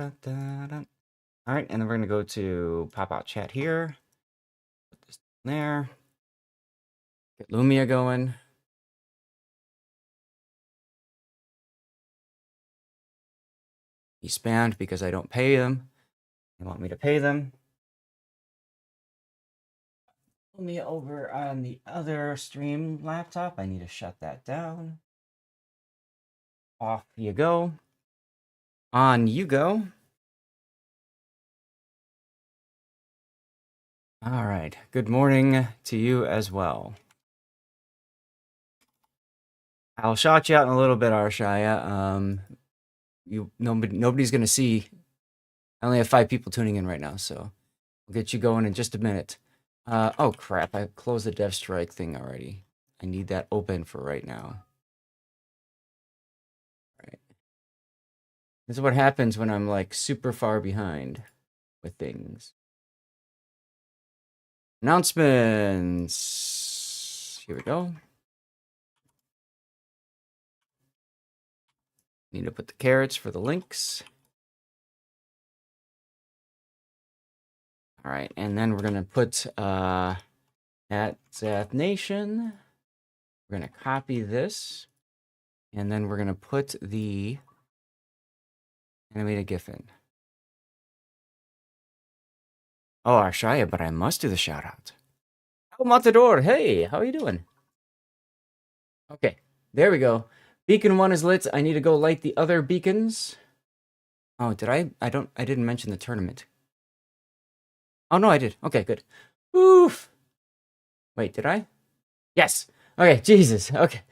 All right, and then we're gonna go to pop-out chat here. Put this there. Get Lumia going. He spammed because I don't pay them. They want me to pay them. Lumia over on the other stream laptop. I need to shut that down. Off you go. On you go. All right. Good morning to you as well. I'll shout you out in a little bit, Arshaya. Nobody's gonna see. I only have 5 people tuning in right now, so I'll get you going in just a minute. Oh crap! I closed the Dev Strike thing already. I need that open for right now. All right. This is what happens when I'm like super far behind with things. Announcements. Here we go. Need to put the carrots for the links. All right, and then we're gonna put at Zath Nation. We're gonna copy this, and then we're gonna put the animated GIF in. Oh, Arshaya, but I must do the shout out. Oh, Matador, hey, how are you doing? Okay, there we go. Beacon 1 is lit. I need to go light the other beacons. Oh, did I? I didn't mention the tournament. Oh, no, I did. Okay, good. Oof. Wait, did I? Yes. Okay, Jesus. Okay.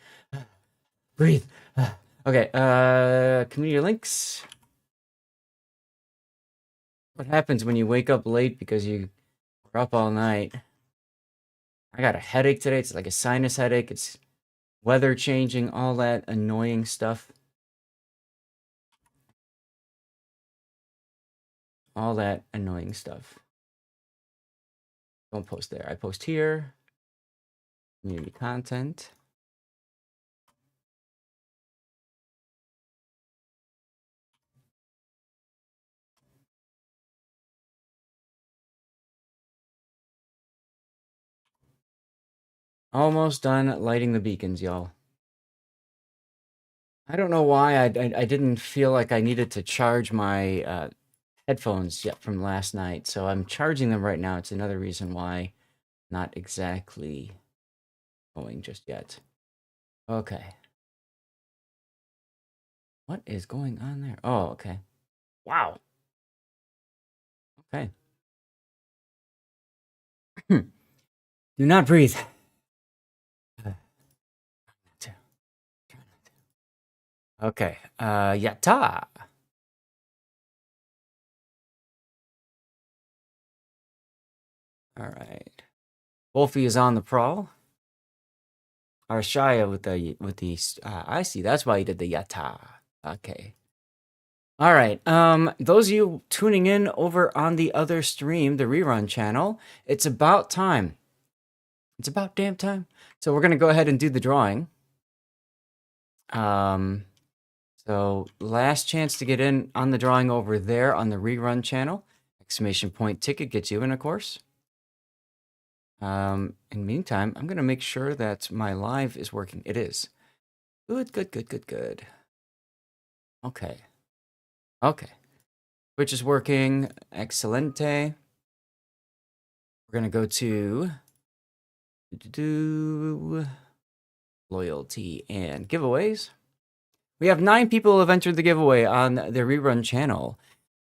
Breathe. Okay, community links. What happens when you wake up late because you were up all night? I got a headache today. It's like a sinus headache. It's weather changing, all that annoying stuff. All that annoying stuff. Don't post there. I post here. Community content. Almost done lighting the beacons, y'all. I don't know why I didn't feel like I needed to charge my headphones yet from last night, so I'm charging them right now. It's another reason why not exactly going just yet. Okay. What is going on there? Oh, okay. Wow. Okay. Do not breathe. Okay. Yatta. All right. Wolfie is on the prowl. Arshaya with the I see. That's why he did the yatta. Okay. All right. Those of you tuning in over on the other stream, the rerun channel, it's about time. It's about damn time. So we're gonna go ahead and do the drawing. So last chance to get in on the drawing over there on the rerun channel. Exclamation point ticket gets you in, of course. In the meantime, I'm gonna make sure that my live is working. It is. Good, good, good, good, good. Okay. Okay. Which is working. Excelente. We're gonna go to loyalty and giveaways. We have 9 people who have entered the giveaway on the rerun channel.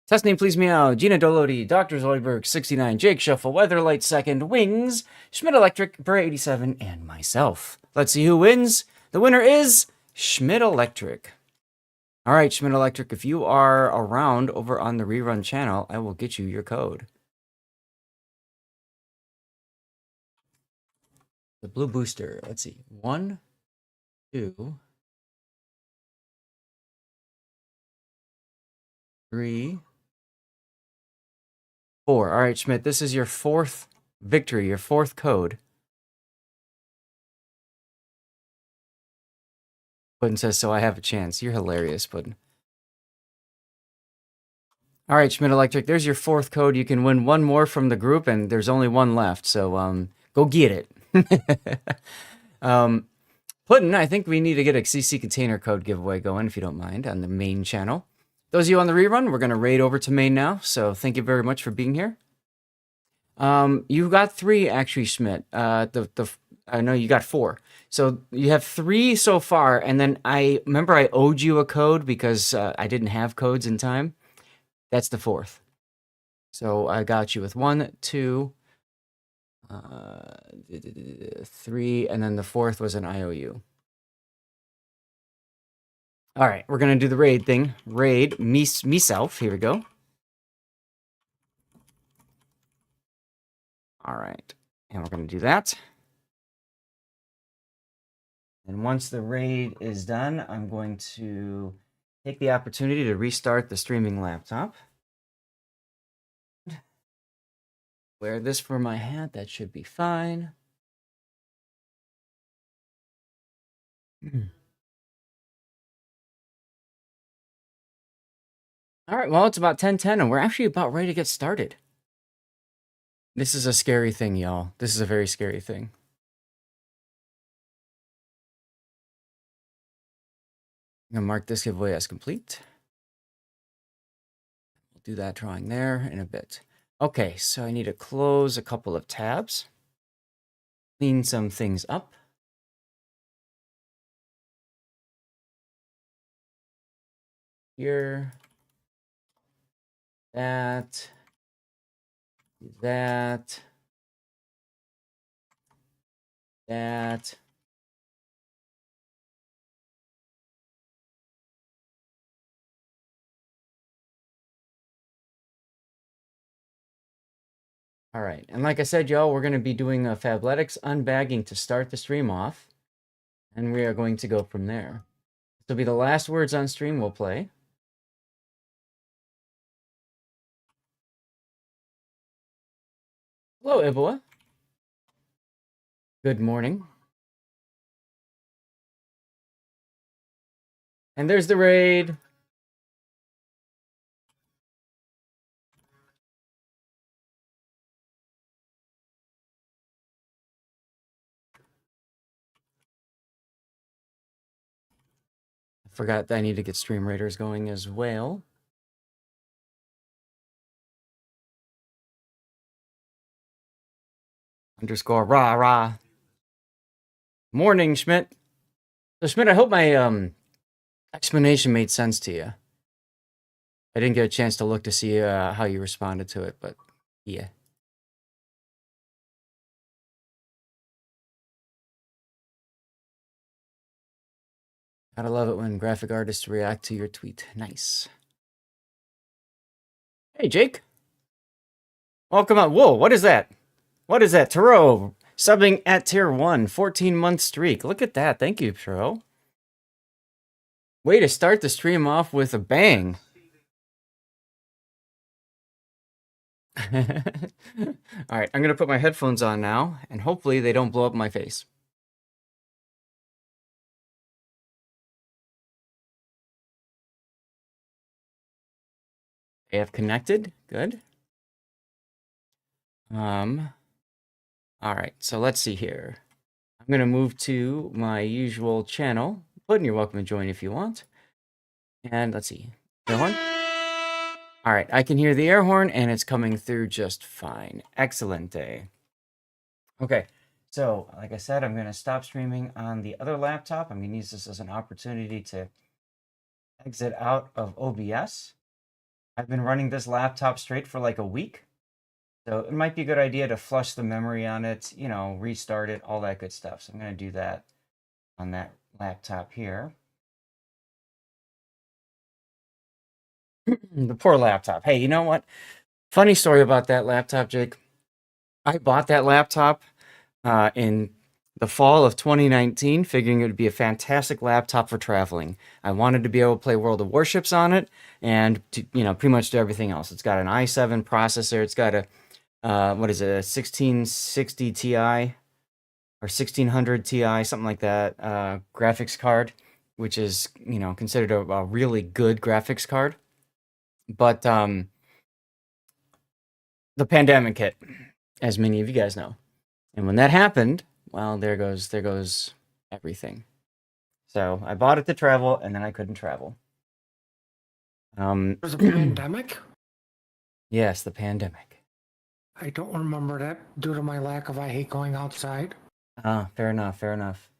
Test name, please meow. Gina Dolodi, Dr. Zoidberg, 69, Jake Shuffle, Weatherlight 2nd, Wings, Schmidt Electric, Bray 87, and myself. Let's see who wins. The winner is Schmidt Electric. All right, Schmidt Electric, if you are around over on the rerun channel, I will get you your code. The blue booster. Let's see. 1, 2, 3, 4. All right, Schmidt, this is your 4th victory, your 4th code. Puddin says, so I have a chance. You're hilarious, Puddin. All right, Schmidt Electric, there's your fourth code. You can win one more from the group, and there's only one left, so go get it. um, Puddin', I think we need to get a CC container code giveaway going, if you don't mind, on the main channel. Those of you on the rerun, we're going to raid over to main now, so thank you very much for being here. You got 3, actually, Schmidt. I know you got 4. So you have 3 so far, and then I remember I owed you a code because I didn't have codes in time. That's the 4th. So I got you with 1, 2, 3, and then the 4th was an IOU. All right, we're gonna do the raid thing. Raid myself. Here we go. All right, and we're gonna do that. And once the raid is done, I'm going to take the opportunity to restart the streaming laptop. Wear this for my hat. That should be fine. All right, well, it's about 10:10, and we're actually about ready to get started. This is a scary thing, y'all. This is a very scary thing. I'm gonna mark this giveaway as complete. We'll do that drawing there in a bit. Okay, so I need to close a couple of tabs, clean some things up. Here, that, that, that. All right, and like I said, y'all, we're going to be doing a Fabletics unbagging to start the stream off, and we are going to go from there. This will be the last words on stream we'll play. Hello, Iboa. Good morning. And there's the raid. I forgot that I need to get stream raiders going as well. Underscore rah rah. Morning, Schmidt. So Schmidt, I hope my explanation made sense to you. I didn't get a chance to look to see how you responded to it, but yeah. Gotta love it when graphic artists react to your tweet. Nice. Hey, Jake. Welcome on. Whoa, what is that? What is that? Taro subbing at tier 1, 14-month streak. Look at that. Thank you, Taro. Way to start the stream off with a bang. All right, I'm going to put my headphones on now, and hopefully they don't blow up my face. They have connected. Good. All right, so let's see here. I'm going to move to my usual channel. Puddin', you're welcome to join if you want. And let's see. Air horn? All right, I can hear the air horn, and it's coming through just fine. Excellent day. Okay, so like I said, I'm going to stop streaming on the other laptop. I'm going to use this as an opportunity to exit out of OBS. I've been running this laptop straight for like a week. So it might be a good idea to flush the memory on it, you know, restart it, all that good stuff. So I'm going to do that on that laptop here. The poor laptop. Hey, you know what? Funny story about that laptop, Jake. I bought that laptop in the fall of 2019, figuring it would be a fantastic laptop for traveling. I wanted to be able to play World of Warships on it and to, you know, pretty much do everything else. It's got an i7 processor. It's got a what is it, a 1660 Ti or 1600 Ti, something like that, graphics card, which is, you know, considered a really good graphics card. But the pandemic hit, as many of you guys know. And when that happened, well, there goes everything. So I bought it to travel, and then I couldn't travel. There's a pandemic? Yes, the pandemic. I don't remember that due to my lack of I hate going outside. Ah, fair enough, fair enough.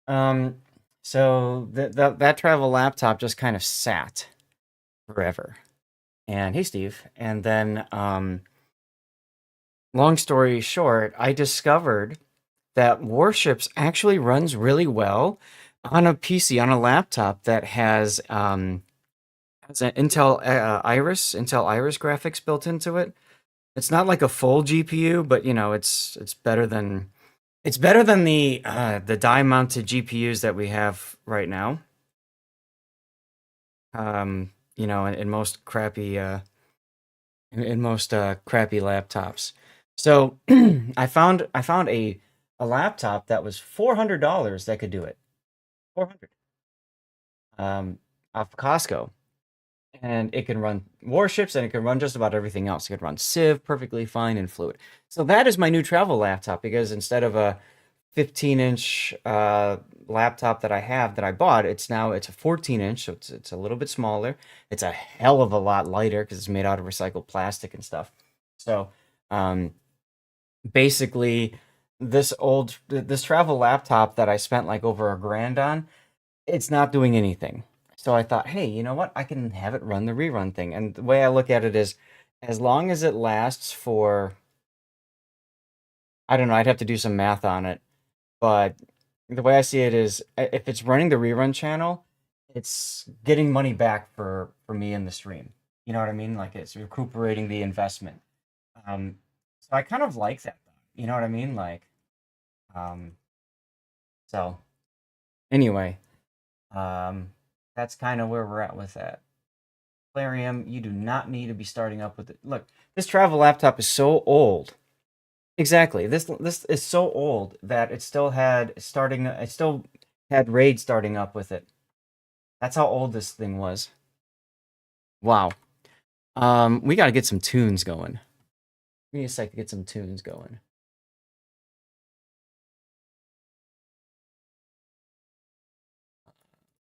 Um, so that travel laptop just kind of sat forever. And hey, Steve. And then, long story short, I discovered that Warships actually runs really well on a PC, on a laptop that has an Intel Iris graphics built into it. It's not like a full GPU, but it's better than the die mounted GPUs that we have right now. In most crappy in most crappy laptops. So I found a laptop that was $400 that could do it. 400 off Costco. And it can run Warships and it can run just about everything else. It can run Civ perfectly fine and fluid. So that is my new travel laptop because instead of a 15-inch laptop that I have that I bought, it's a 14-inch, so it's a little bit smaller. It's a hell of a lot lighter because it's made out of recycled plastic and stuff. So um, basically, this travel laptop that I spent like over $1,000 on, it's not doing anything. So I thought, hey, you know what? I can have it run the rerun thing. And the way I look at it is, as long as it lasts for, I don't know, I'd have to do some math on it. But the way I see it is, if it's running the rerun channel, it's getting money back for me in the stream. You know what I mean? Like it's recuperating the investment. Um, so I kind of like that. You know what I mean? Like, um, so anyway, um, that's kind of where we're at with that. Clarium, you do not need to be starting up with it. Look, this travel laptop is so old. Exactly. This is so old that it still had RAID starting up with it. That's how old this thing was. Wow. We got to get some tunes going. Give me a sec to get some tunes going.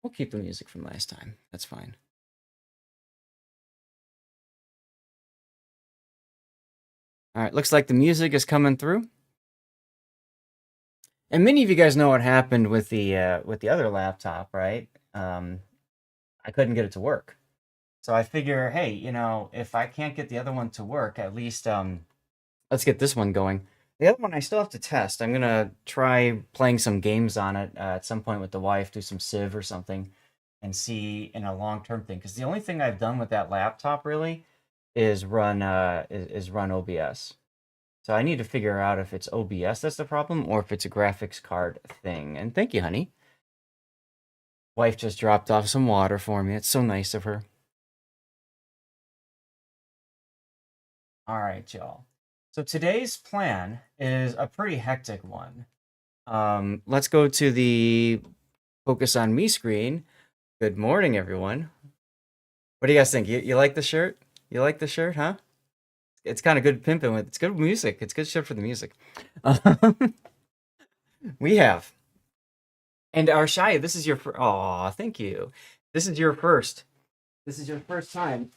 We'll keep the music from last time. That's fine. All right, looks like the music is coming through. And many of you guys know what happened with the other laptop, right? I couldn't get it to work. So I figure, hey, if I can't get the other one to work, at least let's get this one going. The other one I still have to test. I'm gonna try playing some games on it at some point with the wife, do some Civ or something, and see in a long-term thing. Because the only thing I've done with that laptop really is run OBS. So I need to figure out if it's OBS that's the problem or if it's a graphics card thing. And thank you, honey. Wife just dropped off some water for me. It's so nice of her. All right, y'all. So today's plan is a pretty hectic one. Let's go to the focus on me screen. Good morning, everyone. What do you guys think? You like the shirt? You like the shirt, huh? It's kind of good pimping with. It's good music. It's good shit for the music. We have, and Arshaya, this is your first. Aw, thank you. This is your first. This is your first time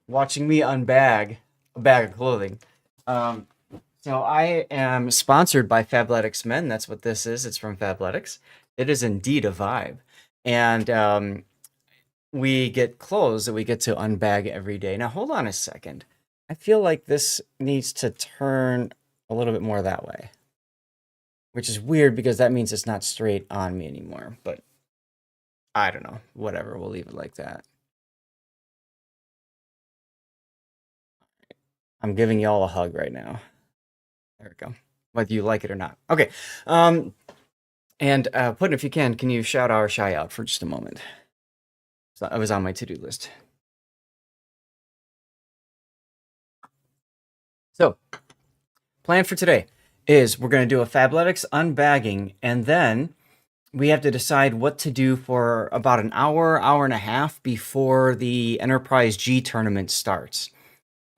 watching me unbag a bag of clothing. Um, so I am sponsored by Fabletics Men. That's what this is. It's from Fabletics. It is indeed a vibe, and we get clothes that we get to unbag every day. Now, hold on a second. I feel like this needs to turn a little bit more that way, which is weird because that means it's not straight on me anymore. But I don't know. Whatever. We'll leave it like that. I'm giving y'all a hug right now. There we go. Whether you like it or not. Okay. And Puddin', if you can you shout our shy out for just a moment? So it was on my to-do list. So, plan for today is we're going to do a Fabletics unbagging, and then we have to decide what to do for about an hour and a half before the Enterprise G tournament starts.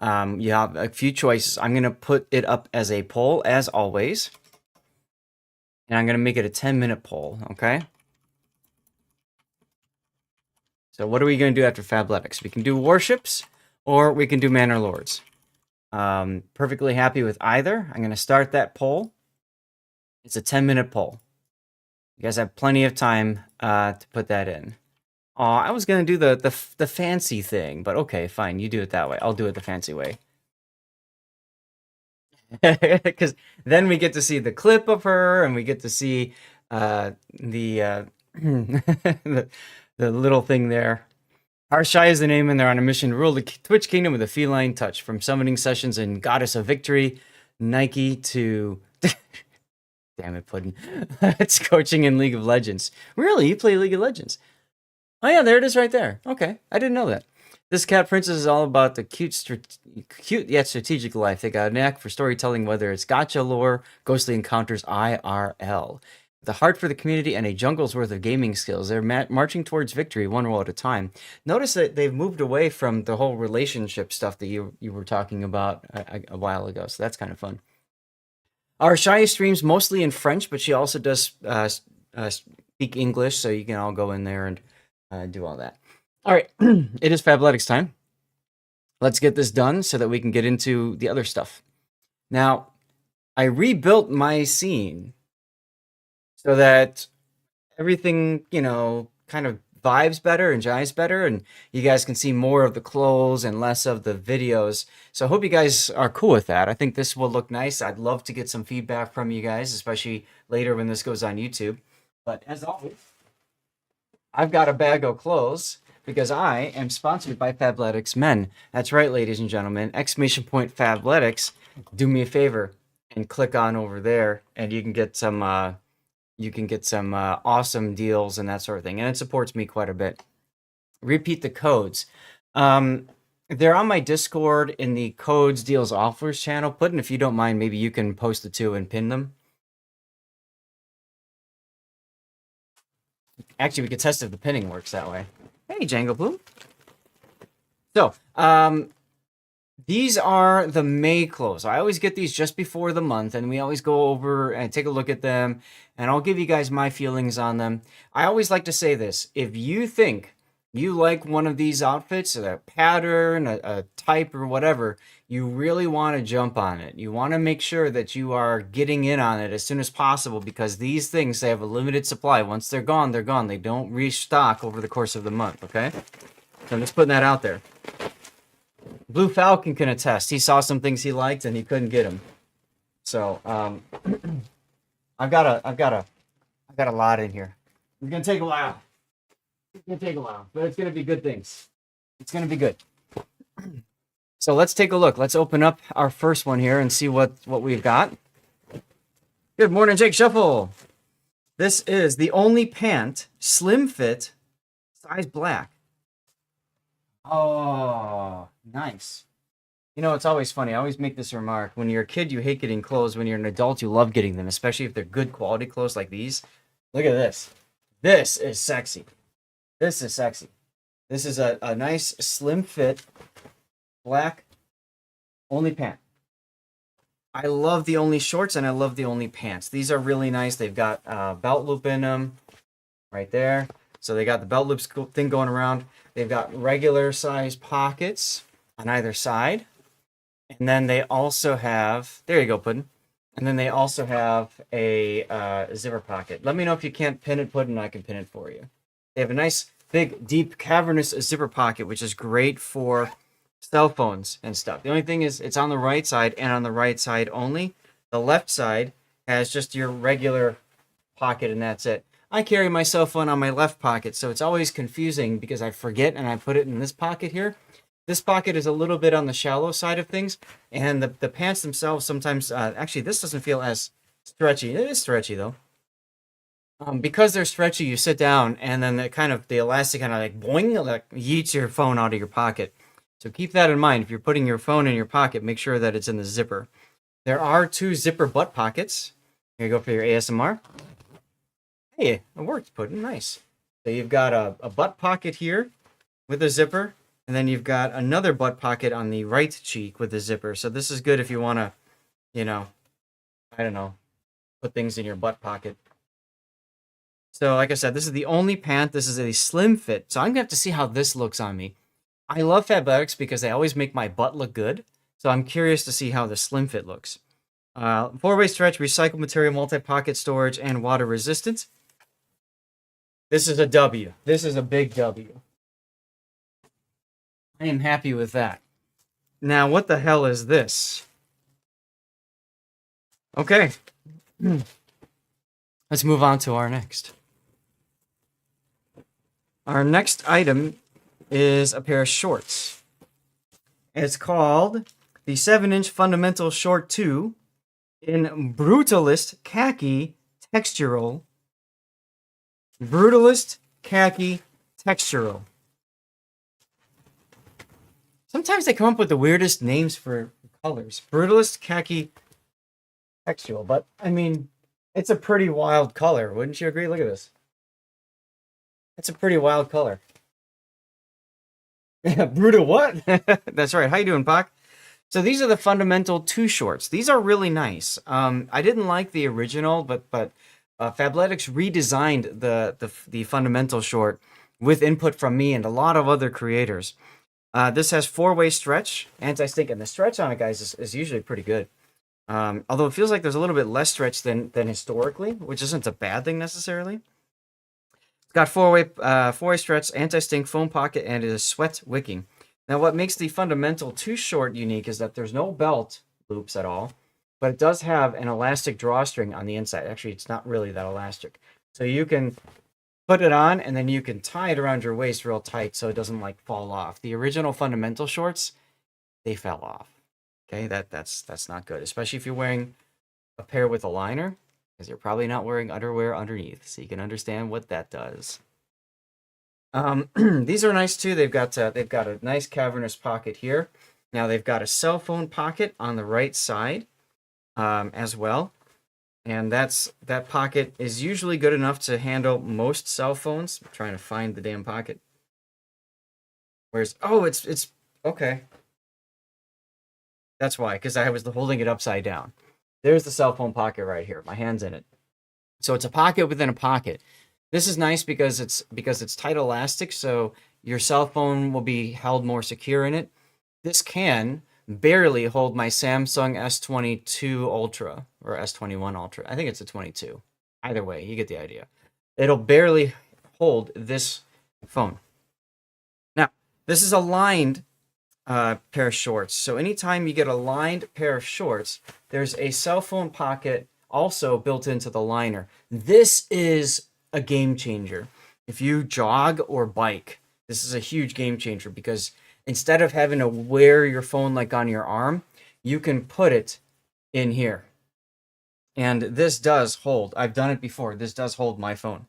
You have a few choices. I'm going to put it up as a poll, as always. And I'm going to make it a 10-minute poll, okay? So what are we going to do after Fabletics? We can do Warships, or we can do Manor Lords. Perfectly happy with either. I'm going to start that poll. It's a 10-minute poll. You guys have plenty of time to put that in. I was going to do the fancy thing, but okay, fine. You do it that way. I'll do it the fancy way. Because then we get to see the clip of her, and we get to see the the little thing there. Arshai is the name, and they're on a mission to rule the Twitch Kingdom with a feline touch. From summoning sessions in Goddess of Victory, Nike to... Damn it, Puddin'. It's coaching in League of Legends. Really? You play League of Legends? Oh yeah, there it is right there. Okay, I didn't know that. This Cat Princess is all about the cute yet strategic life. They got a knack for storytelling, whether it's gacha lore, ghostly encounters, IRL. The heart for the community and a jungle's worth of gaming skills. They're marching towards victory, one roll at a time. Notice that they've moved away from the whole relationship stuff that you were talking about a while ago. So that's kind of fun. Our Shia streams mostly in French, but she also does speak English, so you can all go in there and do all that. All right, it is Fabletics time. Let's get this done so that we can get into the other stuff. Now, I rebuilt my scene so that everything, kind of vibes better and jives better, and you guys can see more of the clothes and less of the videos. So I hope you guys are cool with that. I think this will look nice. I'd love to get some feedback from you guys, especially later when this goes on YouTube. But as always, I've got a bag of clothes because I am sponsored by Fabletics Men. That's right, ladies and gentlemen. ! Fabletics. Do me a favor and click on over there, and you can get some awesome deals and that sort of thing. And it supports me quite a bit. Repeat the codes. They're on my Discord in the codes, deals, offers channel. Puddin', if you don't mind, maybe you can post the two and pin them. Actually, we could test if the pinning works that way. Hey, Django Blue. So, these are the May clothes. I always get these just before the month, and we always go over and take a look at them, and I'll give you guys my feelings on them. I always like to say this. If you think you like one of these outfits, a pattern, a type, or whatever, you really want to jump on it. You want to make sure that you are getting in on it as soon as possible, because these things, they have a limited supply. Once they're gone, they're gone. They don't restock over the course of the month, okay? So I'm just putting that out there. Blue Falcon can attest. He saw some things he liked and he couldn't get them. So I've got a lot in here. It's gonna take a while. But it's gonna be good things. It's gonna be good. So let's take a look. Let's open up our first one here and see what we've got. Good morning, Jake Shuffle. This is the only pant, slim fit, size black. Oh, nice. It's always funny. I always make this remark. When you're a kid, you hate getting clothes. When you're an adult, you love getting them, especially if they're good quality clothes like these. Look at this. This is sexy. This is sexy. This is a nice, slim fit, black, only pant. I love the only shorts and I love the only pants. These are really nice. They've got belt loop in them right there. So they got the belt loops thing going around. They've got regular size pockets on either side. And then they also have, there you go, Puddin'. And then they also have a zipper pocket. Let me know if you can't pin it, Puddin', I can pin it for you. They have a nice, big, deep, cavernous zipper pocket, which is great for cell phones and stuff. The only thing is it's on the right side and on the right side only. The left side has just your regular pocket and that's it. I carry my cell phone on my left pocket, so it's always confusing because I forget and I put it in this pocket here. This pocket is a little bit on the shallow side of things, and the pants themselves sometimes, actually this doesn't feel as stretchy. It is stretchy though. Because they're stretchy, you sit down and then the elastic kind of like boing, like yeets your phone out of your pocket. So keep that in mind. If you're putting your phone in your pocket, make sure that it's in the zipper. There are 2 zipper butt pockets. Here you go for your ASMR. Hey, it worked, Puddin'. Nice. So you've got a butt pocket here with a zipper, And then you've got another butt pocket on the right cheek with the zipper. So this is good if you want to, you know, I don't know, put things in your butt pocket. So like I said, this is the only pant. This is a slim fit. So I'm going to have to see how this looks on me. I love Fabletics because they always make my butt look good. So I'm curious to see how the slim fit looks. 4-way stretch, recycled material, multi-pocket storage, and water resistant. This is a W. This is a big W. I am happy with that. Now, what the hell is this? Okay. Let's move on to our next. Our next item is a pair of shorts. It's called the 7-inch Fundamental Short 2 in Brutalist Khaki Textural. Brutalist Khaki Textural. Sometimes they come up with the weirdest names for colors. Brutalist Khaki Textural. But, I mean, it's a pretty wild color. Wouldn't you agree? Look at this. It's a pretty wild color. Brutal what? That's right. How you doing, Pac? So these are the Fundamental 2 shorts. These are really nice. I didn't like the original, but Fabletics redesigned the Fundamental short with input from me and a lot of other creators. This has 4-way stretch, anti-stink, and the stretch on it, guys, is usually pretty good. Although it feels like there's a little bit less stretch than historically, which isn't a bad thing necessarily. It's got 4-way stretch, anti-stink, foam pocket, and it is sweat wicking. Now, what makes the Fundamental 2 short unique is that there's no belt loops at all, but it does have an elastic drawstring on the inside. Actually, it's not really that elastic. So you can put it on, and then you can tie it around your waist real tight so it doesn't, like, fall off. The original Fundamental shorts, they fell off. Okay, that's not good, especially if you're wearing a pair with a liner, because you're probably not wearing underwear underneath, so you can understand what that does. These are nice too. They've got a nice cavernous pocket here. Now they've got a cell phone pocket on the right side as well, and that pocket is usually good enough to handle most cell phones. I'm trying to find the damn pocket. Where's it's okay. That's why, because I was holding it upside down. There's the cell phone pocket right here. My hand's in it. So it's a pocket within a pocket. This is nice because it's tight elastic, so your cell phone will be held more secure in it. This can barely hold my Samsung S22 Ultra or S21 Ultra. I think it's a 22. Either way, you get the idea. It'll barely hold this phone. Now, this is a lined pair of shorts. So anytime you get a lined pair of shorts, there's a cell phone pocket also built into the liner. This is a game changer. If you jog or bike, this is a huge game changer because instead of having to wear your phone like on your arm, you can put it in here. And this does hold. I've done it before. This does hold my phone.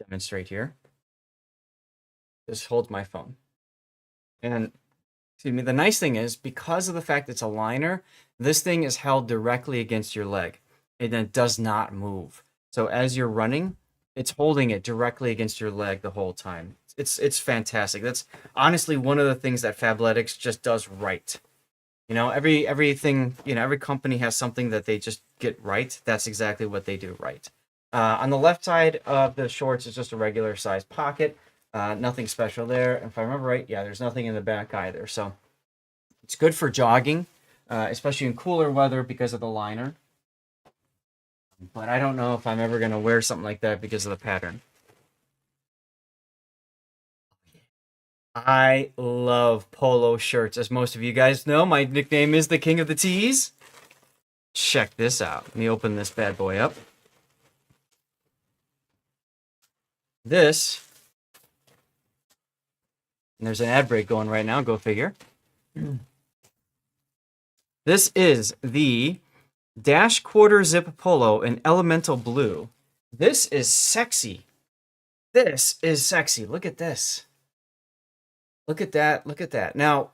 Demonstrate here. This holds my phone. And excuse me, the nice thing is, because of the fact it's a liner, this thing is held directly against your leg and it does not move. So as you're running, it's holding it directly against your leg the whole time. It's fantastic. That's honestly one of the things that Fabletics just does right. You know, everything, you know, every company has something that they just get right. That's exactly what they do right. On the left side of the shorts is just a regular size pocket. Nothing special there. If I remember right, yeah, there's nothing in the back either. So it's good for jogging, especially in cooler weather because of the liner. But I don't know if I'm ever going to wear something like that because of the pattern. I love polo shirts. As most of you guys know, my nickname is the King of the Tees. Check this out. Let me open this bad boy up. This, and there's an ad break going right now, go figure. This is the Dash Quarter Zip Polo in Elemental Blue. This is sexy. This is sexy. Look at this. Look at that. Look at that. Now,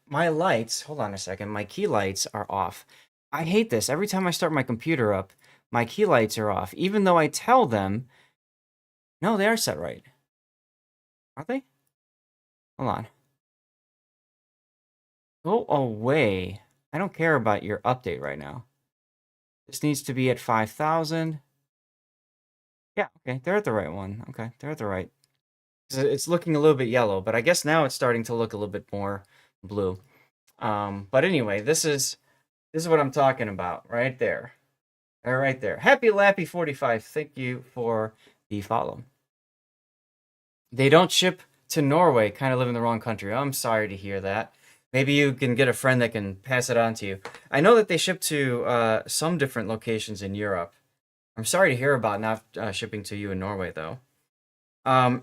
my lights, hold on a second. My key lights are off. I hate this. Every time I start my computer up, my key lights are off. Even though I tell them, no, they are set right. Are they? Hold on. Go away. I don't care about your update right now. This needs to be at 5,000. Yeah, okay, they're at the right one. Okay, they're at the right. It's looking a little bit yellow, but I guess now it's starting to look a little bit more blue. But anyway, this is what I'm talking about right there. All right there. Happy Lappy 45. Thank you for the follow. They don't ship to Norway. Kind of live in the wrong country. I'm sorry to hear that. Maybe you can get a friend that can pass it on to you. I know that they ship to some different locations in Europe. I'm sorry to hear about not shipping to you in Norway, though.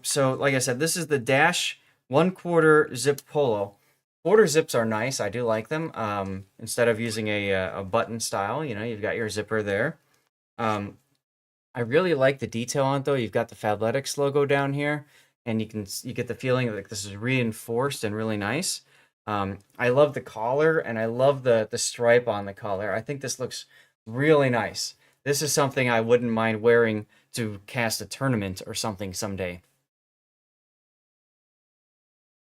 So, like I said, this is the Dash 1/4 zip polo. Quarter zips are nice. I do like them. Instead of using a button style, you've got your zipper there. I really like the detail on it, though. You've got the Fabletics logo down here, and you get the feeling like this is reinforced and really nice. I love the collar, and I love the stripe on the collar. I think this looks really nice. This is something I wouldn't mind wearing to cast a tournament or something someday.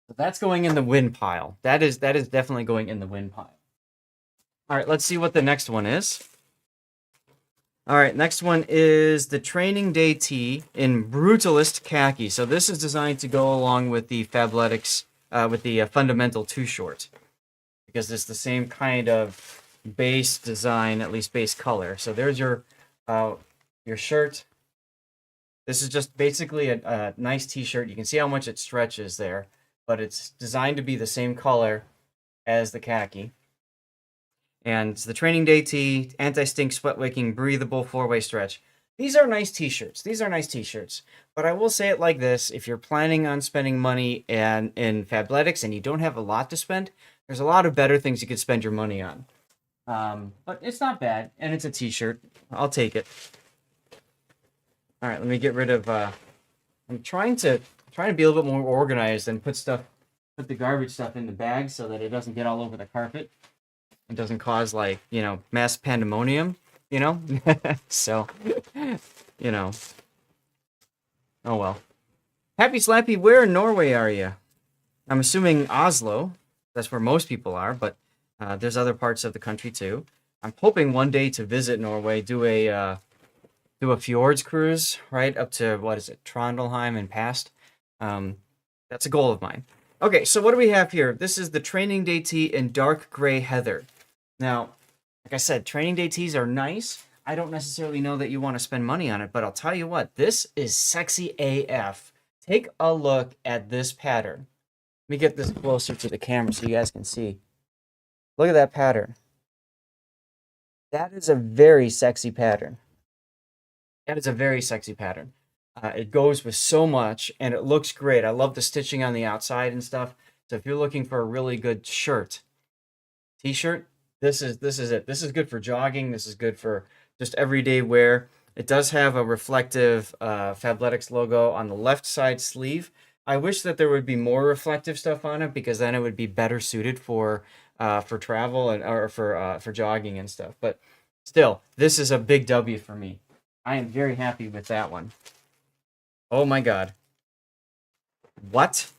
So that's going in the win pile. That is definitely going in the win pile. All right, let's see what the next one is. All right, next one is the Training Day Tee in Brutalist Khaki. So this is designed to go along with the Fabletics, with the Fundamental 2 short, because it's the same kind of base design, at least base color. So there's your shirt. This is just basically a nice t-shirt. You can see how much it stretches there, but it's designed to be the same color as the khaki. And the Training Day Tee, anti-stink, sweat-wicking, breathable, 4-way stretch. These are nice t-shirts. But I will say it like this. If you're planning on spending money in Fabletics and you don't have a lot to spend, there's a lot of better things you could spend your money on. But it's not bad, and it's a t-shirt. I'll take it. All right, let me get rid of... I'm trying to be a little bit more organized and put the garbage stuff in the bag so that it doesn't get all over the carpet. It doesn't cause, mass pandemonium, So, Oh, well. Happy Slappy, where in Norway are you? I'm assuming Oslo. That's where most people are, but there's other parts of the country, too. I'm hoping one day to visit Norway, do a fjords cruise, right, up to, Trondheim and past. That's a goal of mine. Okay, so what do we have here? This is the Training Day Tee in dark gray heather. Now, like I said, Training Day tees are nice. I don't necessarily know that you want to spend money on it, but I'll tell you what, this is sexy AF. Take a look at this pattern. Let me get this closer to the camera so you guys can see. Look at that pattern. That is a very sexy pattern. It goes with so much, and it looks great. I love the stitching on the outside and stuff. So if you're looking for a really good t-shirt, this is it. This is good for jogging. This is good for just everyday wear. It does have a reflective Fabletics logo on the left side sleeve. I wish that there would be more reflective stuff on it, because then it would be better suited for travel or for jogging and stuff. But still, this is a big W for me. I am very happy with that one. Oh my god. What?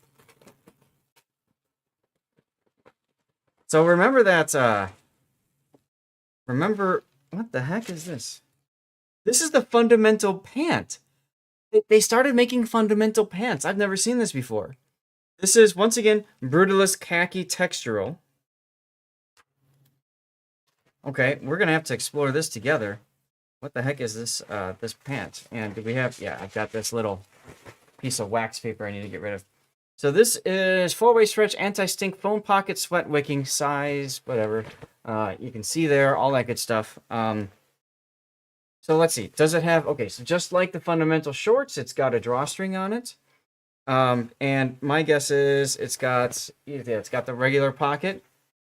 So remember that, what the heck is this? This is the Fundamental pant. They started making Fundamental pants. I've never seen this before. This is, once again, Brutalist Khaki Textural. Okay, we're going to have to explore this together. What the heck is this this pant? And do we have... Yeah, I've got this little piece of wax paper I need to get rid of. So this is 4-way stretch, anti-stink, foam pocket, sweat wicking, size, whatever. You can see there, all that good stuff. So let's see. Does it have... Okay, so just like the Fundamental shorts, it's got a drawstring on it. And my guess is it's got the regular pocket,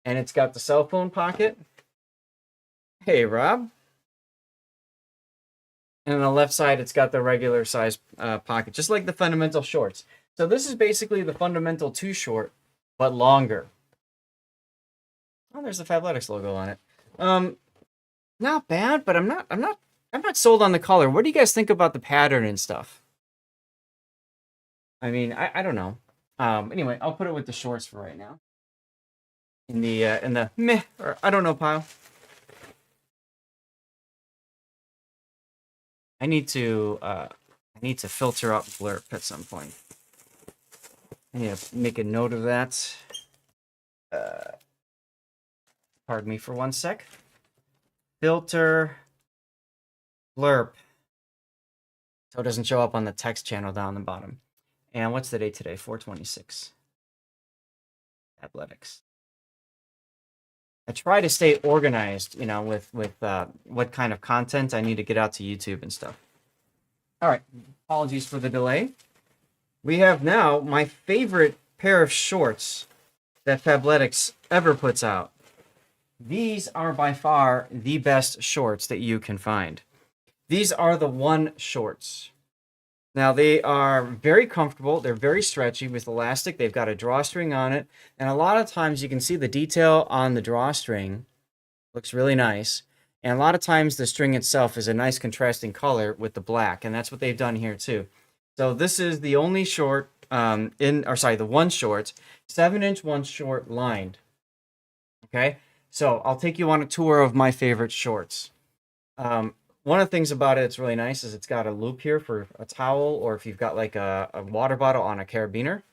and it's got the cell phone pocket. Hey, Rob. And on the left side, it's got the regular size pocket, just like the Fundamental shorts. So this is basically the Fundamental 2 short, but longer. Oh, there's the Fabletics logo on it. Not bad, but I'm not sold on the color. What do you guys think about the pattern and stuff? I mean, I don't know. Anyway, I'll put it with the shorts for right now. In the meh, or I don't know pile. I need to filter out blurb at some point. I need to make a note of that. Pardon me for one sec. Filter blurb. So it doesn't show up on the text channel down the bottom. And what's the date today? 4/26. Fabletics. I try to stay organized, with what kind of content I need to get out to YouTube and stuff. All right. Apologies for the delay. We have now my favorite pair of shorts that Fabletics ever puts out. These are by far the best shorts that you can find. These are the One shorts. Now, they are very comfortable. They're very stretchy with elastic. They've got a drawstring on it. And a lot of times you can see the detail on the drawstring. Looks really nice. And a lot of times the string itself is a nice contrasting color with the black. And that's what they've done here too. So this is the only short, the One short, 7-inch One short lined. Okay. So I'll take you on a tour of my favorite shorts. One of the things about it that's really nice is it's got a loop here for a towel, or if you've got like a water bottle on a carabiner.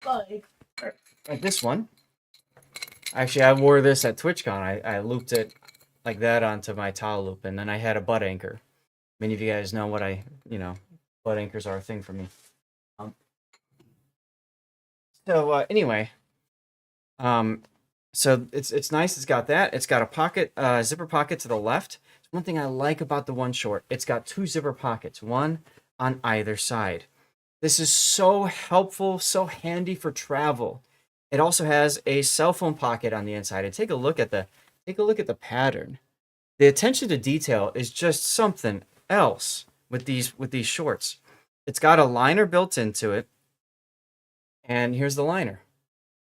Like this one. Actually, I wore this at TwitchCon. I looped it like that onto my towel loop, and then I had a butt anchor. Many of you guys know butt anchors are a thing for me. Anyway, so it's nice. It's got that. It's got a pocket, zipper pocket to the left. One thing I like about the One short, it's got 2 zipper pockets, one on either side. This is so helpful, so handy for travel. It also has a cell phone pocket on the inside. And take a look at the pattern. The attention to detail is just something else with these shorts. It's got a liner built into it. And here's the liner.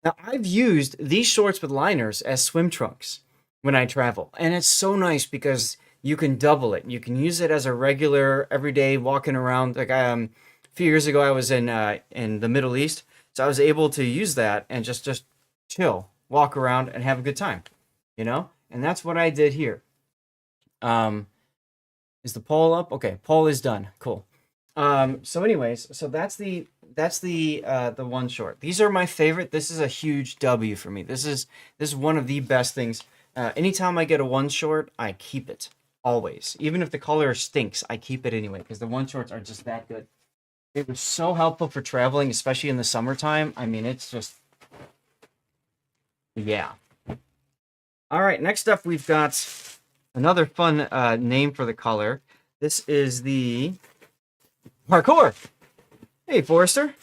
Now, I've used these shorts with liners as swim trunks when I travel. And it's so nice because you can double it. You can use it as a regular, everyday walking around. Like a few years ago, I was in the Middle East, so I was able to use that and just chill, walk around, and have a good time, And that's what I did here. Is the poll up? Okay, poll is done. Cool. So that's the One short. These are my favorite. This is a huge W for me. This is one of the best things. Anytime I get a One short, I keep it always. Even if the color stinks, I keep it anyway because the One shorts are just that good. It was so helpful for traveling, especially in the summertime. I mean, it's just, yeah. All right, next up, we've got another fun name for the color. This is the Parkour. Hey, Forrester.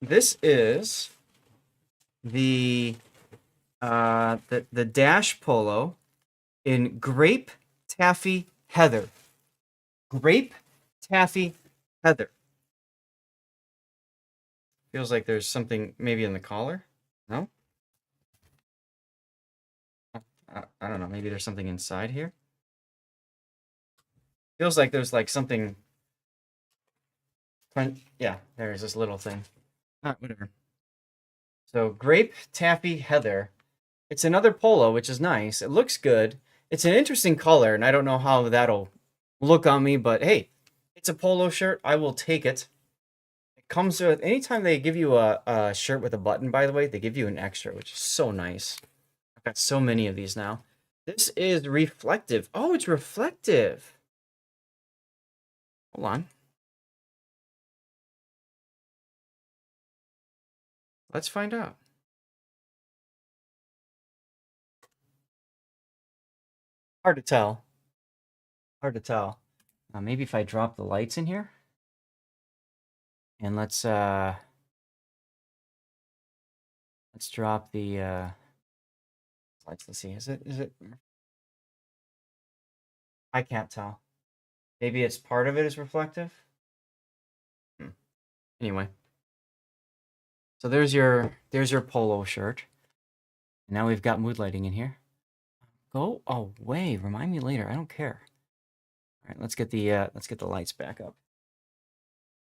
This is the Dash Polo in Grape Taffy Heather. Grape Taffy Heather. Feels like there's something maybe in the collar. No? I don't know. Maybe there's something inside here. Feels like there's like something. Yeah, there's this little thing. Whatever. So Grape Taffy Heather. It's another polo, which is nice. It looks good. It's an interesting color, and I don't know how that'll look on me, but hey, it's a polo shirt. I will take it. It comes with, anytime they give you a shirt with a button, by the way, they give you an extra, which is so nice. I've got so many of these now. This is reflective. Oh, it's reflective. Hold on. Let's find out. Hard to tell. Hard to tell. Maybe if I drop the lights in here. And let's drop the lights. Let's see. Is it? I can't tell. Maybe it's part of it is reflective. Anyway. So there's your polo shirt. Now we've got mood lighting in here. Go away. Remind me later. I don't care. All right, let's get the lights back up.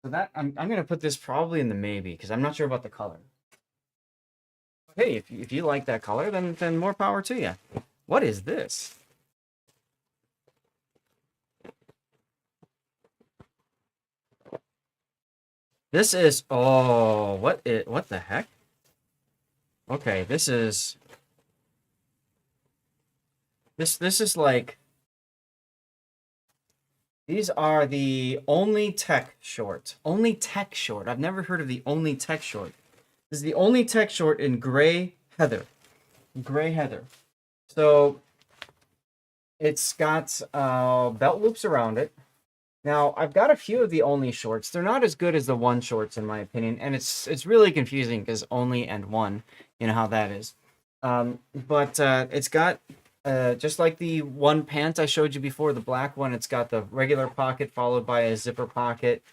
So that I'm gonna put this probably in the maybe because I'm not sure about the color. Hey, if you like that color, then more power to you. What is this? This is what the heck? Okay, this is like these are the only tech short. Only tech short. I've never heard of the only tech short. This is the only tech short in gray heather. Gray heather. So it's got belt loops around it. Now, I've got a few of the only shorts. They're not as good as the one shorts, in my opinion, and it's really confusing because only and one, you know how that is. But it's got just like the one pant I showed you before, the black one. It's got the regular pocket followed by a zipper pocket,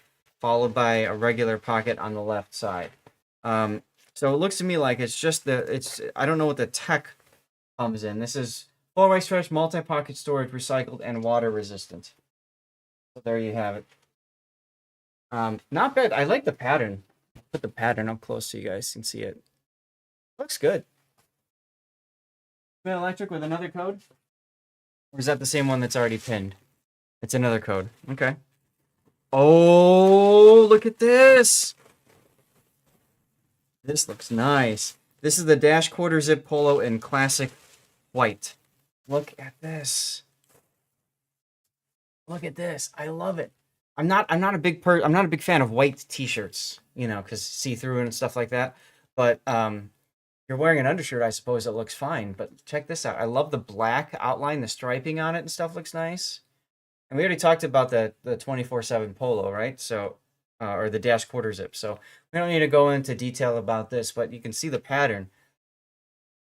followed by a regular pocket on the left side. So it looks to me like it's just I don't know what the tech comes in. This is full-way stretch, multi-pocket storage, recycled, and water resistant. So there you have it. Not bad. I like the pattern. Put the pattern up close so you guys can see it. Looks good. Spin electric with another code? Or is that the same one that's already pinned? It's another code. Okay. Oh, look at this. This looks nice. This is the dash quarter zip polo in classic white. Look at this. Look at this. I love it. I'm not a big fan of white t-shirts, you know, because see-through and stuff like that. But you're wearing an undershirt, I suppose it looks fine. But check this out. I love the black outline, the striping on it and stuff looks nice. And we already talked about the 24/7 polo, right? So or the dash quarter zip. So we don't need to go into detail about this, but you can see the pattern.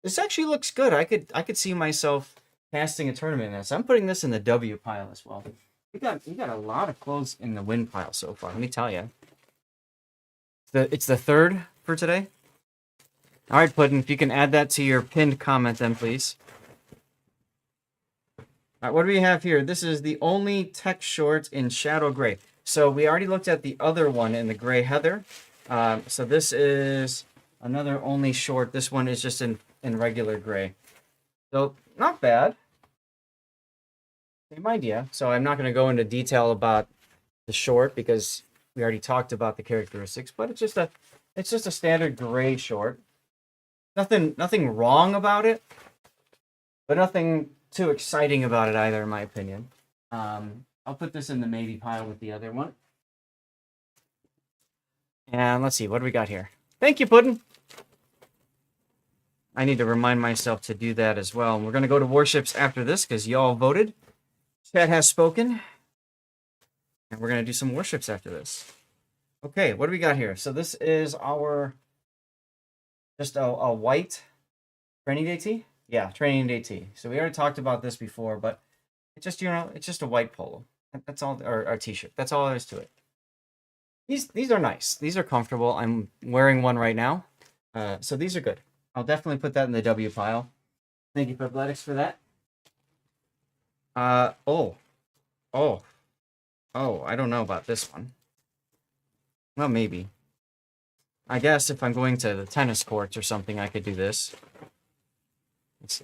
This actually looks good. I could see myself casting a tournament in this. I'm putting this in the W pile as well. You got a lot of clothes in the win pile so far. Let me tell you. It's the third for today. All right, Puddin', if you can add that to your pinned comment, then please. All right, what do we have here? This is the only tech short in shadow gray. So we already looked at the other one in the gray heather. So this is another only short. This one is just in regular gray. So not bad. Same idea. So I'm not going to go into detail about the short because we already talked about the characteristics, but it's just a standard gray short. Nothing wrong about it, but nothing too exciting about it either, in my opinion. I'll put this in the maybe pile with the other one. And let's see, what do we got here? Thank you, Puddin'. I need to remind myself to do that as well. And we're going to go to warships after this because y'all voted. Chat has spoken. And we're going to do some warships after this. Okay, what do we got here? So this is our just a white training day tee. Yeah, training day tee. So we already talked about this before, but it's just, you know, it's just a white polo. That's all, or t-shirt. That's all there is to it. These are nice. These are comfortable. I'm wearing one right now. So these are good. I'll definitely put that in the W pile. Thank you, Fabletics, for that. Oh, I don't know about this one. Well, maybe. I guess if I'm going to the tennis courts or something, I could do this.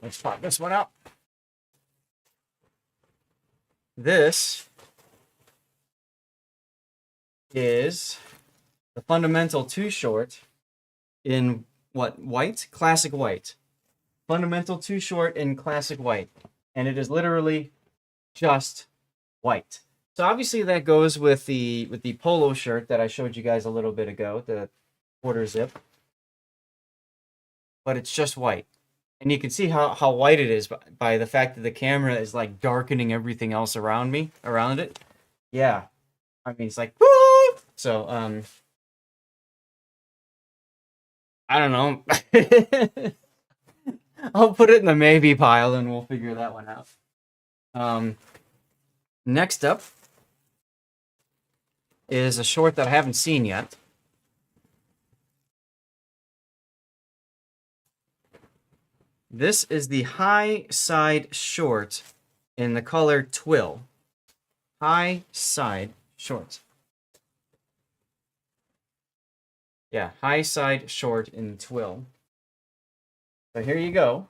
Let's pop this one out. This is the Fundamental 2 short in what? White? Classic white. Fundamental 2 short in classic white. And it is literally just white. So obviously that goes with the polo shirt that I showed you guys a little bit ago, the quarter zip. But it's just white. And you can see how white it is by the fact that the camera is like darkening everything else around it. Yeah. I mean, it's like, woo! So, I don't know. I'll put it in the maybe pile and we'll figure that one out. Next up is a short that I haven't seen yet. This is the high side short in the color twill. high side shorts. Yeah, high side short in twill. So here you go.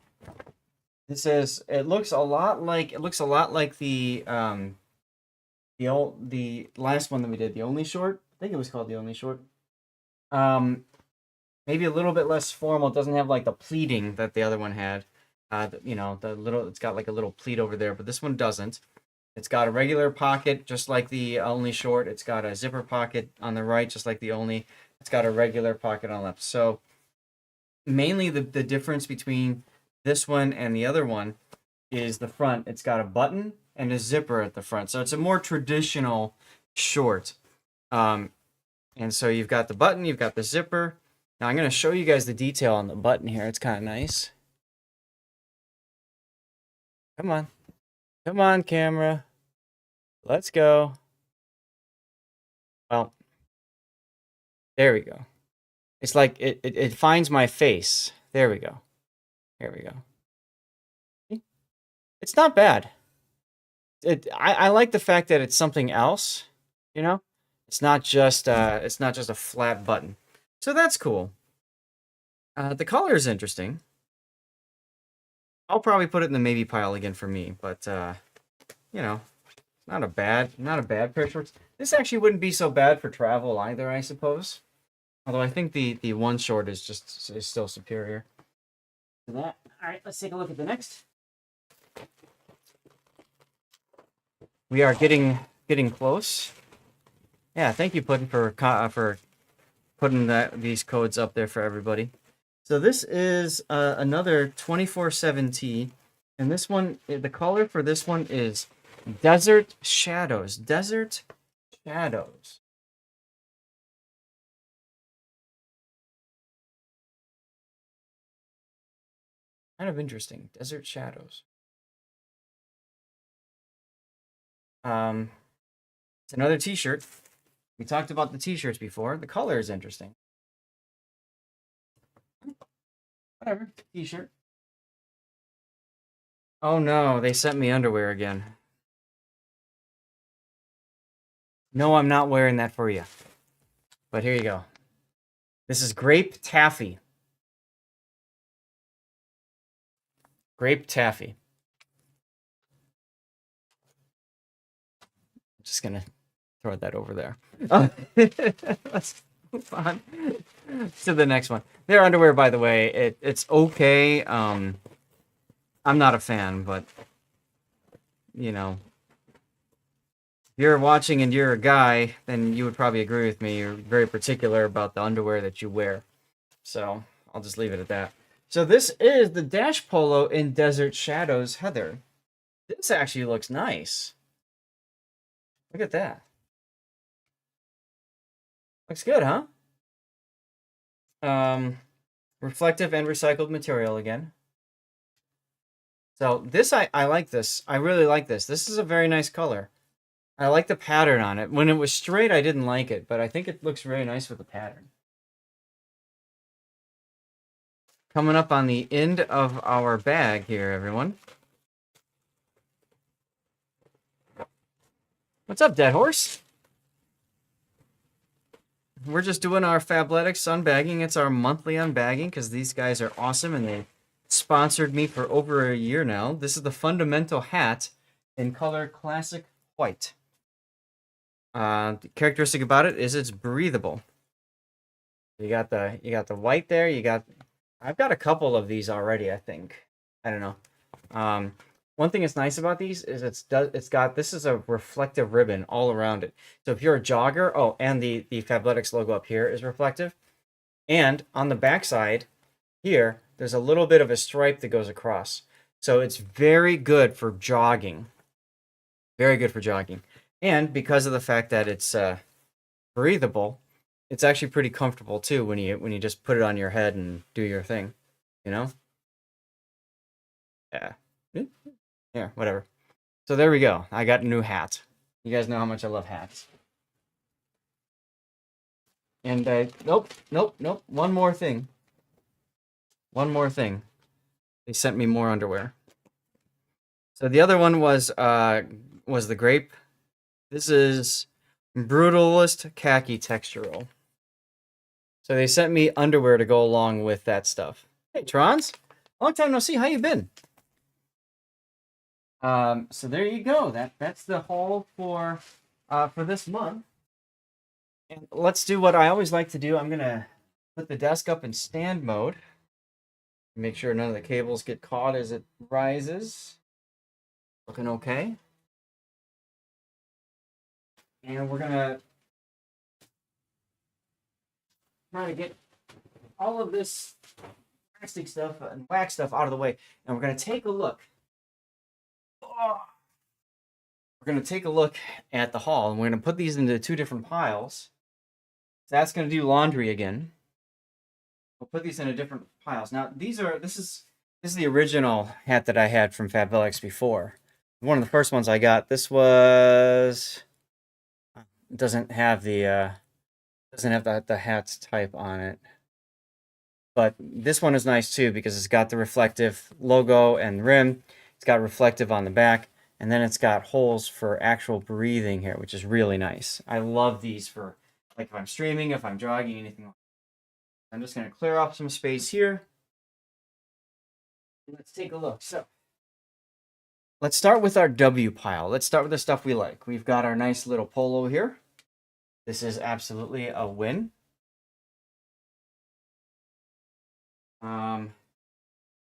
This is. It looks a lot like the the last one that we did, the only short. I think it was called the only short. Um, Maybe a little bit less formal. It doesn't have like the pleating that the other one had. You know, the little. It's got like a little pleat over there, but this one doesn't. It's got a regular pocket, just like the only short. It's got a zipper pocket on the right, just like the only. It's got a regular pocket on the left. So mainly the difference between this one and the other one is the front. It's got a button and a zipper at the front. So it's a more traditional short. And so you've got the button, you've got the zipper. Now I'm going to show you guys the detail on the button here. It's kind of nice. Come on. Come on, camera. Let's go. Well, there we go. It's like it finds my face. There we go. Here we go. It's not bad. I like the fact that it's something else, you know? It's not just a flat button. So that's cool. The color is interesting. I'll probably put it in the maybe pile again for me, but you know, not a bad pair of shorts. This actually wouldn't be so bad for travel either, I suppose. Although I think the one short is still superior to that. All right, let's take a look at the next. We are getting close. Yeah, thank you, Puddin, for putting these codes up there for everybody. So this is another 24/7 and this one, the color for this one is Desert Shadows. Desert Shadows. Kind of interesting. Desert Shadows. It's another t-shirt. We talked about the t-shirts before. The color is interesting. Whatever. T-shirt. Oh no, they sent me underwear again. No, I'm not wearing that for you. But here you go. This is Grape Taffy. Grape Taffy. I'm just gonna throw that over there. Let's move on to the next one. Their underwear, by the way, it's okay. I'm not a fan, but you know, if you're watching and you're a guy, then you would probably agree with me. You're very particular about the underwear that you wear. So I'll just leave it at that. So this is the Dash Polo in Desert Shadows Heather. This actually looks nice. Look at that. Looks good, huh? Reflective and recycled material again. So this, I like this. I really like this. This is a very nice color. I like the pattern on it. When it was straight, I didn't like it, but I think it looks very nice with the pattern. Coming up on the end of our bag here, everyone. What's up, Dead Horse? We're just doing our Fabletics unbagging. It's our monthly unbagging because these guys are awesome and they sponsored me for over a year now. This is the Fundamental hat in color classic white. The characteristic about it is it's breathable. You got the white there. I've got a couple of these already, I think. I don't know. One thing that's nice about these is this is a reflective ribbon all around it. So if you're a jogger, oh, and the Fabletics logo up here is reflective. And on the backside here, there's a little bit of a stripe that goes across. So it's very good for jogging. Very good for jogging. And because of the fact that it's breathable, it's actually pretty comfortable too when you just put it on your head and do your thing, you know? Yeah. Yeah, whatever. So there we go. I got a new hat. You guys know how much I love hats. And nope. One more thing. They sent me more underwear. So the other one was the grape This is Brutalist Khaki Texture Roll. So they sent me underwear to go along with that stuff. Hey, Trons. Long time no see. How you been? So there you go. That's the haul for this month. And let's do what I always like to do. I'm gonna put the desk up in stand mode. Make sure none of the cables get caught as it rises. Looking okay. And we're gonna try to get all of this plastic stuff and wax stuff out of the way. And we're gonna take a look. Oh, we're gonna take a look at the haul, and we're gonna put these into two different piles. So that's gonna do laundry again. We'll put these into different piles. Now this is the original hat that I had from Fabletics before. One of the first ones I got. This was doesn't have the hat's type on it. But this one is nice too because it's got the reflective logo and rim. It's got reflective on the back, and then it's got holes for actual breathing here, which is really nice. I love these for like if I'm streaming, if I'm jogging, anything like that. I'm just going to clear off some space here. Let's take a look. So let's start with our W pile. Let's start with the stuff we like. We've got our nice little polo here. This is absolutely a win.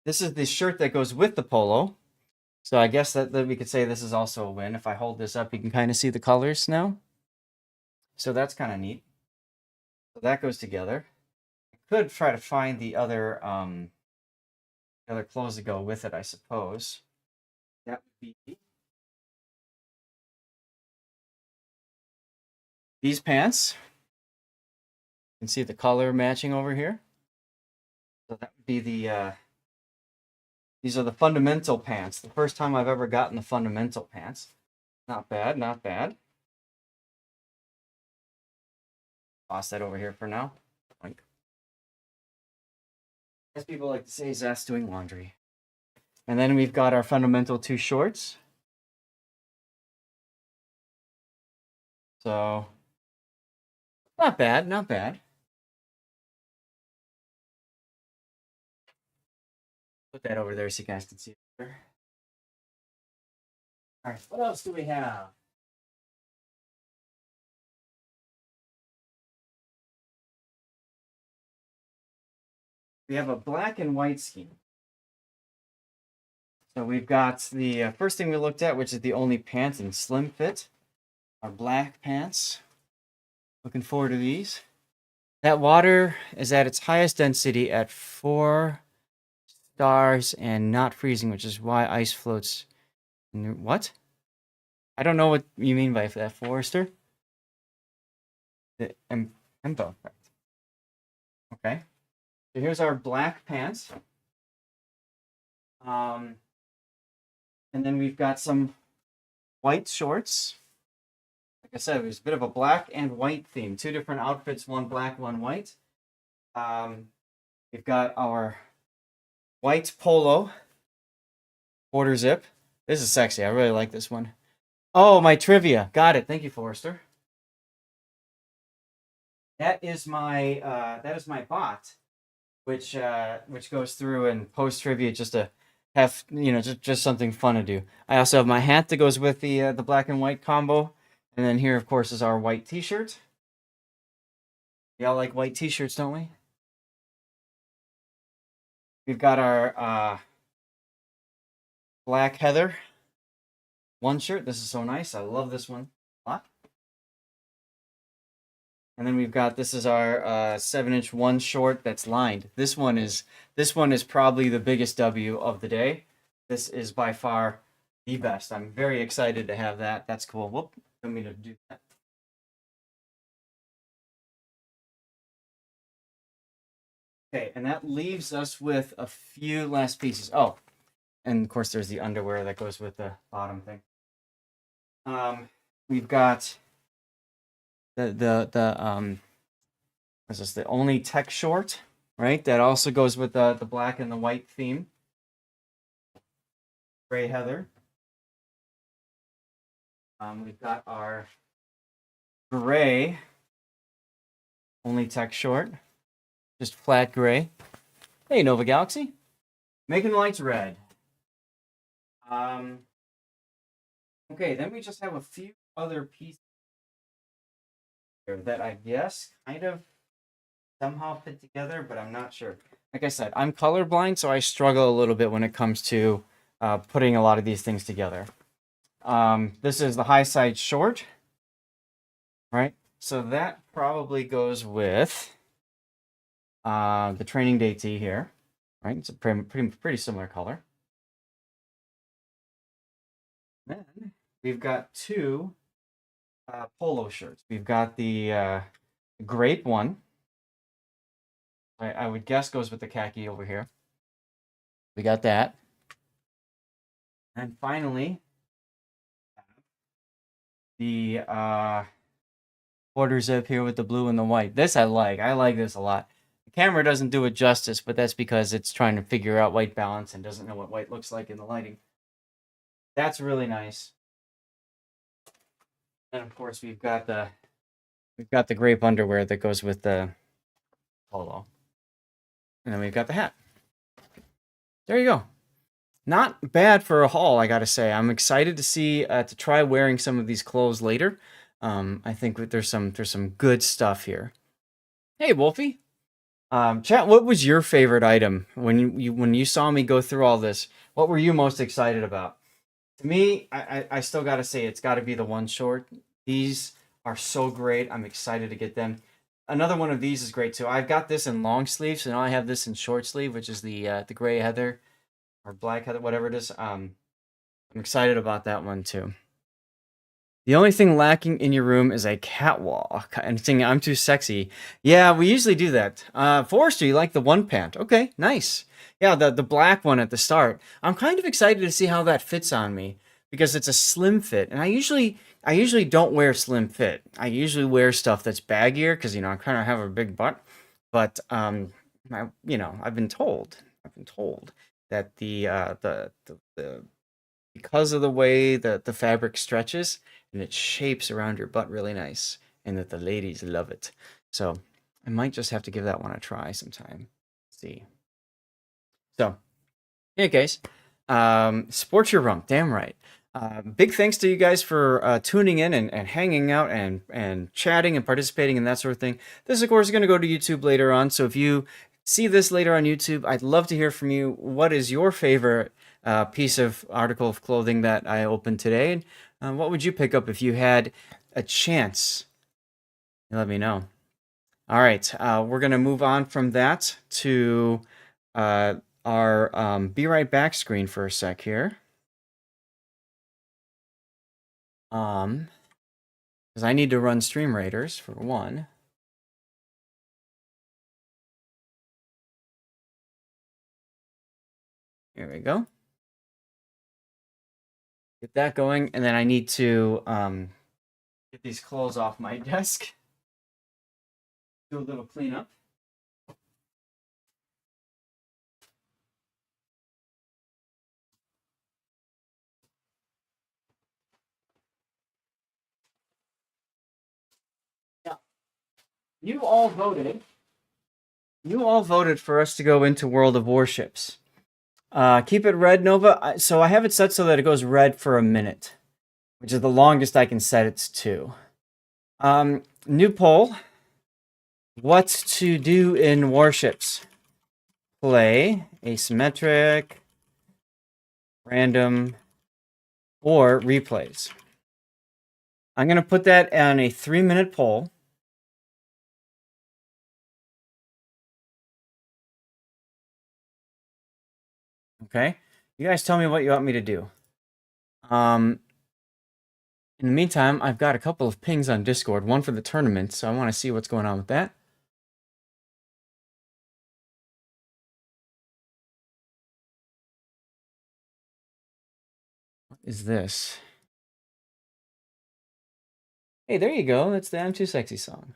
This is the shirt that goes with the polo. So I guess that we could say this is also a win. If I hold this up, you can kind of see the colors now. So that's kind of neat. So that goes together. I could try to find the other clothes that go with it, I suppose. That would be these pants. You can see the color matching over here. So that would be the these are the fundamental pants. The first time I've ever gotten the fundamental pants. Not bad, not bad. Toss that over here for now. Like, as people like to say, Zest doing laundry. And then we've got our fundamental 2 shorts. So, not bad, not bad. Put that over there so you guys can see it better. All right, what else do we have? We have a black and white scheme. So we've got the first thing we looked at, which is the only pants in slim fit. Our black pants. Looking forward to these. That water is at its highest density at 4 stars and not freezing, which is why ice floats. What? I don't know what you mean by that, Forrester. The info effect. Okay. So here's our black pants. And then we've got some white shorts. Like I said, it was a bit of a black and white theme. 2 different outfits, one black, one white. We've got our white polo quarter zip. This is sexy. I really like this one. Oh, my trivia. Got it. Thank you, Forrester. That is my bot, which goes through and posts trivia just to have just something fun to do. I also have my hat that goes with the black and white combo, and then here, of course, is our white T-shirt. Y'all like white T-shirts, don't we? We've got our black Heather one shirt. This is so nice. I love this one a lot. And then we've got this is our 7-inch one short that's lined. This one is probably the biggest W of the day. This is by far the best. I'm very excited to have that. That's cool. Whoop, don't mean to do that. Okay, and that leaves us with a few last pieces. Oh, and of course there's the underwear that goes with the bottom thing. We've got this is the only tech short, right? That also goes with the black and the white theme. Gray Heather. We've got our gray only tech short, just flat gray. Hey, Nova Galaxy, making the lights red. Okay, then we just have a few other pieces here that I guess kind of somehow fit together, but I'm not sure. Like I said, I'm colorblind, so I struggle a little bit when it comes to putting a lot of these things together. This is the high side short, right? So that probably goes with the training day tee here, right? It's a pretty similar color. Then we've got two polo shirts. We've got the grape one. I would guess goes with the khaki over here. We got that. And finally, the quarter zip here with the blue and the white. This I like. I like this a lot. The camera doesn't do it justice, but that's because it's trying to figure out white balance and doesn't know what white looks like in the lighting. That's really nice. And of course, we've got the grape underwear that goes with the polo. And then we've got the hat. There you go. Not bad for a haul, I gotta say. I'm excited to see to try wearing some of these clothes later. I think that there's some good stuff here. Hey, Wolfie. Chat. What was your favorite item when you saw me go through all this? What were you most excited about? To me, I still gotta say it's got to be the one short. These are so great. I'm excited to get them. Another one of these is great too. I've got this in long sleeve, so now I have this in short sleeve, which is the gray heather or black heather, whatever it is. I'm excited about that one too. The only thing lacking in your room is a catwalk and singing "I'm too sexy." Yeah, we usually do that. Forrester, you like the one pant? Okay, nice. Yeah, the black one at the start. I'm kind of excited to see how that fits on me because it's a slim fit, and I usually don't wear slim fit. I usually wear stuff that's baggier because I kind of have a big butt. But I've been told that the because of the way that the fabric stretches and it shapes around your butt really nice, and that the ladies love it. So I might just have to give that one a try sometime. Let's see. So, hey guys, sports your rump, damn right. Big thanks to you guys for tuning in and hanging out and chatting and participating and that sort of thing. This, of course, is going to go to YouTube later on. So if you see this later on YouTube, I'd love to hear from you. What is your favorite piece of article of clothing that I opened today? And what would you pick up if you had a chance? Let me know. All right, we're going to move on from that to our Be Right Back screen for a sec here. Because I need to run Stream Raiders for one. Here we go. Get that going, and then I need to get these clothes off my desk. Do a little cleanup. Yeah. You all voted. You all voted for us to go into World of Warships. Keep it red, Nova. So I have it set so that it goes red for a minute, which is the longest I can set it to. New poll. What to do in warships? Play, asymmetric, random, or replays. I'm going to put that on a 3-minute poll. Okay? You guys tell me what you want me to do. In the meantime, I've got a couple of pings on Discord, one for the tournament, so I want to see what's going on with that. What is this? Hey, there you go. That's the I'm Too Sexy song.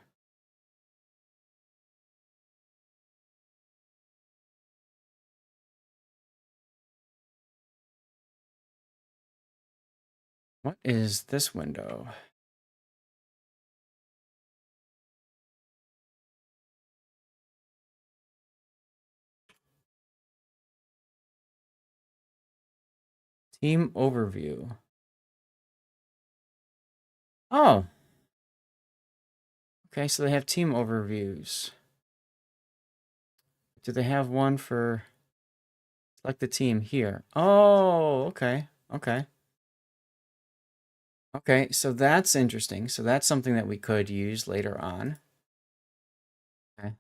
What is this window? Team overview. Oh. Okay, so they have team overviews. Do they have one for select the team here? Oh, okay. Okay. Okay, so that's interesting. So that's something that we could use later on. Okay.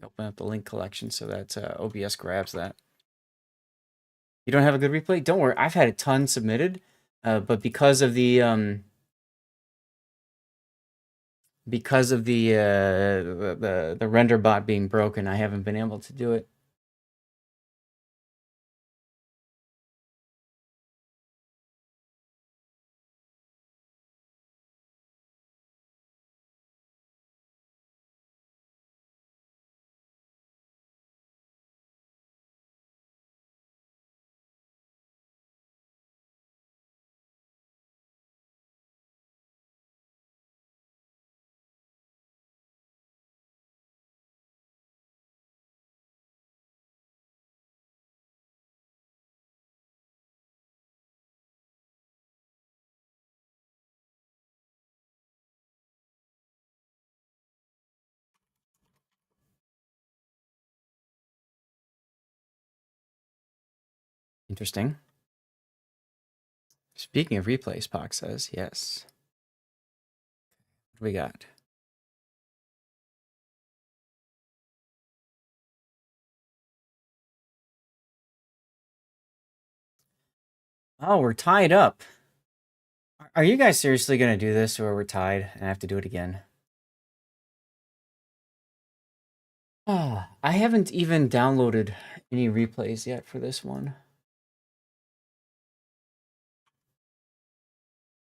Open up the link collection so that OBS grabs that. You don't have a good replay? Don't worry. I've had a ton submitted, but because of the render bot being broken, I haven't been able to do it. Interesting. Speaking of replays, Pox says, yes. What do we got? Oh, we're tied up. Are you guys seriously going to do this or we're tied and I have to do it again? Ah, I haven't even downloaded any replays yet for this one.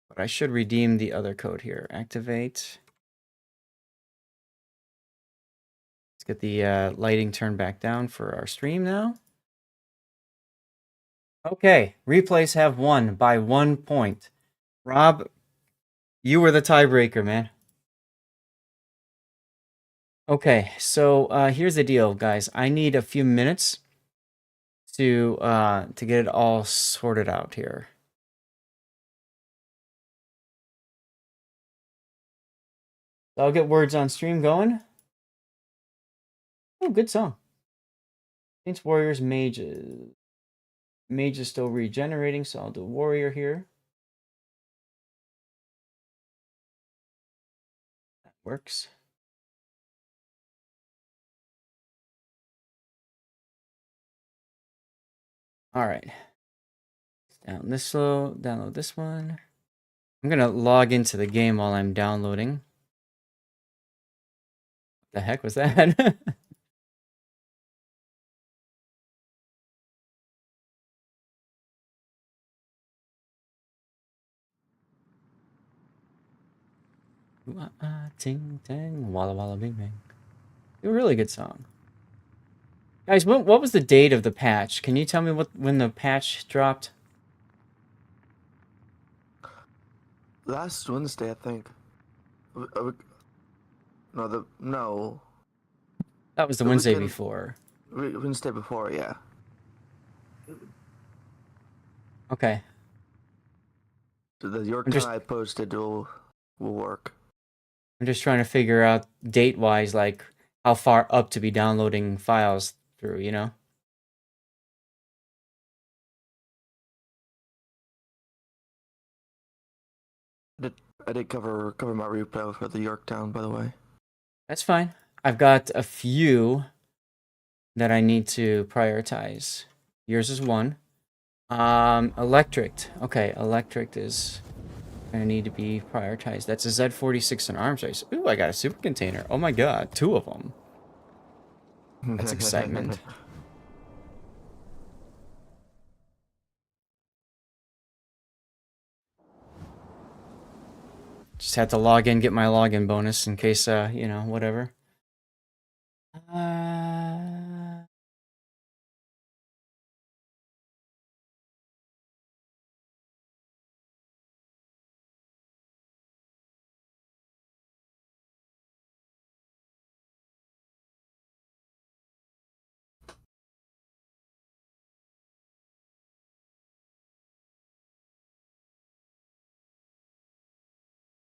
But I should redeem the other code here. Activate. Let's get the lighting turned back down for our stream now. Okay, replays have won by 1 point. Rob, you were the tiebreaker, man. Okay, so here's the deal, guys. I need a few minutes to get it all sorted out here. I'll get words on stream going. Oh, good song. Saints, Warriors, Mages. Mage is still regenerating, so I'll do Warrior here. That works. All right. Down this slow, download this one. I'm gonna log into the game while I'm downloading. What the heck was that? Ting tang, walla walla bing bang. A really good song. Guys, what was the date of the patch? Can you tell me when the patch dropped? Last Wednesday, I think. No. That was the The Wednesday weekend, before. Wednesday before, yeah. Okay. So the York I'm time just I posted will work. I'm just trying to figure out date-wise, like how far up to be downloading files through, you know? I did cover my replay for the Yorktown, by the way. That's fine. I've got a few that I need to prioritize. Yours is one. Electric. Okay, electric is gonna need to be prioritized. That's a Z46 and arms race. Ooh, I got a super container. Oh my god, 2 of them. That's excitement. Just had to log in, get my login bonus in case, you know, whatever.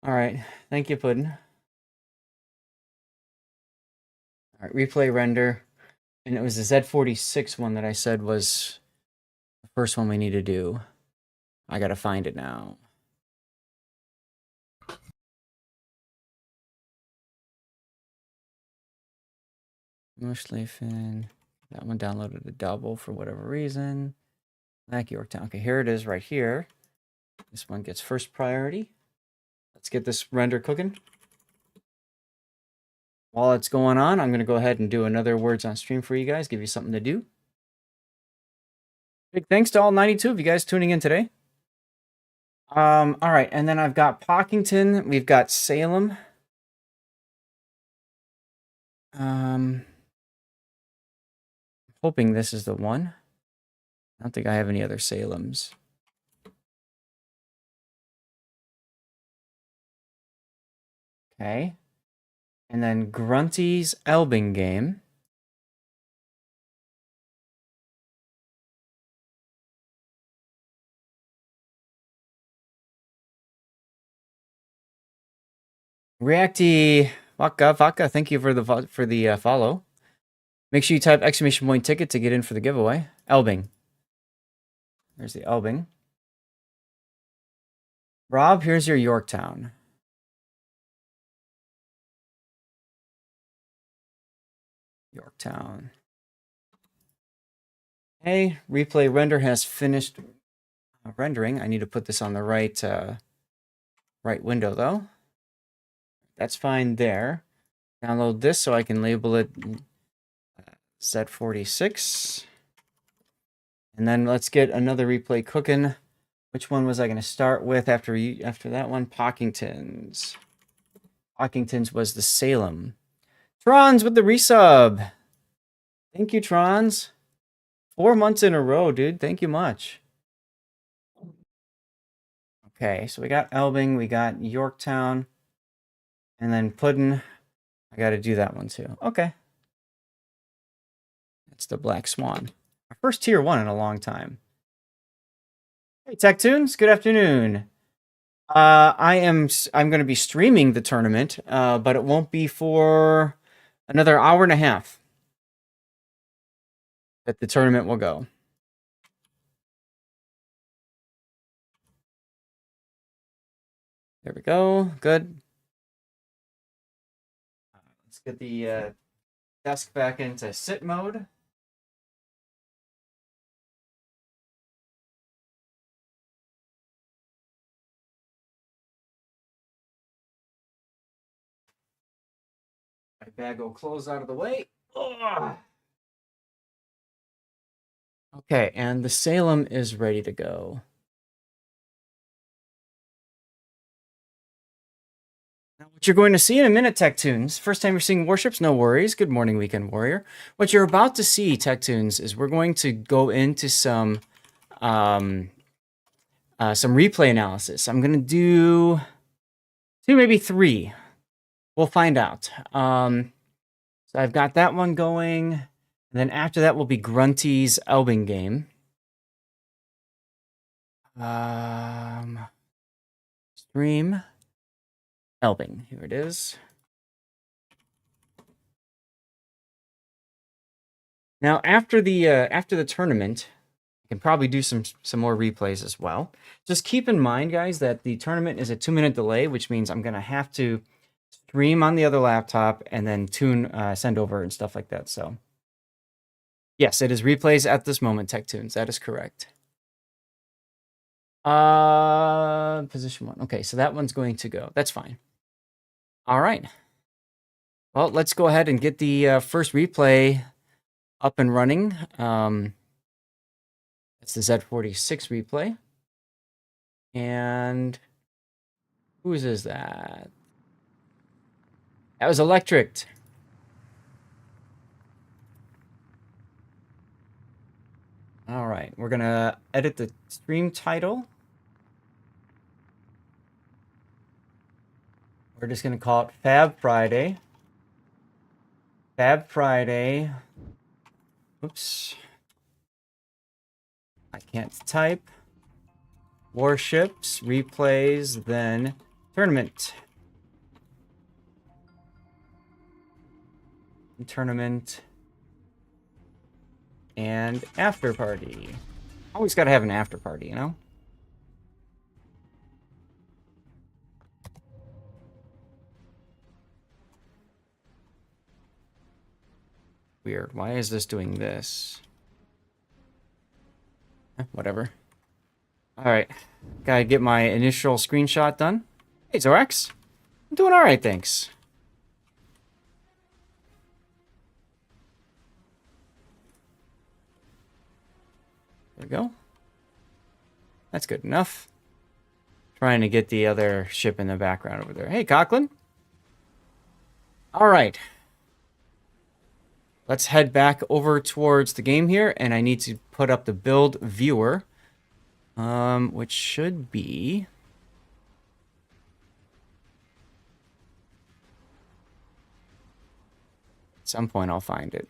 All right. Thank you, Puddin'. All right, replay render. And it was the Z46 one that I said was the first one we need to do. I gotta find it now. Mushlefen. That one downloaded a double for whatever reason. Like Yorktown. Okay, here it is right here. This one gets first priority. Let's get this render cooking. While it's going on, I'm going to go ahead and do another Words on Stream for you guys, give you something to do. Big thanks to all 92 of you guys tuning in today. All right, and then I've got Pockington, we've got Salem. Hoping this is the one. I don't think I have any other Salems. Okay. And then Grunty's Elbing game. Reacty Vaka, thank you for the follow. Make sure you type exclamation point ticket to get in for the giveaway. Elbing. There's the Elbing. Rob, here's your Yorktown. Yorktown. Hey, replay render has finished rendering. I need to put this on the right window though. That's fine there. Download this so I can label it Z46. And then let's get another replay cooking. Which one was I going to start with after that one? Pockington's. Pockington's was the Salem. Trons with the resub. Thank you, Trons. 4 months in a row, dude. Thank you much. Okay, so we got Elbing, we got Yorktown, and then Puddin'. I got to do that one too. Okay. That's the Black Swan. Our first tier 1 in a long time. Hey, Techtunes, good afternoon. I'm going to be streaming the tournament, but it won't be for another hour and a half that the tournament will go. There we go. Good. Let's get the desk back into sit mode. My bag will close out of the way. Ugh. Okay, and the Salem is ready to go. Now, what you're going to see in a minute, Techtunes. First time you're seeing warships, no worries. Good morning, Weekend Warrior. What you're about to see, Techtunes, is we're going to go into some replay analysis. I'm going to do 2, maybe 3. We'll find out. So I've got that one going. And then after that will be Grunty's Elbing game. Stream. Elbing. Here it is. Now, after the tournament, I can probably do some more replays as well. Just keep in mind, guys, that the tournament is a 2-minute delay, which means I'm going to have to stream on the other laptop and then send over and stuff like that. So, yes, it is replays at this moment, Techtunes. That is correct. Position 1. Okay, so that one's going to go. That's fine. All right. Well, let's go ahead and get the first replay up and running. That's the Z46 replay. And whose is that? That was Electric. All right, we're going to edit the stream title. We're just going to call it Fab Friday. Fab Friday. Oops. I can't type. Warships, replays, then Tournament. Tournament. And after party. Always gotta have an after party, you know? Weird. Why is this doing this? Whatever. Alright. Gotta get my initial screenshot done. Hey, Zorax. I'm doing alright, thanks. There we go. That's good enough. Trying to get the other ship in the background over there. Hey, Coughlin. Alright. Let's head back over towards the game here, and I need to put up the build viewer, which should be... At some point I'll find it.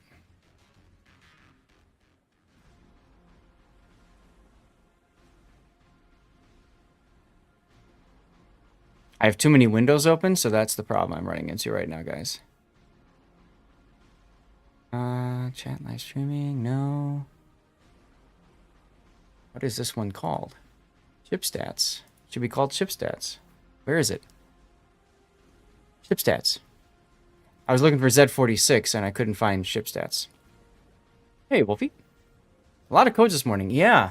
I have too many windows open, so that's the problem I'm running into right now, guys. Chat live streaming, no. What is this one called? Chip stats. Should be called chip stats. Where is it? Chip stats. I was looking for Z46 and I couldn't find chip stats. Hey, Wolfie. A lot of codes this morning. Yeah.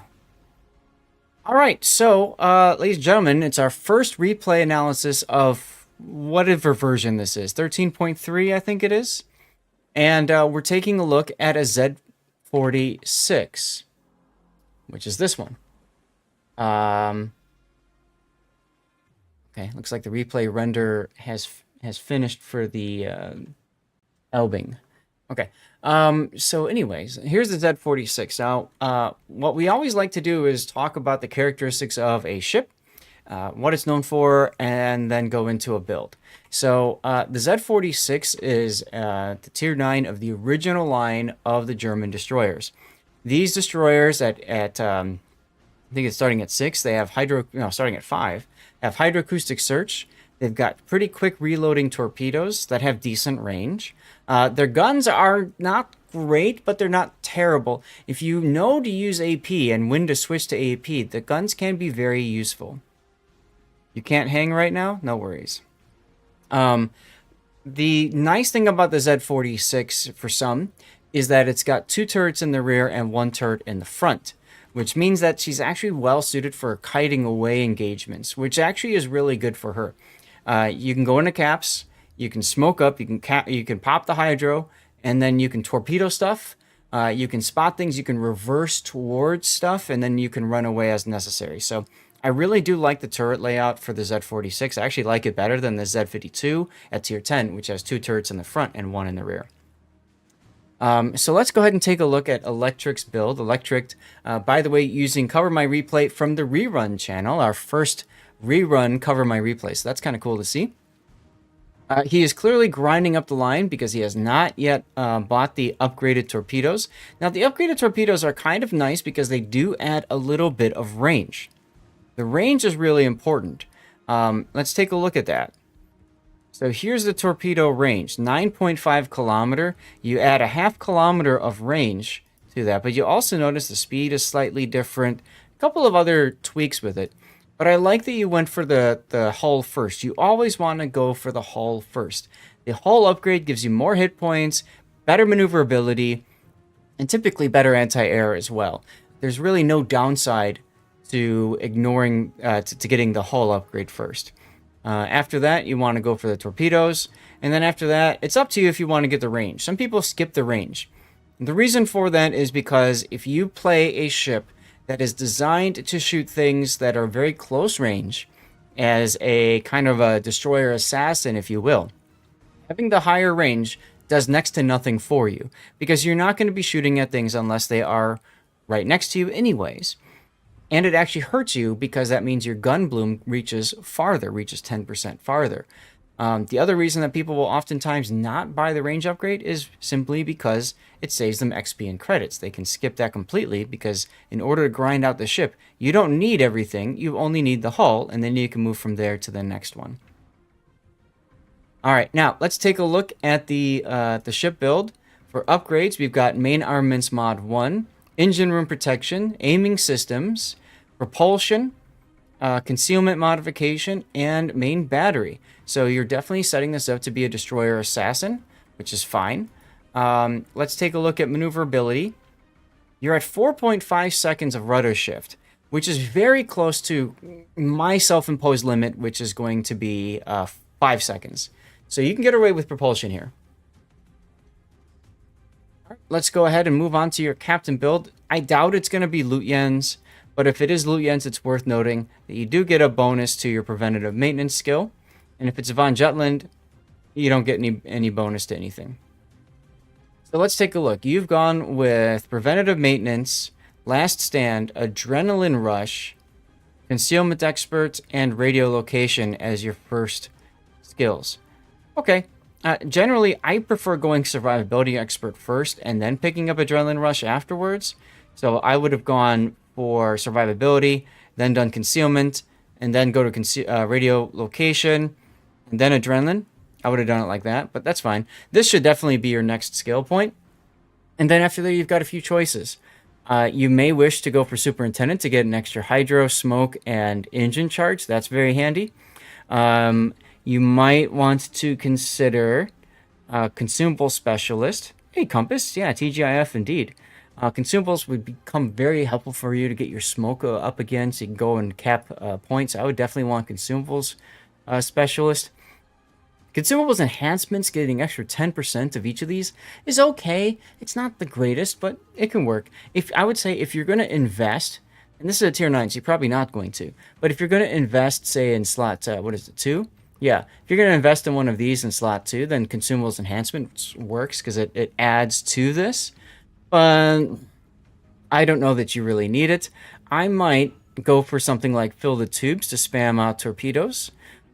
All right. So, ladies and gentlemen, it's our first replay analysis of whatever version this is. 13.3, I think it is. And we're taking a look at a Z46, which is this one. Okay, looks like the replay render has finished for the Elbing. Okay, so anyways, here's the Z46. Now, what we always like to do is talk about the characteristics of a ship, what it's known for, and then go into a build. So the Z46 is the Tier 9 of the original line of the German destroyers. These destroyers I think it's starting at 6, they have starting at 5, have hydroacoustic search. They've got pretty quick reloading torpedoes that have decent range. Their guns are not great, but they're not terrible. If you know to use AP and when to switch to AP, the guns can be very useful. You can't hang right now? No worries. The nice thing about the Z46 for some is that it's got 2 turrets in the rear and 1 turret in the front, which means that she's actually well suited for kiting away engagements, which actually is really good for her. You can go into caps, you can smoke up, you can pop the hydro, and then you can torpedo stuff. You can spot things, you can reverse towards stuff, and then you can run away as necessary. So I really do like the turret layout for the Z46. I actually like it better than the Z52 at Tier 10, which has 2 turrets in the front and 1 in the rear. So let's go ahead and take a look at Electric's build. Electric, by the way, using Cover My Replay from the Rerun channel, our first rerun Cover My Replay. So that's kind of cool to see. He is clearly grinding up the line because he has not yet bought the upgraded torpedoes. Now, the upgraded torpedoes are kind of nice because they do add a little bit of range. The range is really important. Let's take a look at that. So here's the torpedo range, 9.5 kilometer. You add a ½ kilometer of range to that, but you also notice the speed is slightly different. A couple of other tweaks with it. But I like that you went for the hull first. You always want to go for the hull first. The hull upgrade gives you more hit points, better maneuverability, and typically better anti-air as well. There's really no downside to ignoring, to getting the hull upgrade first. After that, you want to go for the torpedoes. And then after that, it's up to you if you want to get the range. Some people skip the range. The reason for that is because if you play a ship that is designed to shoot things that are very close range, as a kind of a destroyer assassin, if you will, having the higher range does next to nothing for you, because you're not going to be shooting at things unless they are right next to you anyways. And it actually hurts you because that means your gun bloom reaches farther, reaches 10% farther. The other reason that people will oftentimes not buy the range upgrade is simply because it saves them XP and credits. They can skip that completely because in order to grind out the ship, you don't need everything. You only need the hull, and then you can move from there to the next one. All right, now let's take a look at the ship build. For upgrades, we've got main armaments mod 1, engine room protection, aiming systems, propulsion, concealment modification, and main battery. So you're definitely setting this up to be a destroyer assassin, which is fine. Let's take a look at maneuverability. You're at 4.5 seconds of rudder shift, which is very close to my self-imposed limit, which is going to be 5 seconds. So you can get away with propulsion here. All right, let's go ahead and move on to your captain build. I doubt it's going to be Lutyens, but if it is Lutyens, it's worth noting that you do get a bonus to your preventative maintenance skill. And if it's Von Jutland, you don't get any bonus to anything. So let's take a look. You've gone with preventative maintenance, last stand, adrenaline rush, concealment expert, and radiolocation as your first skills. Okay. Generally, I prefer going survivability expert first and then picking up adrenaline rush afterwards. So I would have gone for survivability, then done concealment, and then go to radio location, and then adrenaline. I would have done it like that, but that's fine. This should definitely be your next skill point. And then after that, you've got a few choices. You may wish to go for superintendent to get an extra hydro, smoke, and engine charge. That's very handy. You might want to consider consumable specialist. Hey, compass. Yeah, TGIF indeed. Consumables would become very helpful for you to get your smoke up again so you can go and cap points. I would definitely want consumables specialist. Consumables enhancements, getting extra 10% of each of these is okay. It's not the greatest, but it can work. I would say if you're going to invest, and this is a tier 9, so you're probably not going to, but if you're going to invest, say, in slot, 2? Yeah, if you're going to invest in one of these in slot 2, then consumables enhancement works because it adds to this. But I don't know that you really need it. I might go for something like fill the tubes to spam out torpedoes.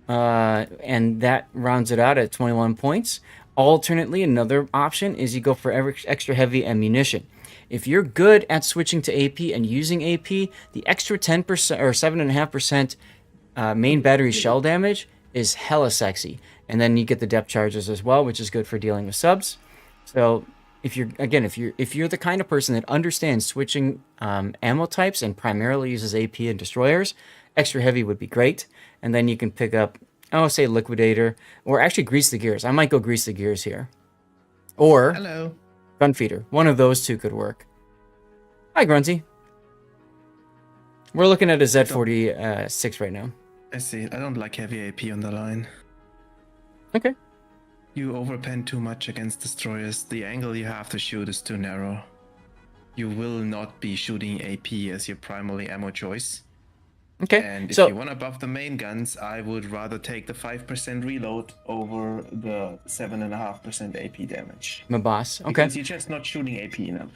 And that rounds it out at 21 points. Alternately, another option is you go for extra heavy ammunition. If you're good at switching to AP and using AP, the extra 10% or 7.5% main battery shell damage is hella sexy. And then you get the depth charges as well, which is good for dealing with subs. So if you're the kind of person that understands switching ammo types and primarily uses AP and destroyers, extra heavy would be great. And then you can pick up, say liquidator, or actually grease the gears. I might go grease the gears here. Or Hello. gun feeder. One of those two could work. Hi, Grunty. We're looking at a Z46 right now. I see. I don't like heavy AP on the line. Okay. You overpen too much against destroyers. The angle you have to shoot is too narrow. You will not be shooting AP as your primary ammo choice. Okay. And if so you want to buff the main guns, I would rather take the 5% reload over the 7.5% AP damage. my boss. Okay. Because you're just not shooting AP enough.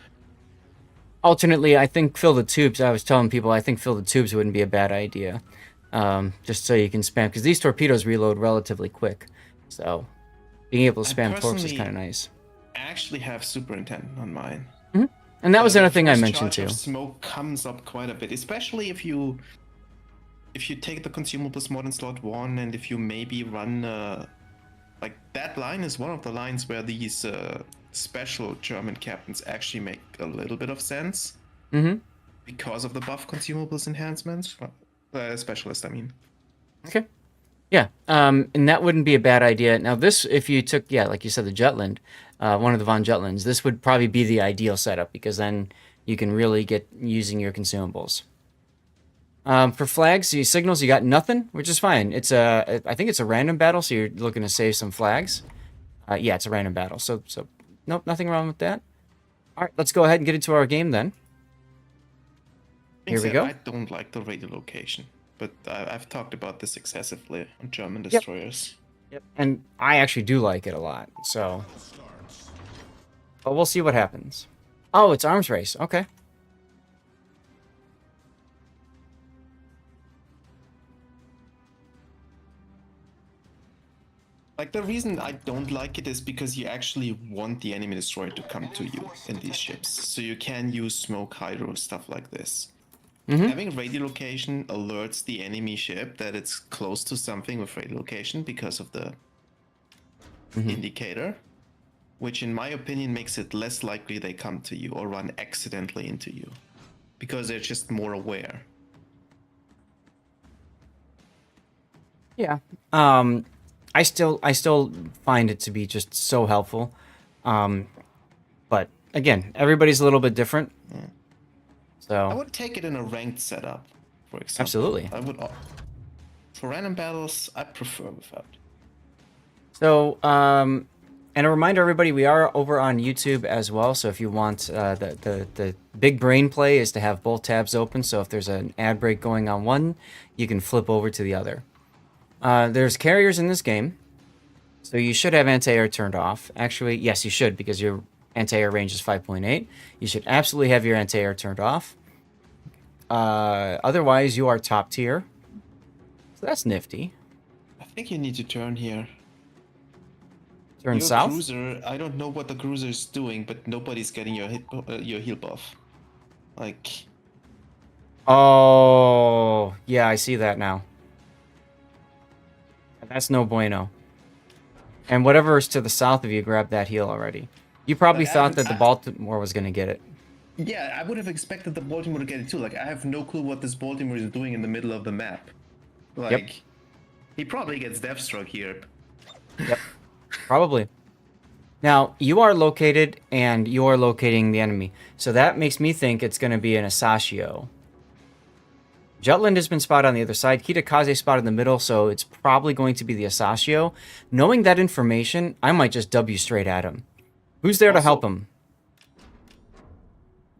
Alternately, I think fill the tubes. I was telling people I think fill the tubes wouldn't be a bad idea. Just so you can spam, because these torpedoes reload relatively quick. So being able to spam torps is kind of nice. I actually have superintendent on mine. And that was another The thing I first mentioned charge too. of smoke comes up quite a bit, especially if you take the consumables more than slot 1, and if you maybe run like that line is one of the lines where these special German captains actually make a little bit of sense. Because of the buff consumables enhancements. Specialist, I mean. Okay. Yeah, and that wouldn't be a bad idea. Now this, if you took, like you said, the Jutland, one of the Von Jutlands, this would probably be the ideal setup, because then you can really get using your consumables. For flags, your signals, you got nothing, which is fine. It's I think it's a random battle, so you're looking to save some flags. Yeah, it's a random battle, so nope, nothing wrong with that. All right, let's go ahead and get into our game then. Here we go. I don't like the radio location, but I've talked about this excessively on German destroyers. Yep. And I actually do like it a lot, so. But we'll see what happens. Oh, it's arms race. Okay. Like, the reason I don't like it is because you actually want the enemy destroyer to come to you in these ships. So you can use smoke, hydro, stuff like this. Having radio location alerts the enemy ship that it's close to something with radio location because of the indicator, which in my opinion makes it less likely they come to you or run accidentally into you because they're just more aware. Yeah. I still find it to be just so helpful. But again, everybody's a little bit different. So I would take it in a ranked setup, for example. Absolutely. I would. For random battles, I prefer without. So, and a reminder, everybody, we are over on YouTube as well. So if you want, the big brain play is to have both tabs open. So if there's an ad break going on one, you can flip over to the other. There's carriers in this game, so you should have anti-air turned off. Actually, yes, you should, because your anti-air range is 5.8. You should absolutely have your anti-air turned off. Otherwise, you are top tier. So that's nifty. I think you need to turn here. Turn Your south. cruiser, I don't know what the cruiser is doing, but nobody's getting your heal buff. Like, Oh, yeah, I see that now. That's no bueno. And whatever is to the south of you, grab that heal already. You probably But I thought that haven't- the Baltimore was going to get it. yeah, I would have expected the Baltimore to get it too. Like, I have no clue what this Baltimore is doing in the middle of the map. Like, he probably gets Deathstroke here. Yep, probably. Now, you are located, and you are locating the enemy. So that makes me think it's going to be an Asashio. Jutland has been spotted on the other side. Kitakaze spotted in the middle, so it's probably going to be the Asashio. Knowing that information, I might just W straight at him. Who's there to help him?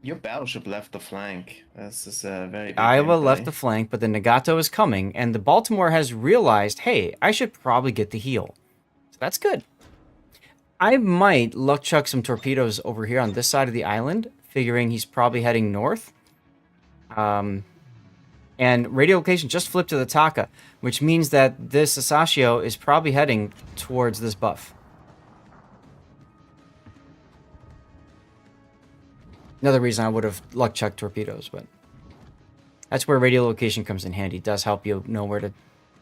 Your battleship left the flank. This is a very big Iowa gameplay. left the flank, but the Nagato is coming, and the Baltimore has realized, hey, I should probably get the heal. So that's good. I might luck chuck some torpedoes over here on this side of the island, figuring he's probably heading north. And radio location just flipped to the Taka, which means that this Asashio is probably heading towards this buff. Another reason I would have luck chucked torpedoes, but that's where radio location comes in handy. It does help you know where to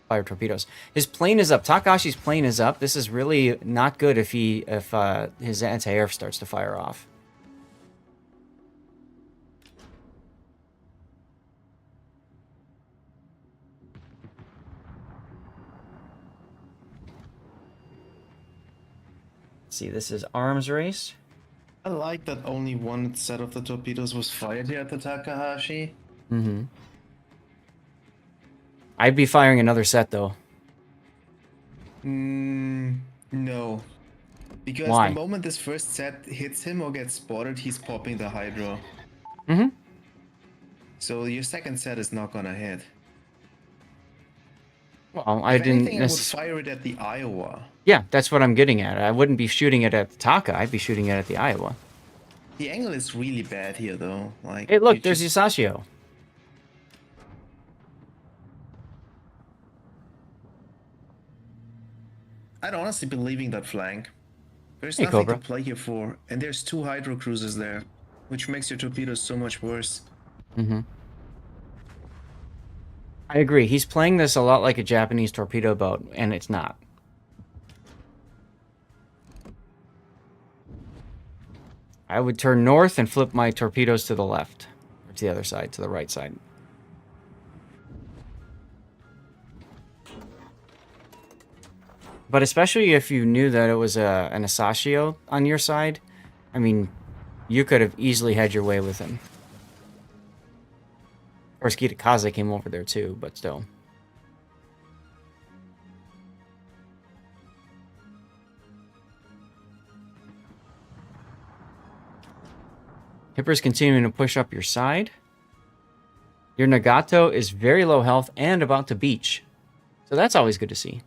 fire torpedoes. His plane is up. Takashi's plane is up. This is really not good if his anti-air starts to fire off. Let's see, this is arms race. I like that only one set of the torpedoes was fired here at the Takahashi. Mm-hmm. I'd be firing another set, though. No. Because Why? the moment this first set hits him or gets spotted, he's popping the Hydro. Mm-hmm. So your second set is not gonna hit. Well, I If didn't anything, I would necessarily... fire it at the Iowa. Yeah, that's what I'm getting at. I wouldn't be shooting it at the Taka. I'd be shooting it at the Iowa. The angle is really bad here, though. Like, Hey, look, you there's just- Asashio. I'd honestly be leaving that flank. There's Hey, nothing Cobra. to play here for, and there's 2 Hydro cruisers there, which makes your torpedoes so much worse. Mm-hmm. I agree. He's playing this a lot like a Japanese torpedo boat, and it's not. I would turn north and flip my torpedoes to the left. Or to the other side, to the right side. But especially if you knew that it was an Asashio on your side, I mean, you could have easily had your way with him. Of course, Kitakaze came over there too, but still. Hipper's continuing to push up your side. Your Nagato is very low health and about to beach. So that's always good to see.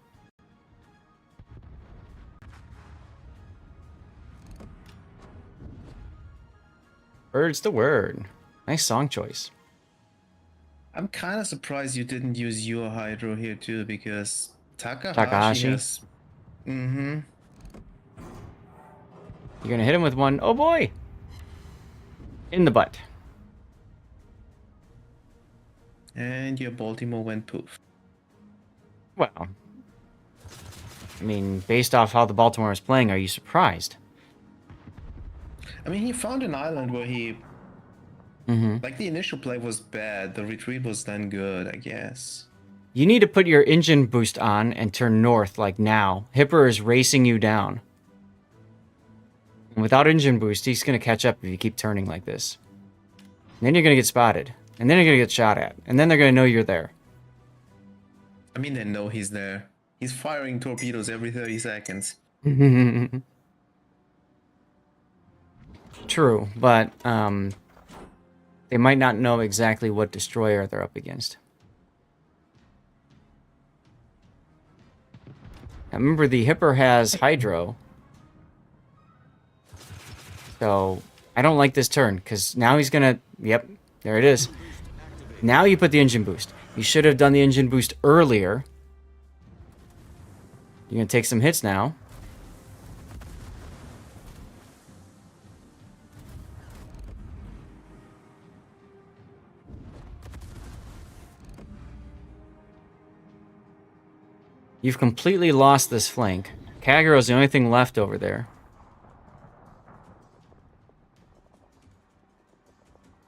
Bird's the word. Nice song choice. I'm kind of surprised you didn't use your Hydro here too, because Takahashi, Takahashi? has... Mm-hmm. You're gonna hit him with one. Oh boy! In the butt. And your Baltimore went poof. Well. I mean, based off how the Baltimore is playing, are you surprised? I mean, he found an island where he Mm-hmm. like the initial play was bad. The retreat was then good, I guess. You need to put your engine boost on and turn north, like now. Hipper is racing you down. And without engine boost, he's going to catch up if you keep turning like this. And then you're going to get spotted. And then you're going to get shot at. And then they're going to know you're there. I mean, they know he's there. He's firing torpedoes every 30 seconds. True, but they might not know exactly what destroyer they're up against. Now remember, the Hipper has Hydro. So, I don't like this turn, because now he's going to... Yep, there it is. Now you put the engine boost. You should have done the engine boost earlier. You're going to take some hits now. You've completely lost this flank. Kagero's the only thing left over there.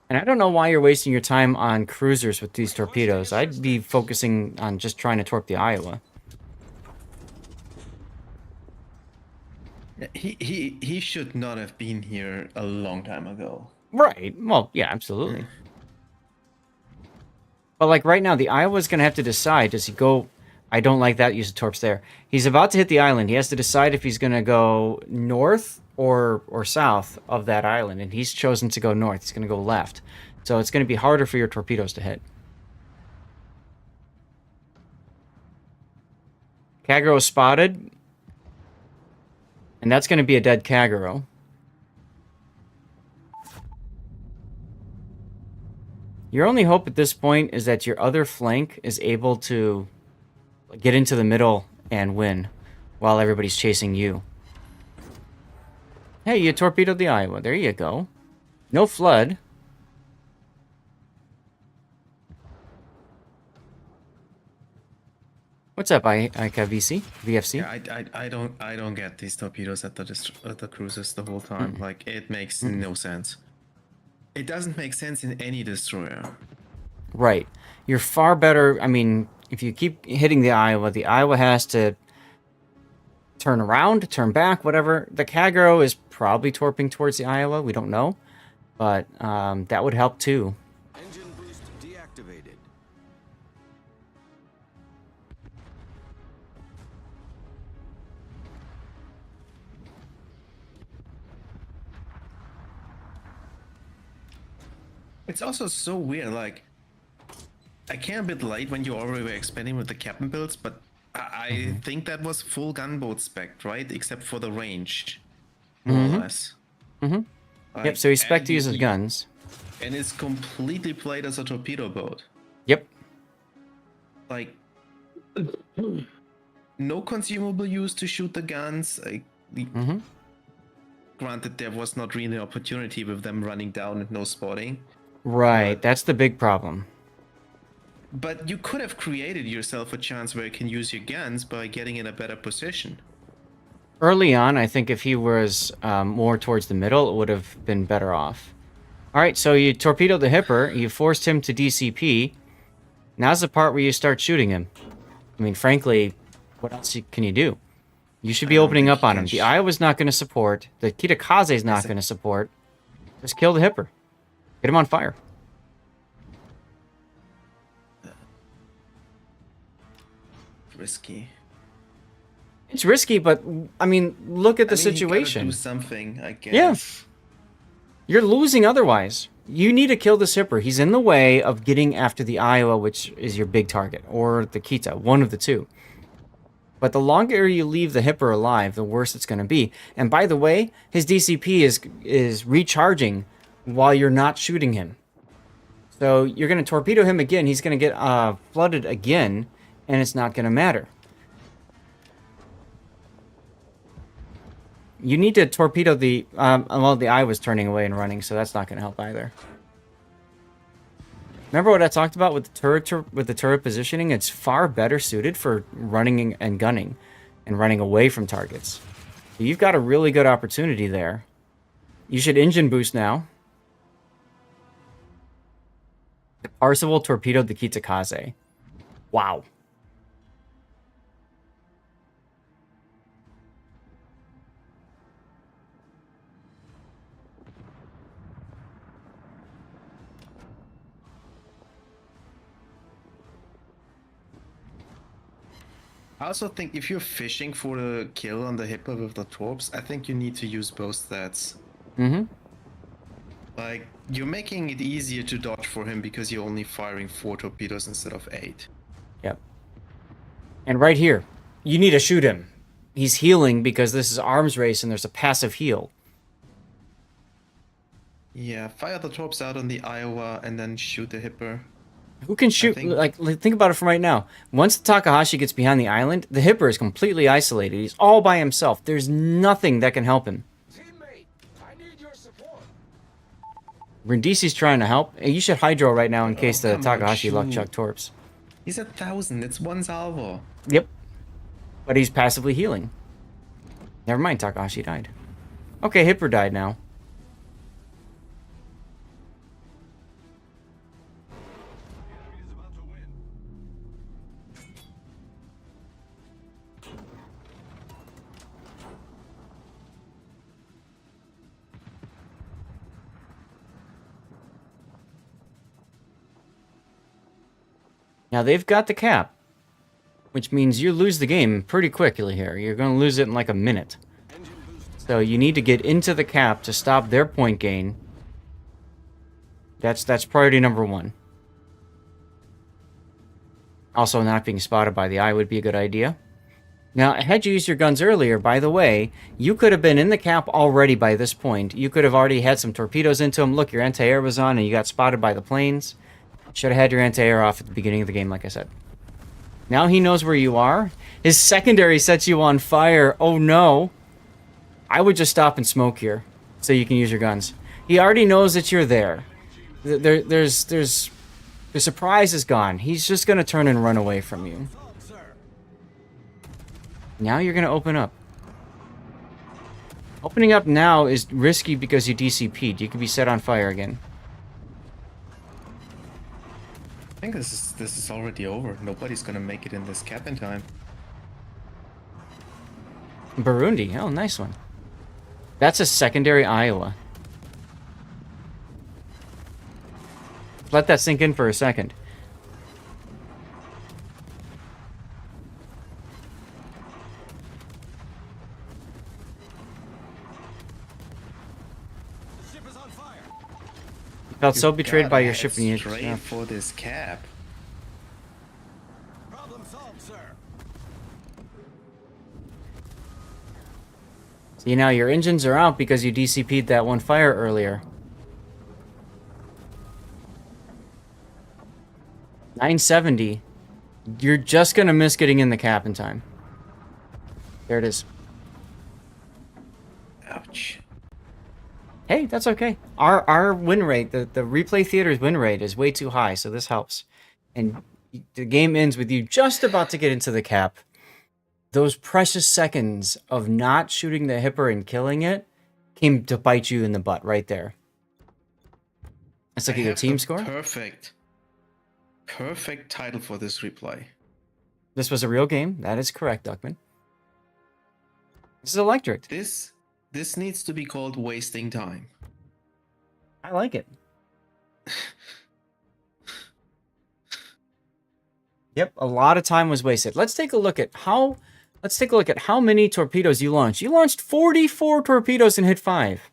And I don't know why you're wasting your time on cruisers with these torpedoes. I'd be focusing on just trying to torp the Iowa. He should not have been here a long time ago. Right. Well, yeah, absolutely. But like right now, the Iowa's going to have to decide, does he go... I don't like that use of torps there. He's about to hit the island. He has to decide if he's going to go north or south of that island. And he's chosen to go north. He's going to go left. So it's going to be harder for your torpedoes to hit. Kagero is spotted. And that's going to be a dead Kagero. Your only hope at this point is that your other flank is able to get into the middle and win while everybody's chasing you. Hey, you torpedoed the Iowa. There you go. No flood. What's up, IKVC? VFC? Yeah, I don't get these torpedoes at the cruisers the whole time. Like, it makes no sense. It doesn't make sense in any destroyer. Right. You're far better. I mean, if you keep hitting the Iowa has to turn around, turn back, whatever. The Kagero is probably torping towards the Iowa. We don't know. But that would help too. Engine boost deactivated. It's also so weird, like, I came a bit late when you already were expanding with the captain builds, but I think that was full gunboat spec, right? Except for the range, more or less. Yep, Like, so he spec to use his and guns. And it's completely played as a torpedo boat. Yep. Like, no consumable used to shoot the guns. Like, granted, there was not really an opportunity with them running down and no spotting. Right, that's the big problem. But you could have created yourself a chance where you can use your guns by getting in a better position. Early on, I think if he was more towards the middle, it would have been better off. Alright, so you torpedoed the Hipper, you forced him to DCP. Now's the part where you start shooting him. I mean, frankly, what else can you do? You should be opening up on him. The Iowa's not going to support. The Kitakaze's not going to support. Just kill the Hipper. Get him on fire. Risky. It's risky, but, I mean, look at the I mean, you gotta situation. do something, I guess. Yeah. You're losing otherwise. You need to kill the Hipper. He's in the way of getting after the Iowa, which is your big target, or the Kita, one of the two. But the longer you leave the Hipper alive, the worse it's going to be. And by the way, his DCP is recharging while you're not shooting him. So you're going to torpedo him again. He's going to get flooded again, and it's not going to matter. You need to torpedo the... well, the Iowa's turning away and running, so that's not going to help either. Remember what I talked about with the turret positioning? It's far better suited for running and gunning. and running away from targets. So you've got a really good opportunity there. You should engine boost now. The Parzival torpedoed the Kitakaze. Wow. I also think if you're fishing for the kill on the Hippo with the torps, I think you need to use both stats. Mm-hmm. Like, you're making it easier to dodge for him because you're only firing 4 torpedoes instead of 8. Yep. And right here, you need to shoot him. He's healing because this is arms race and there's a passive heal. Yeah, fire the torps out on the Iowa and then shoot the Hipper. Who can shoot? think- Like, think about it from right now. Once Takahashi gets behind the island, the Hipper is completely isolated. He's all by himself. There's nothing that can help him. Teammate, I need your support. Brindisi's trying to help. You should hydro right now in case the come on, Takahashi luck shoot. chuck torps. He's 1,000, it's 1 salvo. Yep. But he's passively healing. Never mind, Takahashi died. Okay, Hipper died now. Now they've got the cap, which means you lose the game pretty quickly here. You're going to lose it in like a minute. So you need to get into the cap to stop their point gain. That's priority number 1. Also, not being spotted by the eye would be a good idea. Now, had you used your guns earlier, by the way, you could have been in the cap already by this point. You could have already had some torpedoes into them. Look, your anti-air was on and you got spotted by the planes. Should have had your anti-air off at the beginning of the game, like I said. Now he knows where you are. His secondary sets you on fire. Oh no. I would just stop and smoke here so you can use your guns. He already knows that you're there. The surprise is gone. He's just going to turn and run away from you. Now you're going to open up. Opening up now is risky because you DCP'd. You could be set on fire again. I think this is already over. Nobody's gonna make it in this cap in time. Burundi. Oh, nice one. That's a secondary Iowa. Let that sink in for a second. The ship is on fire. You felt so betrayed by Gotta your head ship when you... straight Yeah. for this cap. Problem solved, sir. See, now your engines are out because you DCP'd that one fire earlier. 970. You're just gonna miss getting in the cap in time. There it is. Ouch. Hey, that's okay. Our win rate, the replay theater's win rate is way too high, so this helps. And the game ends with you just about to get into the cap. Those precious seconds of not shooting the Hipper and killing it came to bite you in the butt right there. Let's look I at your have team the score. Perfect title for this replay. This was a real game. That is correct, Duckman. This is electric. This needs to be called wasting time. I like it. Yep, a lot of time was wasted. Let's take a look at how many torpedoes you launched. You launched 44 torpedoes and hit 5.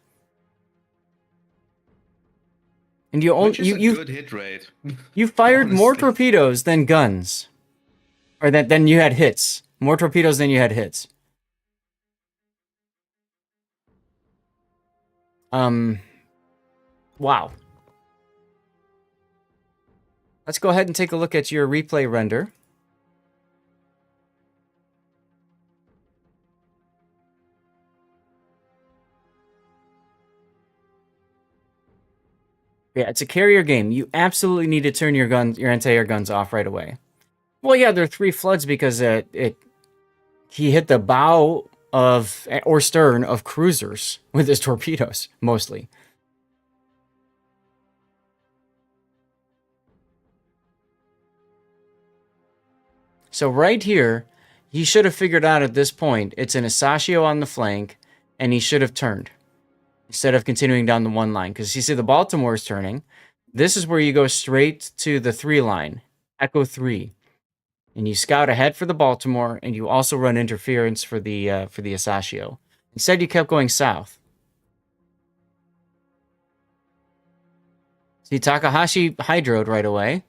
And you only Which is a good hit rate. you fired more honestly. torpedoes than guns. Or than you had hits. More torpedoes than you had hits. Wow. Let's go ahead and take a look at your replay render. Yeah, it's a carrier game. You absolutely need to turn your anti-air guns off right away. Well, yeah, there are 3 floods because he hit the bow of or stern of cruisers with his torpedoes, mostly. So right here, he should have figured out at this point, it's an Asashio on the flank, and he should have turned instead of continuing down the 1 line. Because you see the Baltimore is turning. This is where you go straight to the 3 line, Echo 3. And you scout ahead for the Baltimore, and you also run interference for the Asashio. Instead, you kept going south. See, Takahashi hydroed right away.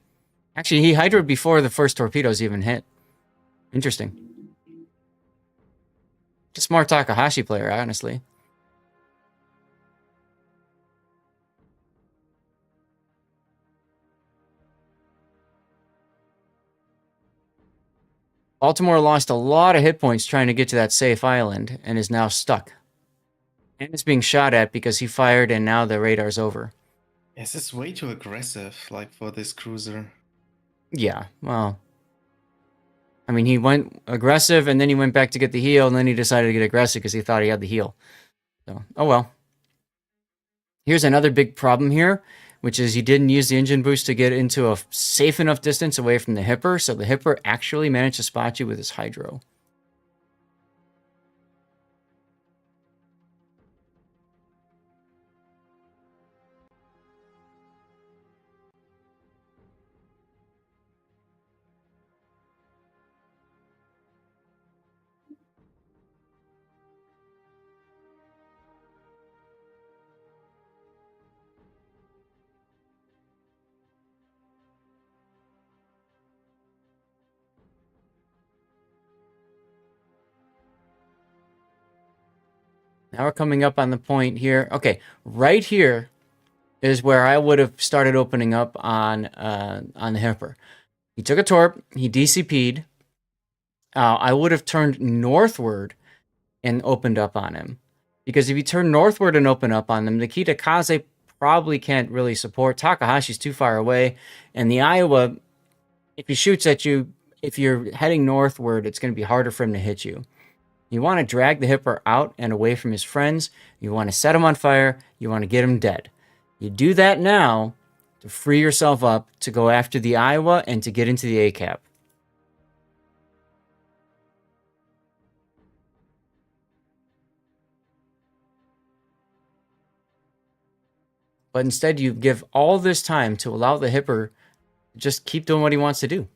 Actually, he hydroed before the first torpedoes even hit. Interesting. Just more Takahashi player, honestly. Baltimore lost a lot of hit points trying to get to that safe island and is now stuck. And is being shot at because he fired and now the radar's over. This is way too aggressive, like for this cruiser. Yeah, well. I mean, he went aggressive and then he went back to get the heal and then he decided to get aggressive because he thought he had the heal. So, oh well. Here's another big problem here, which is he didn't use the engine boost to get into a safe enough distance away from the Hipper, so the Hipper actually managed to spot you with his hydro. Now we're coming up on the point here. Okay, right here is where I would have started opening up on the Hipper. He took a torp, he DCP'd. I would have turned northward and opened up on him. Because if you turn northward and open up on them, the Kitakaze probably can't really support. Takahashi's too far away. And the Iowa, if he shoots at you, if you're heading northward, it's going to be harder for him to hit you. You want to drag the Hipper out and away from his friends. You want to set him on fire. You want to get him dead. You do that now to free yourself up to go after the Iowa and to get into the ACAP. But instead, you give all this time to allow the Hipper to just keep doing what he wants to do.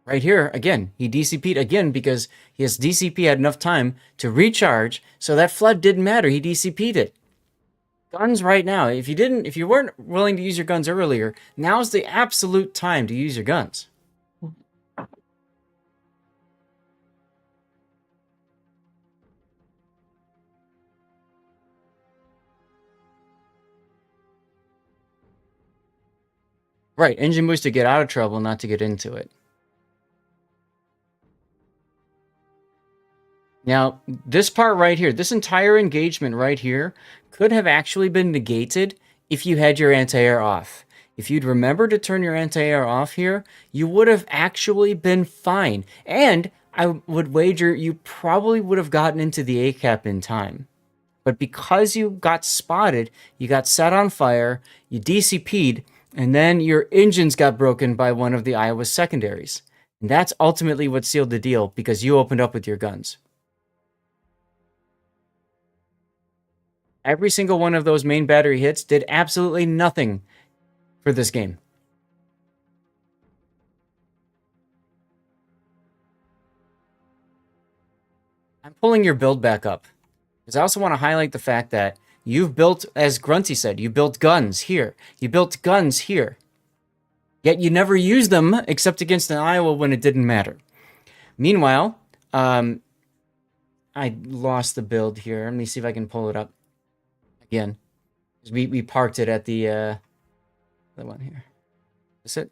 Right here, again, he DCP'd again because his DCP had enough time to recharge, so that flood didn't matter. He DCP'd it. Guns right now. If you weren't willing to use your guns earlier, now's the absolute time to use your guns. Right, engine boost to get out of trouble, not to get into it. Now, this part right here, this entire engagement right here, could have actually been negated if you had your anti-air off. If you'd remember to turn your anti-air off here, you would have actually been fine. And I would wager you probably would have gotten into the ACAP in time. But because you got spotted, you got set on fire, you DCP'd, and then your engines got broken by one of the Iowa secondaries. And that's ultimately what sealed the deal because you opened up with your guns. Every single one of those main battery hits did absolutely nothing for this game. I'm pulling your build back up because I also want to highlight the fact that you've built, as Grunty said, you built guns here. You built guns here. Yet you never used them except against an Iowa when it didn't matter. Meanwhile, I lost the build here. Let me see if I can pull it up again. We parked it at the other one here. Is it?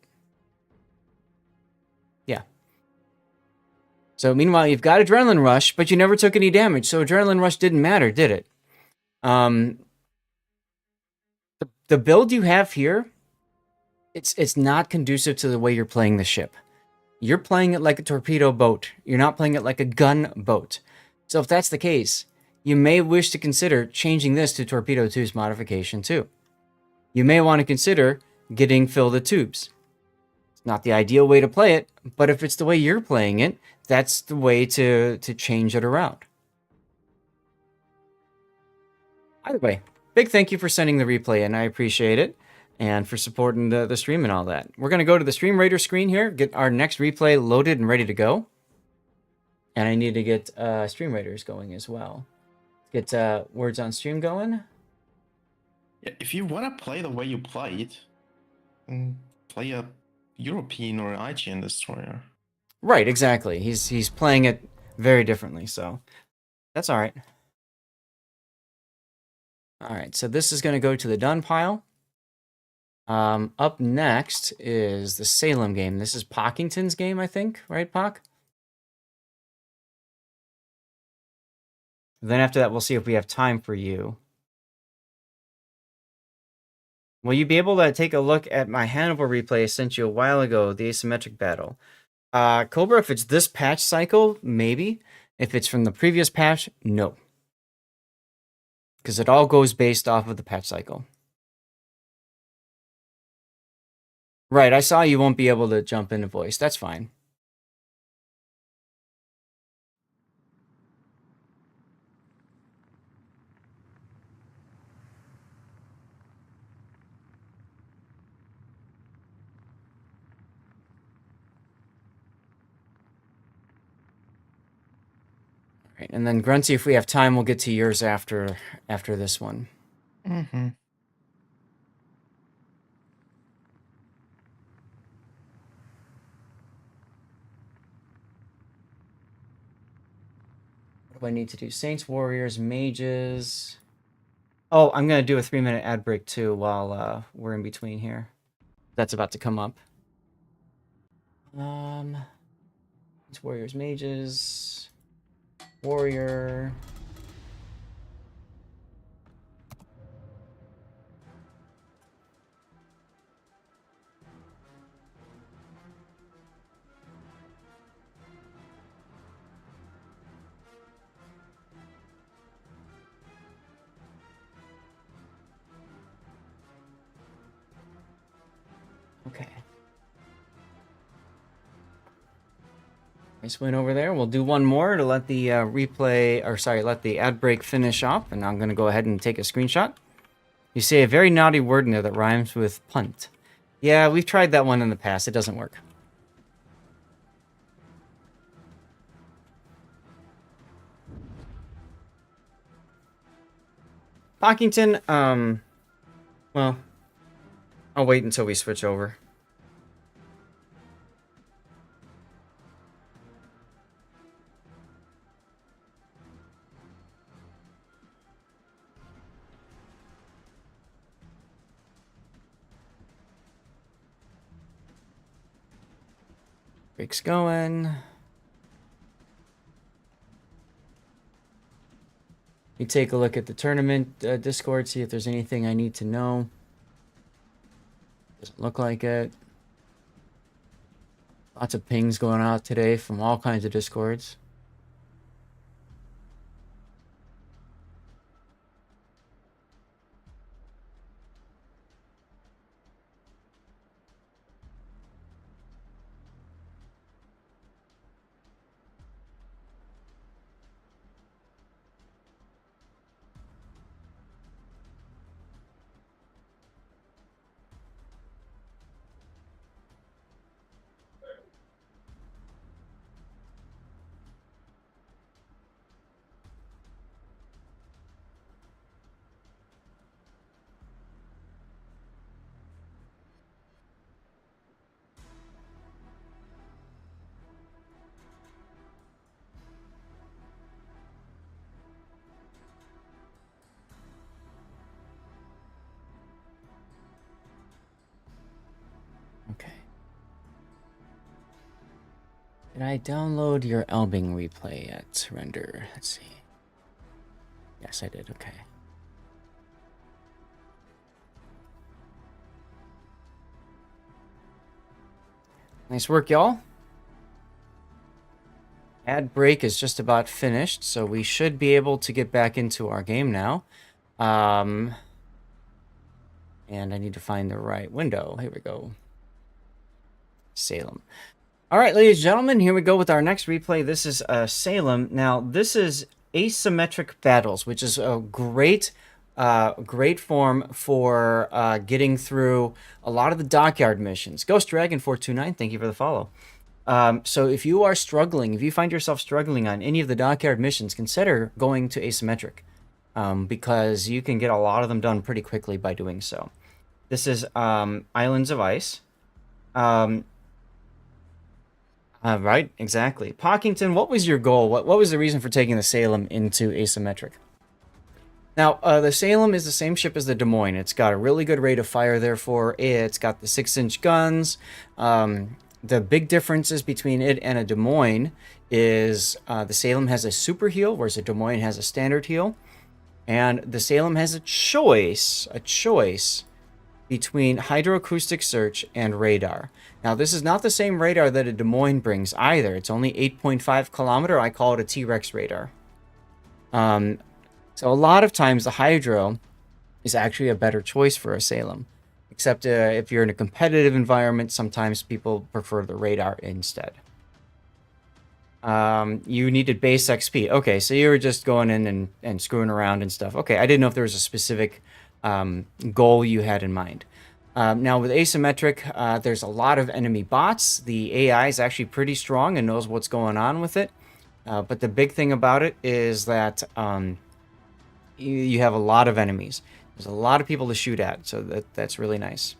Yeah. So meanwhile, you've got Adrenaline Rush, but you never took any damage. So Adrenaline Rush didn't matter, did it? The build you have here It's not conducive to the way you're playing the ship. You're playing it like a torpedo boat. You're not playing it like a gun boat. So if that's the case, you may wish to consider changing this to Torpedo 2's modification too. You may want to consider getting fill the tubes. It's not the ideal way to play it, but if it's the way you're playing it, that's the way to change it around. Either way, big thank you for sending the replay in. I appreciate it. And for supporting the stream and all that. We're going to go to the Stream Raider screen here, get our next replay loaded and ready to go. And I need to get Stream Raiders going as well. Get Words on Stream going. Yeah, if you want to play the way you played, play a European or IGN destroyer. Right, exactly. He's playing it very differently, so that's all right. All right, so this is going to go to the done pile. Up next is the Salem game. This is Pockington's game, I think, right, Pock? Then after that, we'll see if we have time for you. Will you be able to take a look at my Hannibal replay I sent you a while ago, the asymmetric battle? Cobra, if it's this patch cycle, maybe. If it's from the previous patch, no. Because it all goes based off of the patch cycle. Right, I saw you won't be able to jump into voice. That's fine. All right, and then Grunty, if we have time, we'll get to yours after this one. Mm-hmm. What do I need to do? Saints, Warriors, Mages. Oh, I'm going to do a 3-minute ad break too while we're in between here. That's about to come up. It's Warriors, Mages, Warrior. Okay. Nice win over there. We'll do one more to let the let the ad break finish up, and I'm going to go ahead and take a screenshot. You say a very naughty word in there that rhymes with punt. Yeah, we've tried that one in the past. It doesn't work. Pockington, well, I'll wait until we switch over. Break's going. You take a look at the tournament Discord, see if there's anything I need to know. Doesn't look like it. Lots of pings going out today from all kinds of Discords. Okay. Did I download your Elbing replay yet? Render. Let's see. Yes, I did. Okay. Nice work, y'all. Ad break is just about finished, so we should be able to get back into our game now. And I need to find the right window. Here we go. Salem. All right, ladies and gentlemen, here we go with our next replay. This is Salem. Now, this is asymmetric battles, which is a great form for getting through a lot of the dockyard missions. Ghost Dragon 429, thank you for the follow. So if you are struggling, if you find yourself struggling on any of the dockyard missions, consider going to asymmetric, because you can get a lot of them done pretty quickly by doing so. This is Islands of Ice. Right, exactly. Pockington, what was your goal? What was the reason for taking the Salem into asymmetric? Now, the Salem is the same ship as the Des Moines. It's got a really good rate of fire, therefore. It's got the 6-inch guns. The big differences between it and a Des Moines is the Salem has a super heal, whereas the Des Moines has a standard heal. And the Salem has a choice between hydroacoustic search and radar. Now, this is not the same radar that a Des Moines brings either. It's only 8.5 kilometer. I call it a T-Rex radar. So a lot of times the hydro is actually a better choice for a Salem. Except if you're in a competitive environment, sometimes people prefer the radar instead. You needed base XP. Okay, so you were just going in and screwing around and stuff. Okay, I didn't know if there was a specific goal you had in mind. Now with asymmetric, there's a lot of enemy bots. The AI is actually pretty strong and knows what's going on with it. But the big thing about it is that you have a lot of enemies. There's a lot of people to shoot at, so that's really nice.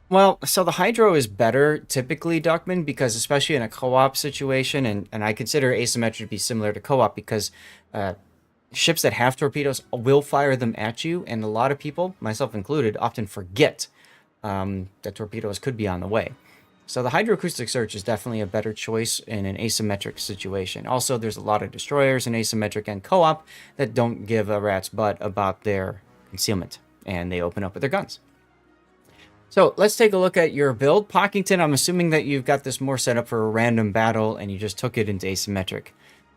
Well, so the hydro is better typically, Duckman, because especially in a co-op situation, and I consider asymmetric to be similar to co-op because ships that have torpedoes will fire them at you, and a lot of people, myself included, often forget that torpedoes could be on the way. So the hydroacoustic search is definitely a better choice in an asymmetric situation. Also, there's a lot of destroyers in asymmetric and co-op that don't give a rat's butt about their concealment, and they open up with their guns. So let's take a look at your build. Pockington, I'm assuming that you've got this more set up for a random battle and you just took it into asymmetric.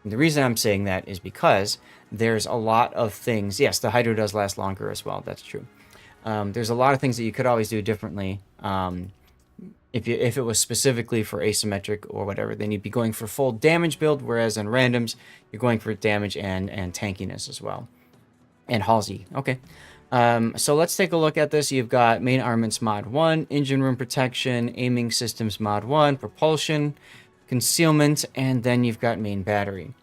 And the reason I'm saying that is because there's a lot of things. Yes, the hydro does last longer as well. That's true. There's a lot of things that you could always do differently. If it was specifically for asymmetric or whatever, then you'd be going for full damage build, whereas on randoms, you're going for damage and tankiness as well. And Halsey. Okay. So let's take a look at this. You've got main armaments mod 1, engine room protection, aiming systems mod 1, propulsion, concealment, and then you've got main battery.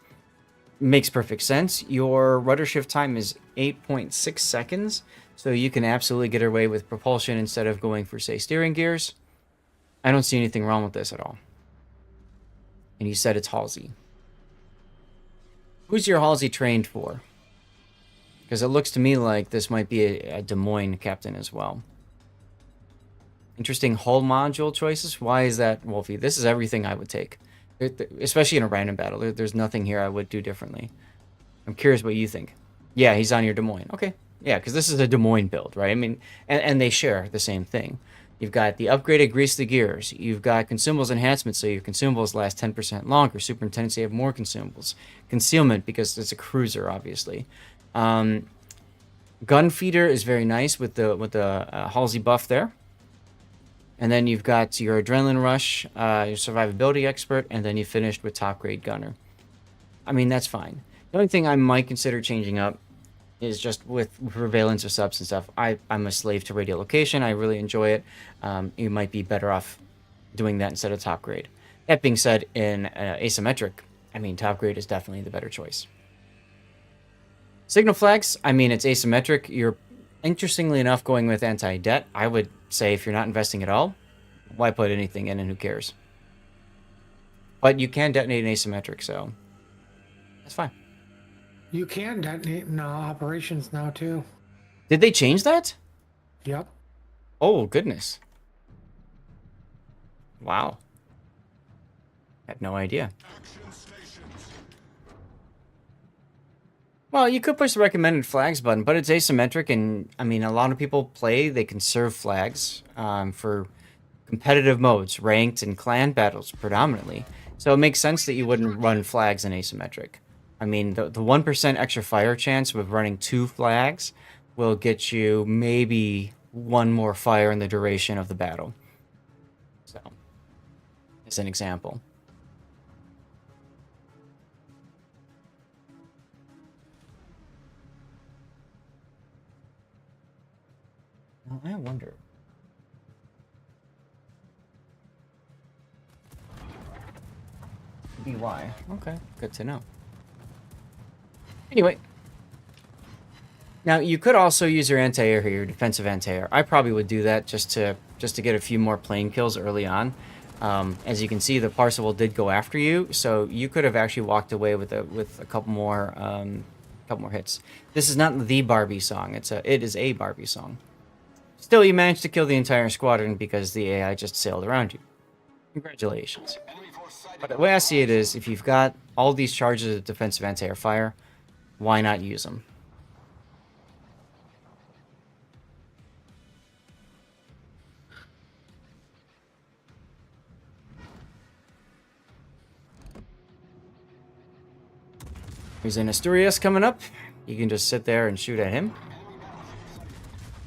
Makes perfect sense. Your rudder shift time is 8.6 seconds, so you can absolutely get away with propulsion instead of going for, say, steering gears. I don't see anything wrong with this at all. And you said it's Halsey. Who's your Halsey trained for? Because it looks to me like this might be a Des Moines captain as well. Interesting hull module choices. Why is that, Wolfie? This is everything I would take. Especially in a random battle. There's nothing here I would do differently. I'm curious what you think. Yeah, he's on your Des Moines. Okay. Yeah, because this is a Des Moines build, right? I mean, and they share the same thing. You've got the upgraded grease the gears. You've got consumables enhancements, so your consumables last 10% longer. Superintendency have more consumables. Concealment, because it's a cruiser, obviously. Gun feeder is very nice with the Halsey buff there. And then you've got your adrenaline rush, your survivability expert, and then you finished with top grade gunner. I mean, that's fine. The only thing I might consider changing up is just with prevalence of subs and stuff. I'm a slave to radiolocation. I really enjoy it. You might be better off doing that instead of top grade. That being said, in asymmetric, I mean, top grade is definitely the better choice. Signal flags, I mean, it's asymmetric. You're, interestingly enough, going with anti-det. I would say if you're not investing at all, why put anything in and who cares? But you can detonate an asymmetric, so that's fine. You can detonate in operations now, too. Did they change that? Yep. Oh, goodness. Wow. Had no idea. Well, you could push the recommended flags button, but it's asymmetric, and I mean, a lot of people play, they conserve flags for competitive modes, ranked and clan battles predominantly. So it makes sense that you wouldn't run flags in asymmetric. I mean, the 1% extra fire chance with running 2 flags will get you maybe 1 more fire in the duration of the battle. So, as an example. Well, I wonder. BY. Okay, good to know. Anyway. Now, you could also use your anti-air here, your defensive anti-air. I probably would do that just to get a few more plane kills early on. As you can see, the Parzival did go after you, so you could have actually walked away with a couple more hits. This is not the Barbie song. It is a Barbie song. Still, you managed to kill the entire squadron because the AI just sailed around you. Congratulations. But the way I see it is, if you've got all these charges of defensive anti-air fire, why not use them? Here's an Asturias coming up. You can just sit there and shoot at him.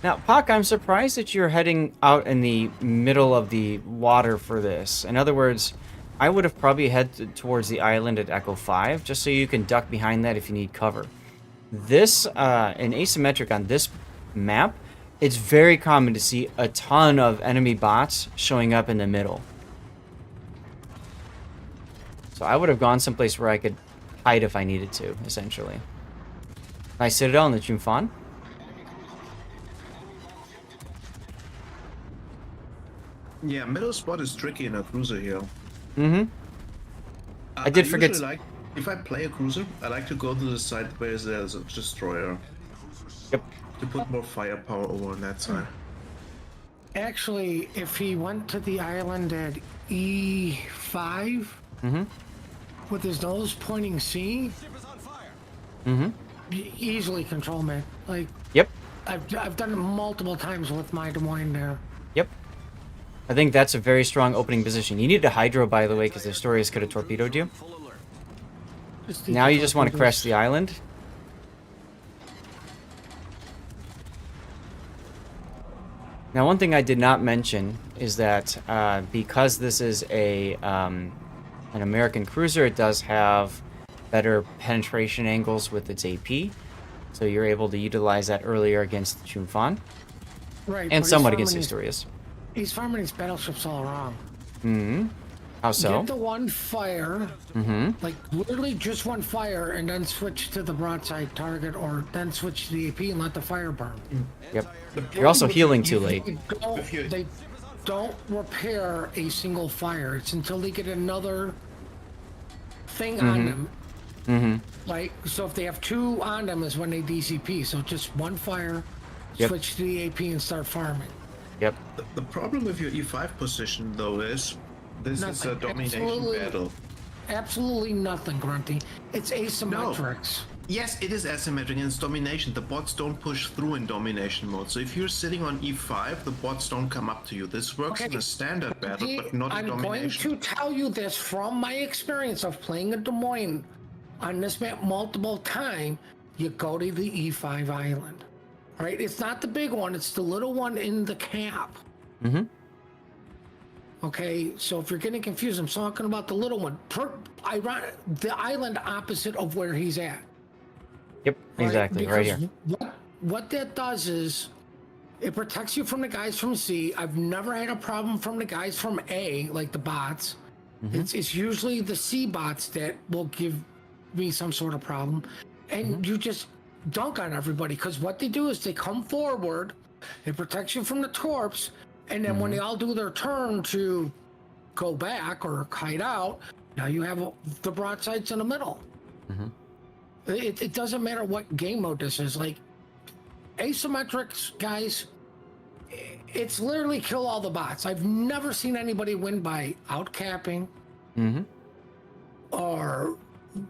Now, Pak, I'm surprised that you're heading out in the middle of the water for this. In other words, I would have probably headed towards the island at Echo 5, just so you can duck behind that if you need cover. This, in asymmetric on this map, it's very common to see a ton of enemy bots showing up in the middle. So I would have gone someplace where I could hide if I needed to, essentially. Nice Citadel in the Chumfan. Yeah, middle spot is tricky in a cruiser here. Mm-hmm. I did forget. Usually like, if I play a cruiser, I like to go to the side where there's a destroyer. Yep. To put more firepower over on that side. Actually, if he went to the island at E5 with his nose pointing C, Ship is on fire. easily control me. Like, Yep. I've done it multiple times with my Des Moines there. Yep. I think that's a very strong opening position. You need a Hydro, by the way, because the Asturias could have torpedoed you. Full alert. Now you just want to crash the island. Now, one thing I did not mention is that because this is an American cruiser, it does have better penetration angles with its AP, so you're able to utilize that earlier against the Chumfan, Right. and but somewhat against the Asturias. He's farming his battleships all wrong. How so? Get the one fire, like literally just one fire, and then switch to the broadside target, or then switch to the AP and let the fire burn. Yep. You're also healing too late. They don't repair a single fire. It's until they get another thing on them. Like, so if they have two on them is when they DCP. So just one fire, Yep. switch to the AP and start farming. Yep. The problem with your E5 position, though, is this is a Nothing. domination Absolutely. battle. Absolutely nothing, Grunty. It's asymmetrics. Yes, it is asymmetric and it's domination. The bots don't push through in domination mode. So if you're sitting on E5, the bots don't come up to you. This works in a standard battle, but not in I'm going domination. to tell you this from my experience of playing a Des Moines on this map multiple times. You go to the E5 island. Right? It's not the big one, it's the little one in the cap. Okay, so if you're getting confused, I'm talking about the little one. The island opposite of where he's at. Yep. Exactly. Right Because here. what that does is it protects you from the guys from C. I've never had a problem from the guys from A, like the bots. It's usually the C bots that will give me some sort of problem. And you just dunk on everybody, because what they do is they come forward, it protects you from the torps, and then when they all do their turn to go back or hide out, now you have the broadsides in the middle. It doesn't matter what game mode this is. Like, asymmetrics, guys, it's literally kill all the bots. I've never seen anybody win by outcapping or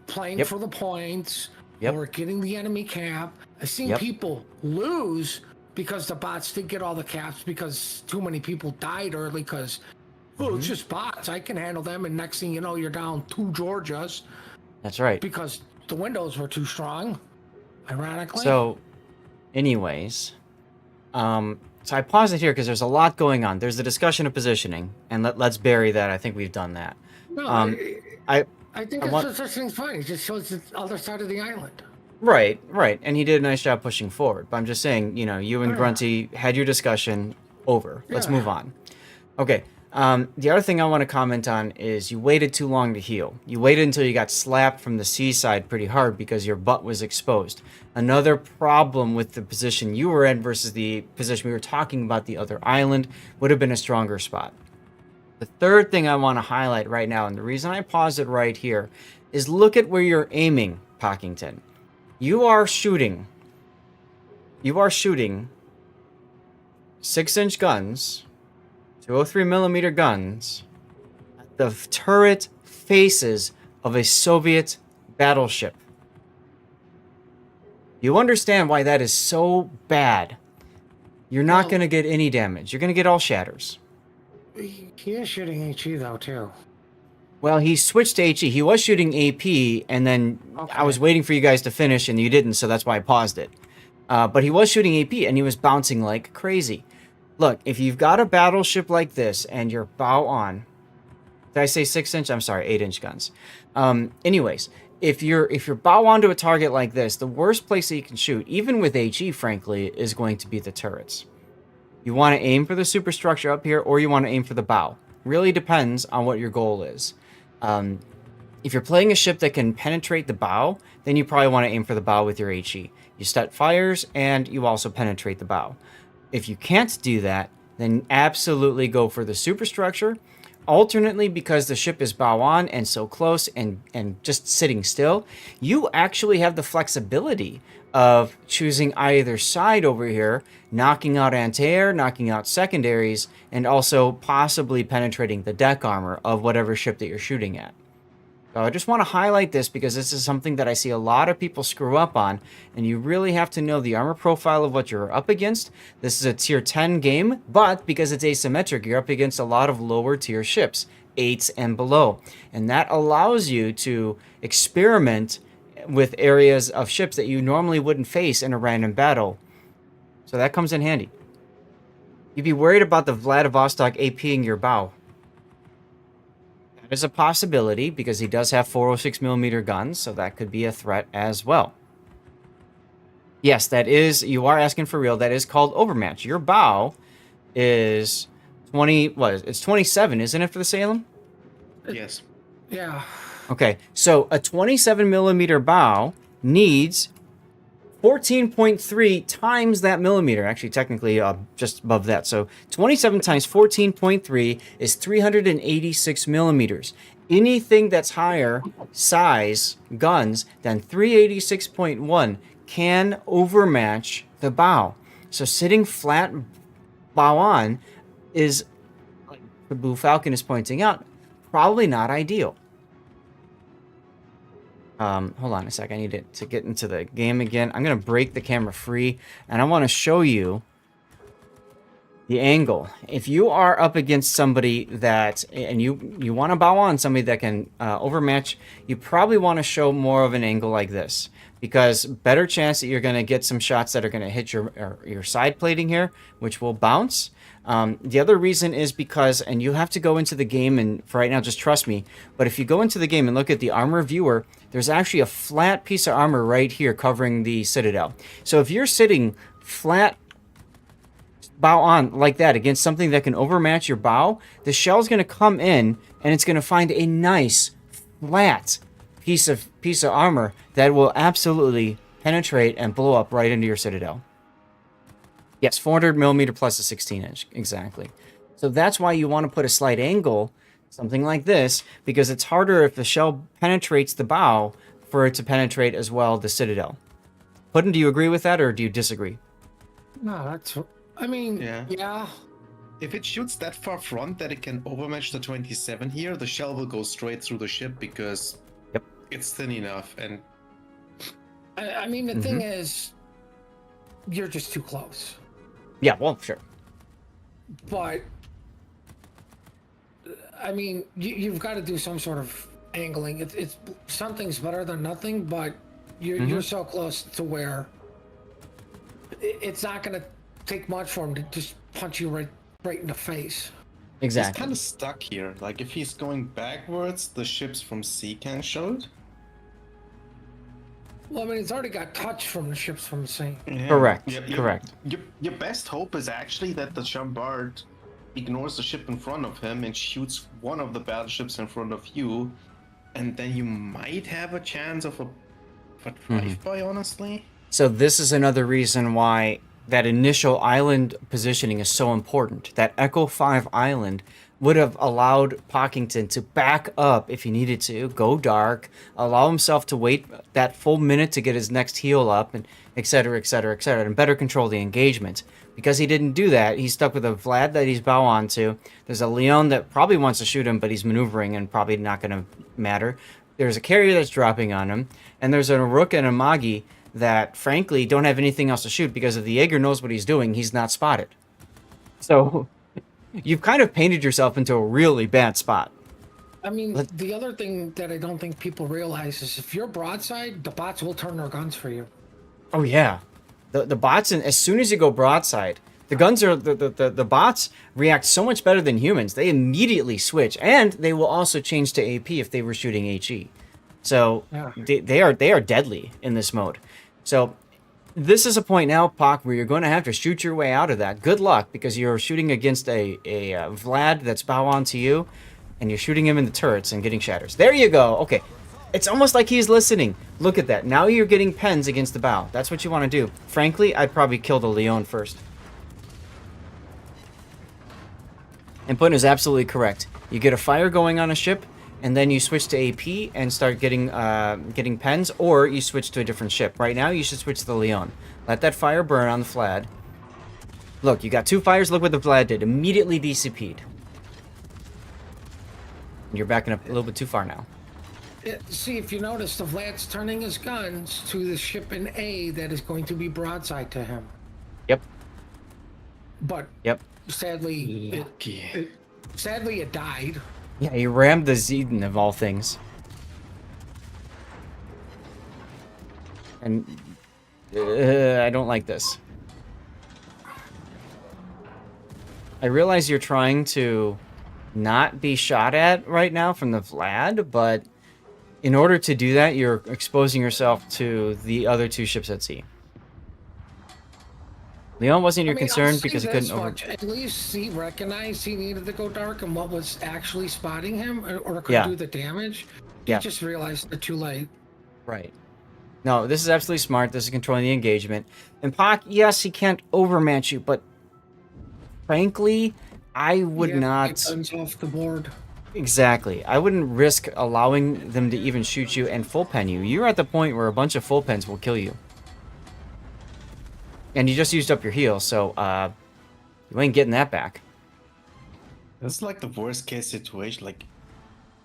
playing for the points or getting the enemy cap. I've seen people lose because the bots did get all the caps because too many people died early because, well, it's just bots. I can handle them. And next thing you know, you're down 2 Georgias That's right. because the windows were too strong, ironically. So, anyways, so I paused it here because there's a lot going on. There's the discussion of positioning, and let's bury that. I think we've done that. No, I think I this want- thing's fine. It just shows the other side of the island. Right, and he did a nice job pushing forward. But I'm just saying, you and Yeah. Grunty had your discussion over. Let's Yeah. move on. Okay. The other thing I want to comment on is you waited too long to heal. You waited until you got slapped from the seaside pretty hard because your butt was exposed. Another problem with the position you were in versus the position we were talking about, the other island, would have been a stronger spot. The third thing I want to highlight right now, and the reason I pause it right here, is look at where you're aiming, Pockington. You are shooting 6-inch guns, 203mm guns, at the turret faces of a Soviet battleship. You understand why that is so bad. You're not Well- going to get any damage. You're going to get all shatters. He is shooting HE though too. Well, he switched to HE. He was shooting AP, and then I was waiting for you guys to finish, and you didn't, so that's why I paused it. But he was shooting AP, and he was bouncing like crazy. Look, if you've got a battleship like this, and you're bow on... Did I say 6-inch? I'm sorry, 8-inch guns. Anyways, if you're bow onto a target like this, the worst place that you can shoot, even with HE, frankly, is going to be the turrets. You want to aim for the superstructure up here, or you want to aim for the bow. Really depends on what your goal is. If you're playing a ship that can penetrate the bow, then you probably want to aim for the bow with your HE. You set fires, and you also penetrate the bow. If you can't do that, then absolutely go for the superstructure. Alternately, because the ship is bow on and so close and just sitting still, you actually have the flexibility of choosing either side over here, knocking out anti-air, knocking out secondaries, and also possibly penetrating the deck armor of whatever ship that you're shooting at. So I just want to highlight this because this is something that I see a lot of people screw up on, and you really have to know the armor profile of what you're up against. This is a tier 10 game, but because it's asymmetric, you're up against a lot of lower tier ships, 8s and below. And that allows you to experiment with areas of ships that you normally wouldn't face in a random battle. So that comes in handy. You'd be worried about the Vladivostok APing your bow. That is a possibility because he does have 406mm guns, so that could be a threat as well. Yes, that is, you are asking for real, that is called overmatch. Your bow is 20, what is it? It's 27, isn't it, for the Salem? Yes. Yeah. Okay, so a 27mm bow needs 14.3 times that millimeter. Actually, technically, just above that. So 27 times 14.3 is 386 millimeters. Anything that's higher size guns than 386.1 can overmatch the bow. So sitting flat bow on is, like the Blue Falcon is pointing out, probably not ideal. Hold on a sec. I need to get into the game again. I'm going to break the camera free, and I want to show you the angle. If you are up against somebody that, and you want to bow on somebody that can overmatch, you probably want to show more of an angle like this, because better chance that you're going to get some shots that are going to hit your side plating here, which will bounce. The other reason is because, and you have to go into the game, and for right now, just trust me, but if you go into the game and look at the armor viewer, there's actually a flat piece of armor right here covering the Citadel. So if you're sitting flat bow on like that against something that can overmatch your bow, the shell's going to come in and it's going to find a nice flat piece of armor that will absolutely penetrate and blow up right into your Citadel. Yes, 400mm plus a 16-inch, exactly. So that's why you want to put a slight angle, something like this, because it's harder if the shell penetrates the bow for it to penetrate as well the Citadel. Puddin', do you agree with that or do you disagree? No, that's. I mean, Yeah. yeah. If it shoots that far front that it can overmatch the 27 here, the shell will go straight through the ship because it's thin enough. And I mean, the thing is, you're just too close. Yeah, well, sure. But I mean, you've got to do some sort of angling. It's something's better than nothing, but you're so close to where it's not going to take much for him to just punch you right in the face. He's Exactly. kind of stuck here. Like, if he's going backwards, the ships from sea can show it. Well, I mean, it's already got touch from the ships from the sea. Yeah. Correct, Your- correct. Your best hope is actually that the Chambard ignores the ship in front of him and shoots one of the battleships in front of you, and then you might have a chance of a drive-by, honestly. So this is another reason why that initial island positioning is so important. That Echo 5 island would have allowed Pockington to back up if he needed to, go dark, allow himself to wait that full minute to get his next heal up, and et cetera, et cetera, et cetera, and better control the engagement. Because he didn't do that, he's stuck with a Vlad that he's bow onto. There's a Leon that probably wants to shoot him, but he's maneuvering and probably not going to matter. There's a carrier that's dropping on him, and there's a Rook and a Magi that, frankly, don't have anything else to shoot because if the Jaeger knows what he's doing, he's not spotted. So you've kind of painted yourself into a really bad spot. I mean, the other thing that I don't think people realize is if you're broadside, the bots will turn their guns for you. Oh yeah, the bots, and as soon as you go broadside, the guns are the bots react so much better than humans. They immediately switch, and they will also change to AP if they were shooting HE. So Yeah. they are deadly in this mode. So this is a point now, Pac, where you're going to have to shoot your way out of that. Good luck, because you're shooting against a Vlad that's bow on to you, and you're shooting him in the turrets and getting shatters. There you go. Okay. It's almost like he's listening. Look at that. Now you're getting pens against the bow. That's what you want to do. Frankly, I'd probably kill the Leon first. And Putin is absolutely correct. You get a fire going on a ship, and then you switch to AP and start getting pens, or you switch to a different ship. Right now, you should switch to the Leon. Let that fire burn on the Vlad. Look, you got 2 fires. Look what the Vlad did. Immediately DCP'd. You're backing up a little bit too far now. See, if you notice, the Vlad's turning his guns to the ship in A that is going to be broadside to him. Yep. But Yep. sadly, it died. Yeah, he rammed the Zeden of all things. And I don't like this. I realize you're trying to not be shot at right now from the Vlad, but in order to do that, you're exposing yourself to the other 2 ships at sea. Leon wasn't your I mean, concern I'll say because he this couldn't over... much. At least he recognized he needed to go dark and what was actually spotting him or could Yeah. do the damage. Yeah. He just realized it too late. Right. No, this is absolutely smart. This is controlling the engagement. And Pac, yes, he can't overmatch you, but frankly, I would Yeah, not... get guns off the board. Exactly. I wouldn't risk allowing them to even shoot you and full pen you. You're at the point where a bunch of full pens will kill you. And you just used up your heal, so you ain't getting that back. It's like the worst case situation. Like,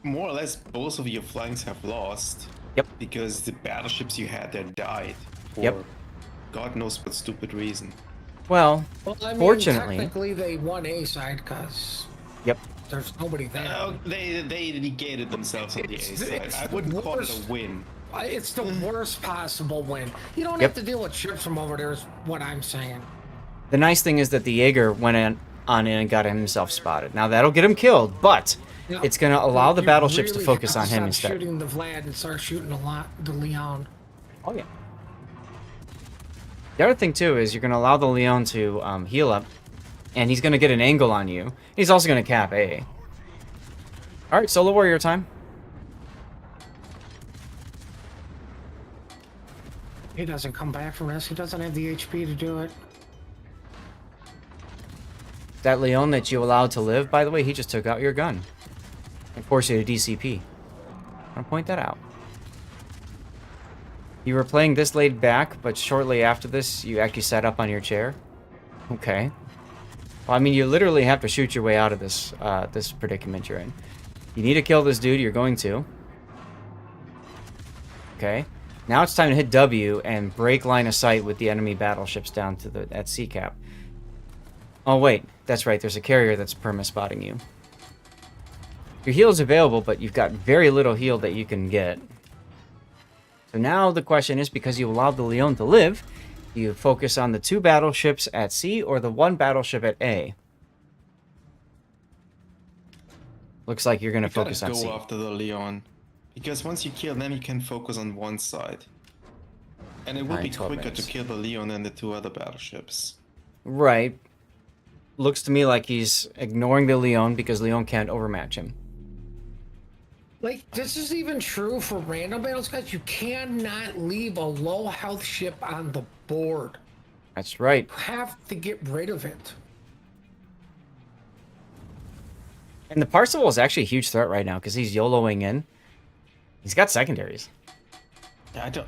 more or less, both of your flanks have lost. Yep. Because the battleships you had there died for Yep. God knows what stupid reason. Well, Well, I mean, fortunately... technically they won A side because Yep. there's nobody there. They negated themselves on the A It's- side. it's I wouldn't the call it worst. a win. It's the worst possible win. You don't Yep. have to deal with ships from over there is what I'm saying. The nice thing is that the Jaeger went on in and got himself spotted. Now, that'll get him killed, but Yeah. it's going to allow the You battleships to really focus have on him stop instead. shooting the Vlad and start shooting the Leon. Oh, yeah. The other thing, too, is you're going to allow the Leon to heal up, and he's going to get an angle on you. He's also going to cap A. All right, Solo Warrior time. He doesn't come back from this. He doesn't have the HP to do it. That Leon that you allowed to live, by the way, he just took out your gun and forced you to DCP. I'll point that out. You were playing this laid back, but shortly after this, you actually sat up on your chair. Okay. Well, I mean, you literally have to shoot your way out of this this predicament you're in. You need to kill this dude. You're going to. Okay. Now it's time to hit W and break line of sight with the enemy battleships down to the at sea cap. Oh, wait. That's right. There's a carrier that's perma-spotting you. Your heal is available, but you've got very little heal that you can get. So now the question is, because you allowed the Leon to live, do you focus on the 2 battleships at C or the 1 battleship at A? Looks like you're going to You gotta focus on go C. after the Leon. Because once you kill them, you can focus on one side. And it will Alright, be 12 quicker minutes. to kill the Leon than the 2 other battleships. Right. Looks to me like he's ignoring the Leon because Leon can't overmatch him. Like, this is even true for random battles, guys. You cannot leave a low health ship on the board. That's right. You have to get rid of it. And the Parzival is actually a huge threat right now because he's YOLOing in. He's got secondaries. Yeah, I don't...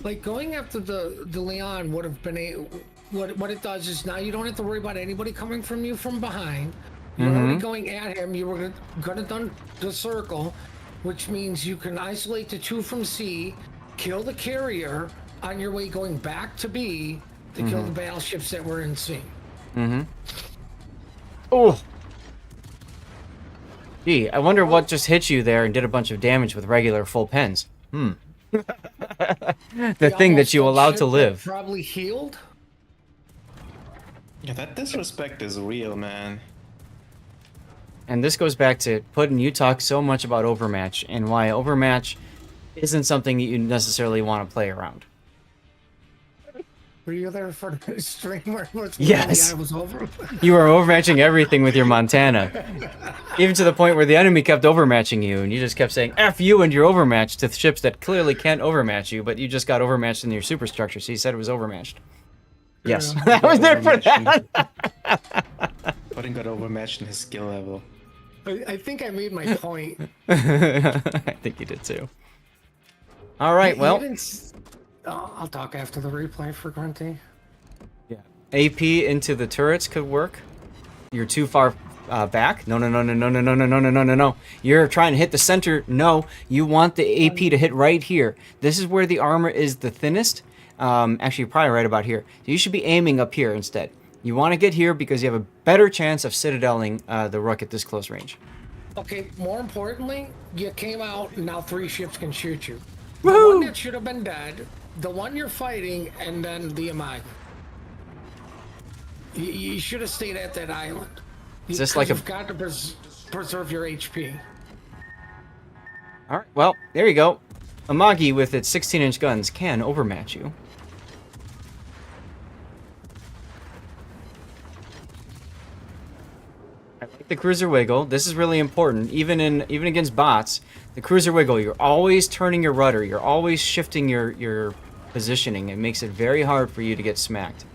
Like, going after the Leon would have been a... What it does is now you don't have to worry about anybody coming from you from behind. You're already going at him. You were gonna done the circle, which means you can isolate the 2 from C, kill the carrier on your way going back to B to kill the battleships that were in C. Oh! Gee, I wonder what just hit you there and did a bunch of damage with regular full pens. The thing that you allowed to live. Probably healed. Yeah, that disrespect is real, man. And this goes back to Puddin', you talk so much about Overmatch and why Overmatch isn't something that you necessarily want to play around. Were you there for the stream where it was Yes. I was over? You were overmatching everything with your Montana. Even to the point where the enemy kept overmatching you, and you just kept saying, F you and your overmatch to ships that clearly can't overmatch you, but you just got overmatched in your superstructure, so you said it was overmatched. Yes, I was there for that. Pudding got overmatched in his skill level. I think I made my point. I think you did too. All right, You well, didn't I'll talk after the replay for Grunty. AP into the turrets could work. You're too far back. No. You're trying to hit the center. No, you want the AP to hit right here. This is where the armor is the thinnest. Actually, you're probably right about here. So you should be aiming up here instead. You want to get here because you have a better chance of citadeling the Rook at this close range. Okay, more importantly, you came out and now 3 ships can shoot you. Woohoo! The one that should have been dead, the one you're fighting, and then the Amag. You should have stayed at that island. Is this like a... You've got to preserve your HP. All right, well, there you go. Amagi with its 16-inch guns can overmatch you. I like the cruiser wiggle. This is really important, even against bots. The cruiser wiggle, you're always turning your rudder. You're always shifting your positioning. It makes it very hard for you to get smacked.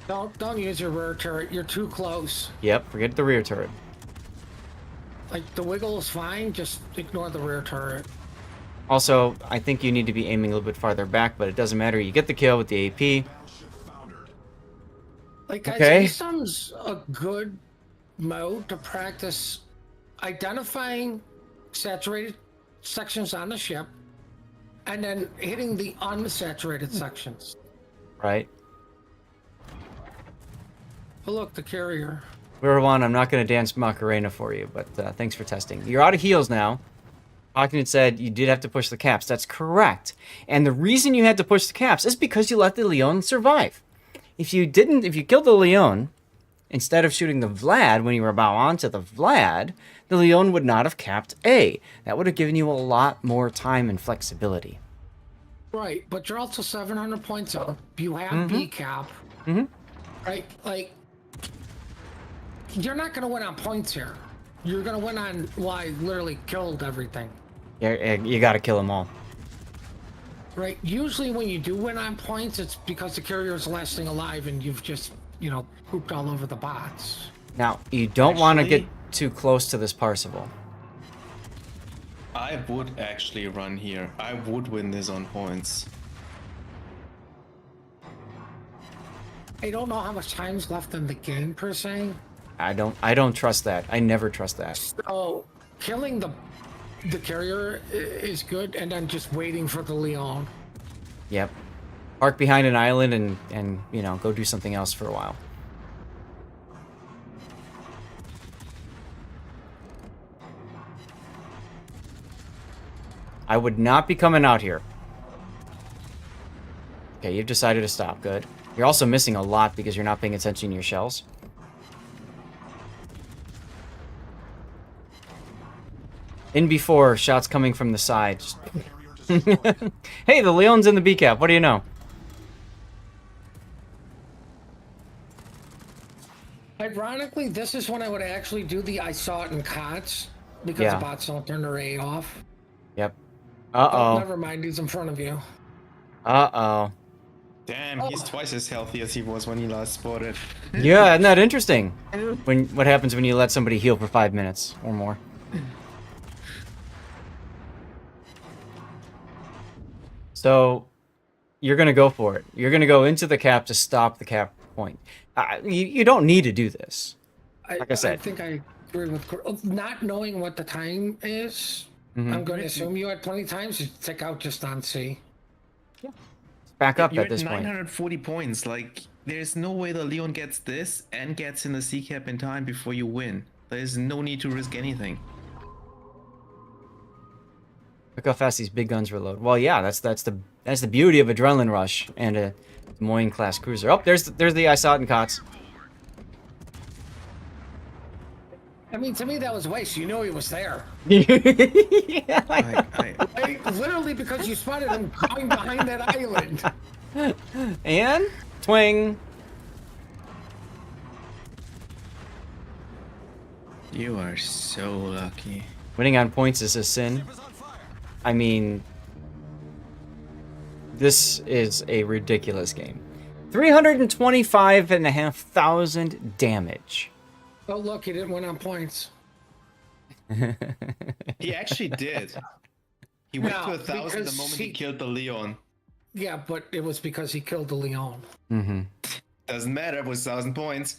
Don't use your rear turret. You're too close. Yep, forget the rear turret. Like, the wiggle is fine. Just ignore the rear turret. Also, I think you need to be aiming a little bit farther back, but it doesn't matter. You get the kill with the AP. Like, guys, Okay. ASUM's a good mode to practice identifying saturated sections on the ship and then hitting the unsaturated sections. Right. Oh, look, the carrier. River One, I'm not going to dance Macarena for you, but thanks for testing. You're out of heals now. Hawkins said you did have to push the caps. That's correct. And the reason you had to push the caps is because you let the Leon survive. If you killed the Leon, instead of shooting the Vlad when you were about onto the Vlad, the Leon would not have capped A. That would have given you a lot more time and flexibility. Right, but you're also 700 points up. You have B cap. Right, like, you're not going to win on points here. You're going to win on, well, I literally killed everything. Yeah, you got to kill them all. Right, usually when you do win on points, it's because the carrier is the last thing alive and you've just, pooped all over the bots. Now, you don't want to get Actually- too close to this Parzival. I would actually run here. I would win this on points. I don't know how much time's left in the game, per se. I don't trust that. I never trust that. So, killing the carrier is good, and then just waiting for the Leon. Yep. park behind an island and you know, go do something else for a while. I would not be coming out here. Okay, you've decided to stop. Good. You're also missing a lot because you're not paying attention to your shells. In before, shots coming from the side. Hey, the Leon's in the B cap. What do you know? Ironically, this is when I would actually do the I saw it in COTS because Yeah. the bots don't turn their A off. Yep. Oh, Uh-oh. never mind, he's in front of you. Uh-oh. Damn, he's twice as healthy as he was when he last spotted. Yeah, isn't that interesting? What happens when you let somebody heal for 5 minutes or more? So, you're gonna go for it. You're gonna go into the cap to stop the cap point. You don't need to do this. Like I said. I think I agree with not knowing what the time is. Mhm. I'm going to assume you had plenty of times to check out just on C. Back up You're at this point. 940 points. Like, there's no way the Leon gets this and gets in the C cap in time before you win. There's no need to risk anything. Look how fast these big guns reload. Well, yeah, that's the beauty of Adrenaline Rush and a Des Moines class cruiser. Oh, there's the I saw it in COTS. I mean, to me, that was waste. You know he was there. Yeah, Like, literally because you spotted him going behind that island. and twing. You are so lucky. Winning on points is a sin. Ship is on fire. I mean, this is a ridiculous game. 325,500 damage. Oh, look, he didn't win on points. He actually did. He went No, to 1,000 the because moment he he- killed the Leon. Yeah, but it was because he killed the Leon. Mm-hmm. Doesn't matter, it was 1,000 points.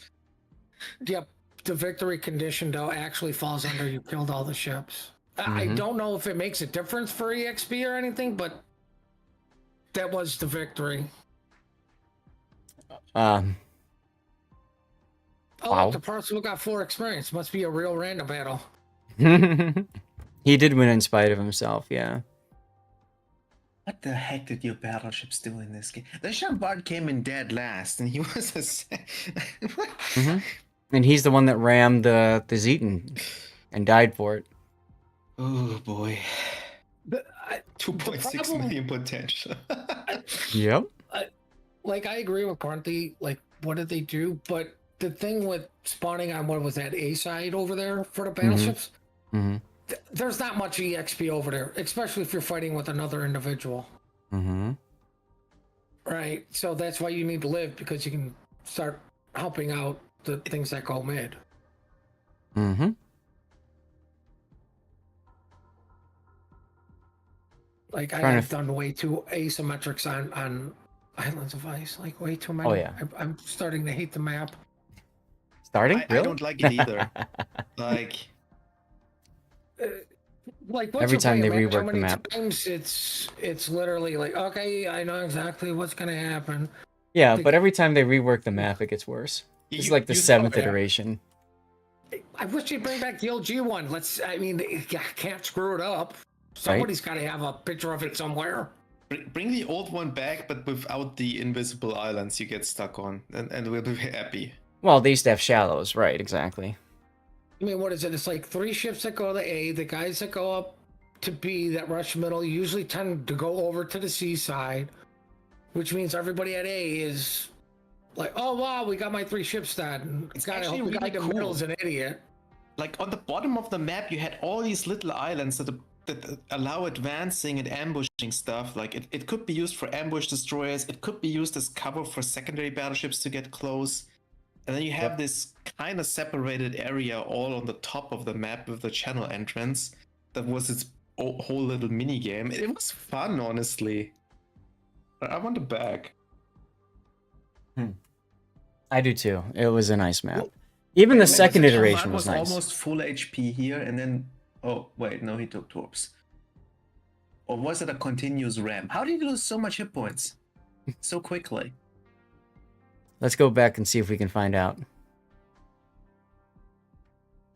Yep, the victory condition, though, actually falls under you killed all the ships. I don't know if it makes a difference for EXP or anything, but that was the victory. Oh, Wow. look, the Parcel got 4 experience. Must be a real random battle. He did win in spite of himself, yeah. What the heck did your battleships do in this game? The Chambard came in dead last, and he was a... And he's the one that rammed the Zeton and died for it. Oh boy. The 2.6 problem- million potential. Yep. Like, I agree with Grunty. Like, what did they do? But the thing with spawning on, what was that, A side over there for the battleships? Mm-hmm. There's not much EXP over there, especially if you're fighting with another individual. Mm-hmm. Right? So that's why you need to live, because you can start helping out the things that go mid. Mm-hmm. Like, Trying I've to done way too asymmetrics on Islands of Ice. Like, way too many. Oh, yeah. I'm starting to hate the map. Starting? I Really? don't like it either. Like, Like, once Every you time play they a match, how rework the many map. times it's literally like, okay, I know exactly what's gonna happen. Yeah, but every time they rework the map, it gets worse. It's like the 7th iteration. I wish you'd bring back the OG one. I mean, you can't screw it up. Somebody's got to have a picture of it somewhere. bring the old one back, but without the invisible islands you get stuck on, and we'll be happy. Well, they used to have shallows, right? Exactly. I mean, what is it? It's like 3 ships that go to A. The guys that go up to B that rush middle usually tend to go over to the C side, which means everybody at A is like, oh wow, we got my 3 ships done. It's Gotta actually hope the guy really in the middle cool. is an idiot. Like, on the bottom of the map you had all these little islands that allow advancing and ambushing stuff. Like, it could be used for ambush destroyers, it could be used as cover for secondary battleships to get close. And then you have this kind of separated area all on the top of the map with the channel entrance. That was its whole little mini game. It was fun, honestly. I want it back. I do too. It was a nice map. Even the second iteration was nice. Almost full HP here, and then oh wait, no, he took torps. Or was it a continuous ramp? How did he lose so much hit points? so quickly. Let's go back and see if we can find out. Do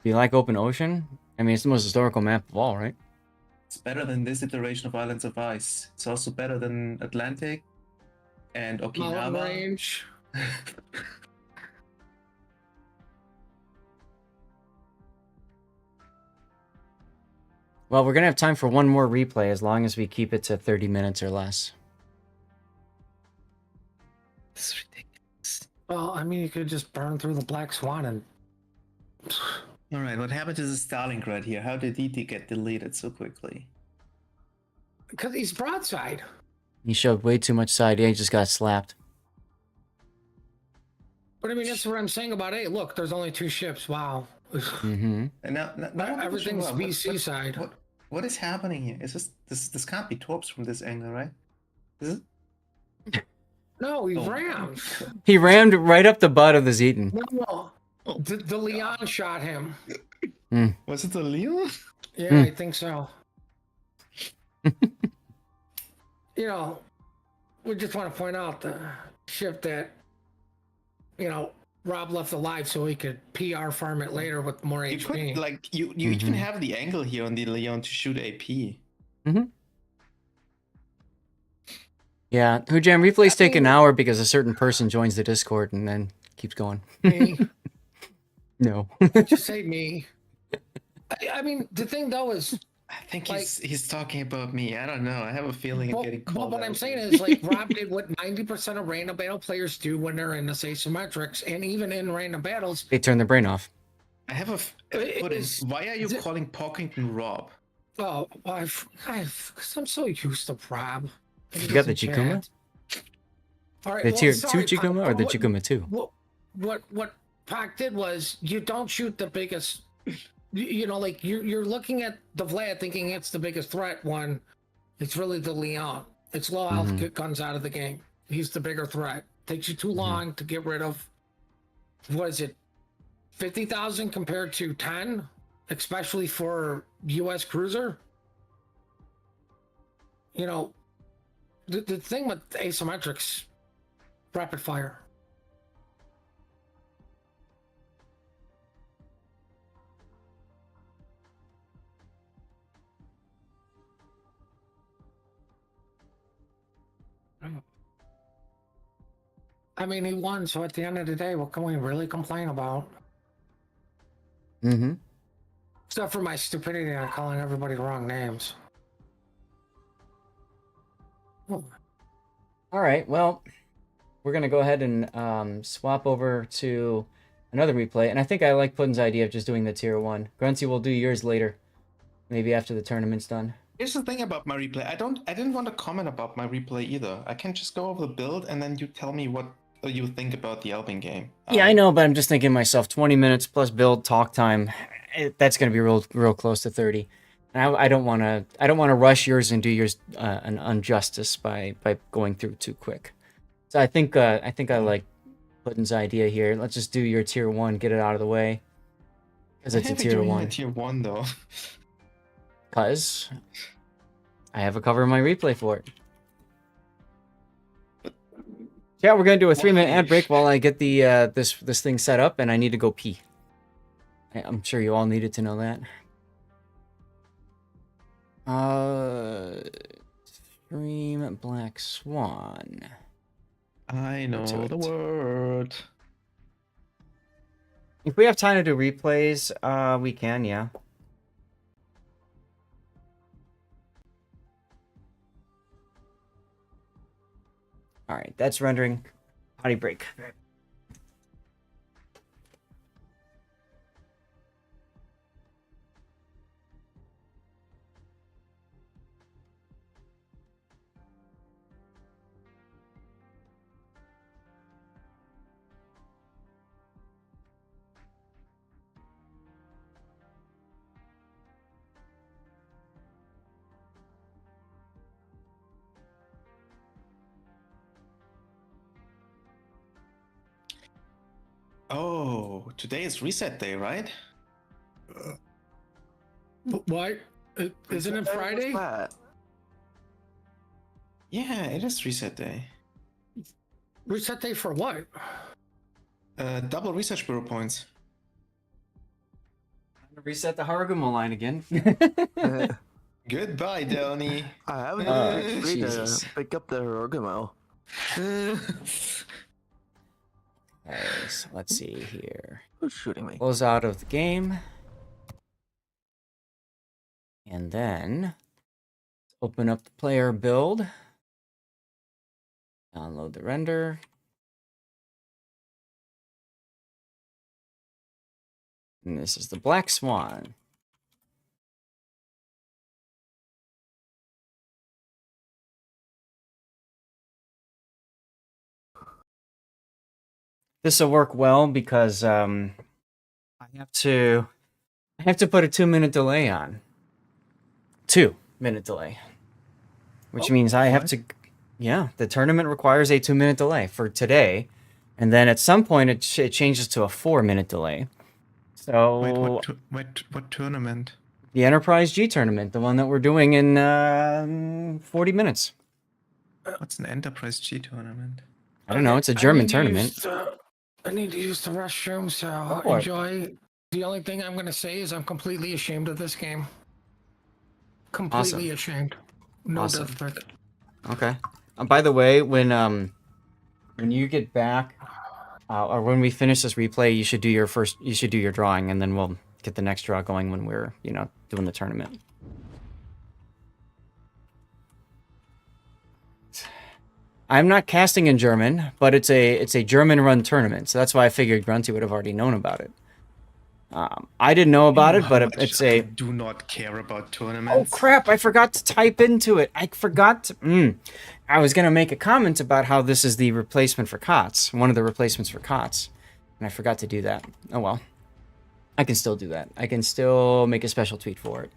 you like open ocean? I mean, it's the most historical map of all, right? It's better than this iteration of Islands of Ice. It's also better than Atlantic and Mountain Okinawa. range. Well, we're gonna have time for one more replay as long as we keep it to 30 minutes or less. This is ridiculous. Well, I mean, you could just burn through the Black Swan and. All right, what happened to the Stalingrad here? How did he get deleted so quickly? Because he's broadside. He showed way too much side. Yeah, he just got slapped. But I mean, that's what I'm saying about, hey, look, there's only 2 ships. Wow. Mm-hmm. And now Everything's BC side. What is happening here? Is this can't be torps from this angle, right? Is it? No, he Oh. rammed. He rammed right up the butt of the Zeton. No, the Leon shot him. Was it the Leo? Yeah, I think so. You know, we just want to point out the ship that, you know, Rob left alive so he could PR farm it later with more You HP. could like you even have the angle here on the Leon to shoot AP. Yeah, Hujam, replays take an hour because a certain person joins the Discord and then keeps going. Me. No. Just say me. I mean, the thing though is, I think Like- he's talking about me. I don't know. I have a feeling I'm getting called. what I'm out. saying is, like, Rob did what 90% of random battle players do when they're in this asymmetrics, and even in random battles. They turn their brain off. I have a. Why are you calling Pockington Rob? Oh, cause I'm so used to Rob. You got the Chikuma? All right, The tier 2 sorry, Chikuma or the Chikuma 2? What Pac did was you don't shoot the biggest. You know, like you're looking at the Vlad thinking it's the biggest threat one. It's really the Leon. It's low health guns out of the game. He's the bigger threat. Takes you too long to get rid of. What is it? 50,000 compared to 10, especially for U.S. cruiser. You know, the thing with asymmetrics, rapid fire. I mean, he won, so at the end of the day, what can we really complain about? Mm-hmm. Except for my stupidity on calling everybody wrong names. Oh. All right, well, we're going to go ahead and swap over to another replay. And I think I like Puddin's idea of just doing the tier 1. Grunty, we'll do yours later. Maybe after the tournament's done. Here's the thing about my replay. I didn't want to comment about my replay either. I can just go over the build and then you tell me what you think about the Albion game. Yeah, I know, but I'm just thinking to myself, 20 minutes plus build talk time. That's going to be real close to 30. And I don't want to rush yours and do yours an injustice by going through too quick. So I think I like Puddin's idea here. Let's just do your tier 1, get it out of the way. Because it's a tier 1. Tier 1 though. Because I have a cover in my replay for it. Yeah, we're gonna do a 3-minute ad break while I get the this thing set up, and I need to go pee. I'm sure you all needed to know that. Stream Black Swan. I know To the it. word. If we have time to do replays, we can, yeah. All right, that's rendering. Potty break. Oh, today is reset day, right? What? Isn't it Friday? That? Yeah, it is reset day. Reset day for what? Double research bureau points. Reset the Harugumo line again. Goodbye, Donny. I haven't Oh, free to Jesus. pick up the Orgamo. Okay, so let's see here. Who's shooting me? Close out of the game. And then open up the player build. Download the render. And this is the Black Swan. This will work well because I have to put a 2-minute delay on. 2-minute delay. Which means I have to, yeah, the tournament requires a 2-minute delay for today. And then at some point it changes to a 4-minute delay. So Wait, what tournament? the Enterprise G tournament, the one that we're doing in 40 minutes. What's an Enterprise G tournament? I don't know, it's a German I need to use tournament. I need to use the restroom, so for it. enjoy. The only thing I'm going to say is I'm completely ashamed of this game. Completely ashamed. No Awesome. death threat. Okay. By the way, when you get back, or when we finish this replay, you should do your drawing, and then we'll get the next draw going when we're, doing the tournament. I'm not casting in German, but it's a German-run tournament, so that's why I figured Grunty would have already known about it. I didn't know about it, but it's I a... do not care about Oh tournaments. crap, I forgot to type into it. I forgot to... I was going to make a comment about how this is the replacement for COTS, one of the replacements for COTS, and I forgot to do that. Oh well. I can still do that. I can still make a special tweet for it.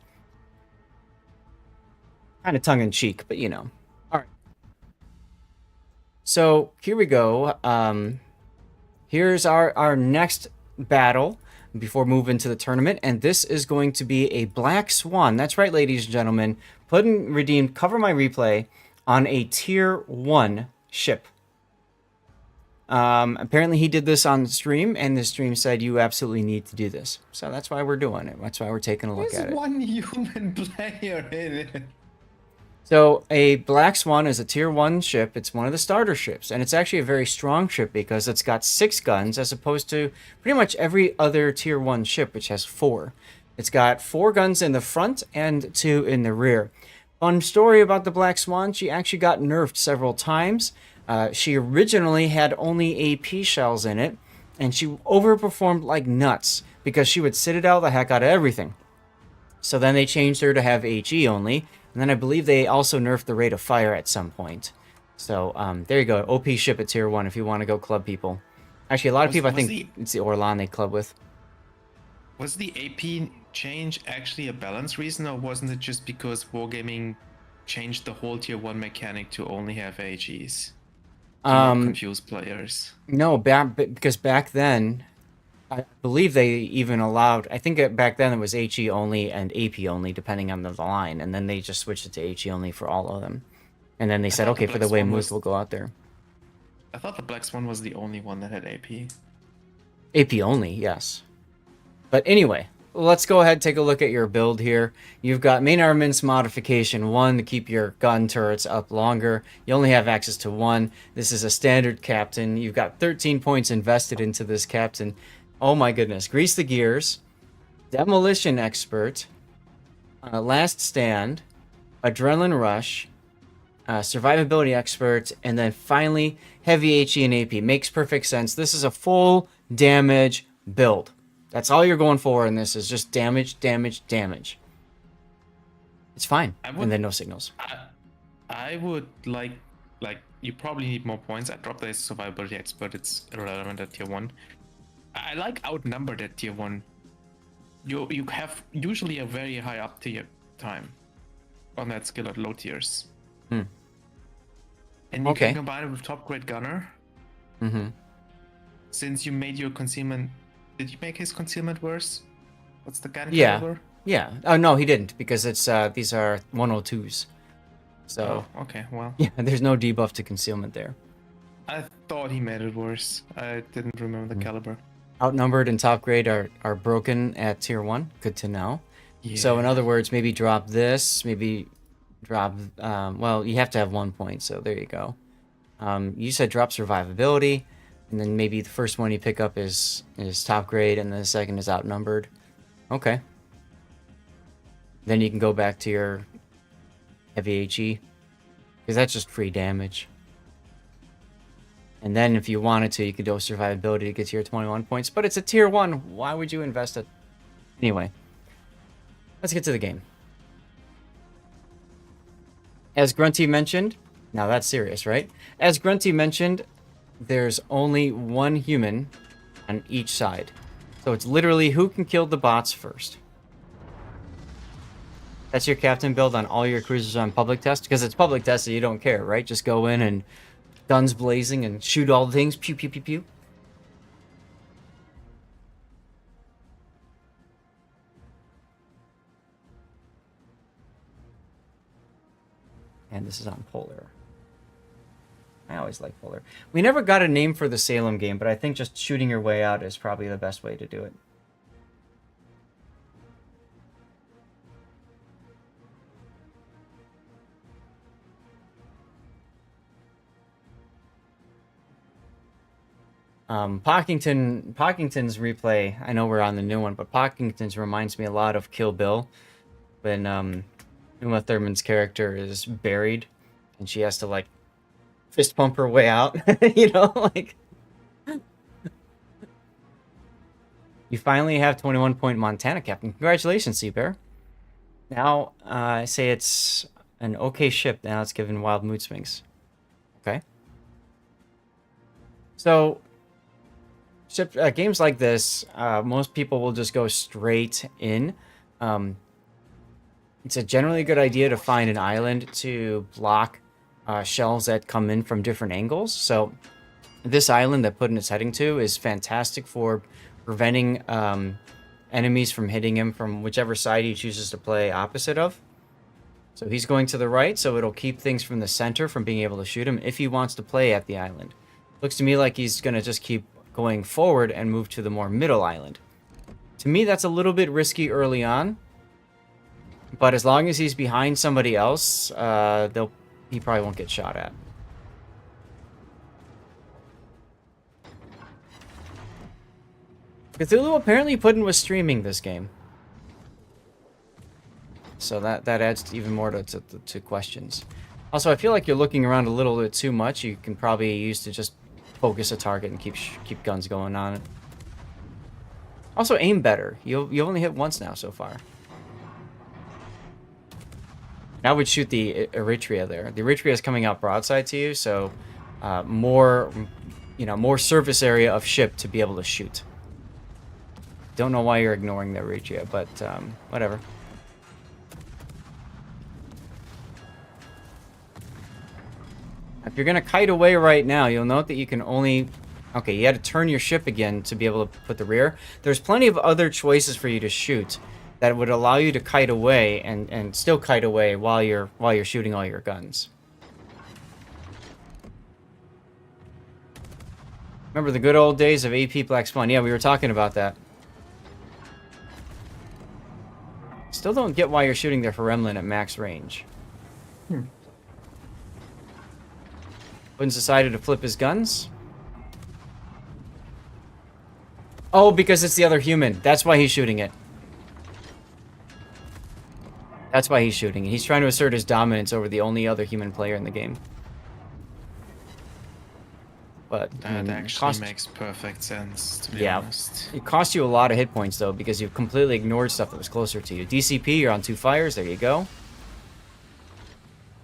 Kind of tongue-in-cheek, but you know. All right. So, here we go. Here's our next battle before moving to the tournament, and this is going to be a Black Swan. That's right, ladies and gentlemen. Redeemed Cover My Replay on a Tier 1 ship. Apparently he did this on the stream, and the stream said you absolutely need to do this. So that's why we're doing it. That's why we're taking a look There's at it. one human player in it. So a Black Swan is a Tier 1 ship. It's one of the starter ships, and it's actually a very strong ship because it's got 6 guns as opposed to pretty much every other Tier 1 ship, which has 4. It's got 4 guns in the front and 2 in the rear. Fun story about the Black Swan, she actually got nerfed several times. She originally had only AP shells in it, and she overperformed like nuts because she would sit it out the heck out of everything. So then they changed her to have HE only, and then I believe they also nerfed the rate of fire at some point. So there you go, OP ship at Tier 1 if you want to go club people. Actually, a lot of people, I think it's the Orlan they club with. Was the AP change actually a balance reason, or wasn't it just because Wargaming changed the whole Tier 1 mechanic to only have AGs? To not confuse players. No, because back then, I believe they even allowed, I think back then it was HE only and AP only, depending on the line, and then they just switched it to HE only for all of them. And then they said, okay, for the way moves, we'll go out there. I thought the Black Swan was the only one that had AP. AP only, yes. But anyway, let's go ahead and take a look at your build here. You've got main armaments modification 1 to keep your gun turrets up longer. You only have access to 1. This is a standard captain. You've got 13 points invested into this captain. Oh my goodness. Grease the gears. Demolition expert. Last stand. Adrenaline rush. Survivability expert. And then finally, heavy HE and AP. Makes perfect sense. This is a full damage build. That's all you're going for in this is just damage, damage, damage. It's fine. And then no signals. I would like you probably need more points. I dropped the survivability expert. It's irrelevant at Tier 1. I like outnumbered at Tier 1. You have usually a very high up tier time on that skill at low tiers. And you can combine it with top grade gunner. Since you made your concealment. Did you make his concealment worse? What's the gun caliber? Yeah. Oh no, he didn't because it's these are 102s. So okay, well. Yeah, there's no debuff to concealment there. I thought he made it worse. I didn't remember the caliber. Outnumbered and top grade are broken at tier 1. Good to know. So in other words, maybe drop this, maybe drop, well, you have to have 1 point, so there you go. You said drop survivability, and then maybe the first one you pick up is top grade, and the second is outnumbered. Okay. Then you can go back to your heavy HE, because that's just free damage. And then if you wanted to, you could do survivability to get to your 21 points, but it's a tier 1. Why would you invest it? Anyway, let's get to the game. As Grunty mentioned, now that's serious, right? As Grunty mentioned, there's only one human on each side. So it's literally who can kill the bots first. That's your captain build on all your cruisers on public test, because it's public test, so you don't care, right? Just go in and guns blazing and shoot all the things. Pew, pew, pew, pew. And this is on Polar. I always like Polar. We never got a name for the Salem game, but I think just shooting your way out is probably the best way to do it. Pockington's replay, I know we're on the new one, but Pockington's reminds me a lot of Kill Bill, when Uma Thurman's character is buried and she has to like fist pump her way out. You know, like you finally have 21-point Montana captain. Congratulations, Seabear. Now I say it's an okay ship. Now it's given wild mood swings. Okay. So games like this, most people will just go straight in. It's a generally good idea to find an island to block shells that come in from different angles. So this island that Putin is heading to is fantastic for preventing enemies from hitting him from whichever side he chooses to play opposite of. So he's going to the right, so it'll keep things from the center from being able to shoot him if he wants to play at the island. Looks to me like he's going to just keep going forward and move to the more middle island. To me, that's a little bit risky early on. But as long as he's behind somebody else, he probably won't get shot at. Cthulhu apparently Putin was streaming this game. So that adds even more to questions. Also, I feel like you're looking around a little bit too much. You can probably use to just focus a target and keep guns going on it. Also, aim better. You only hit once now so far. I would shoot the Eritrea there. The Eritrea is coming out broadside to you, so more surface area of ship to be able to shoot. Don't know why you're ignoring the Eritrea, but whatever. If you're gonna kite away right now, you'll note that you can only... Okay, you had to turn your ship again to be able to put the rear. There's plenty of other choices for you to shoot that would allow you to kite away and still kite away while you're shooting all your guns. Remember the good old days of AP Black Spawn? Yeah, we were talking about that. Still don't get why you're shooting the Hremlin at max range. Putin's decided to flip his guns. Oh, because it's the other human. That's why he's shooting it. That's why he's shooting it. He's trying to assert his dominance over the only other human player in the game. But That actually makes perfect sense, to be honest. It cost you a lot of hit points, though, because you completely ignored stuff that was closer to you. DCP, you're on 2 fires. There you go.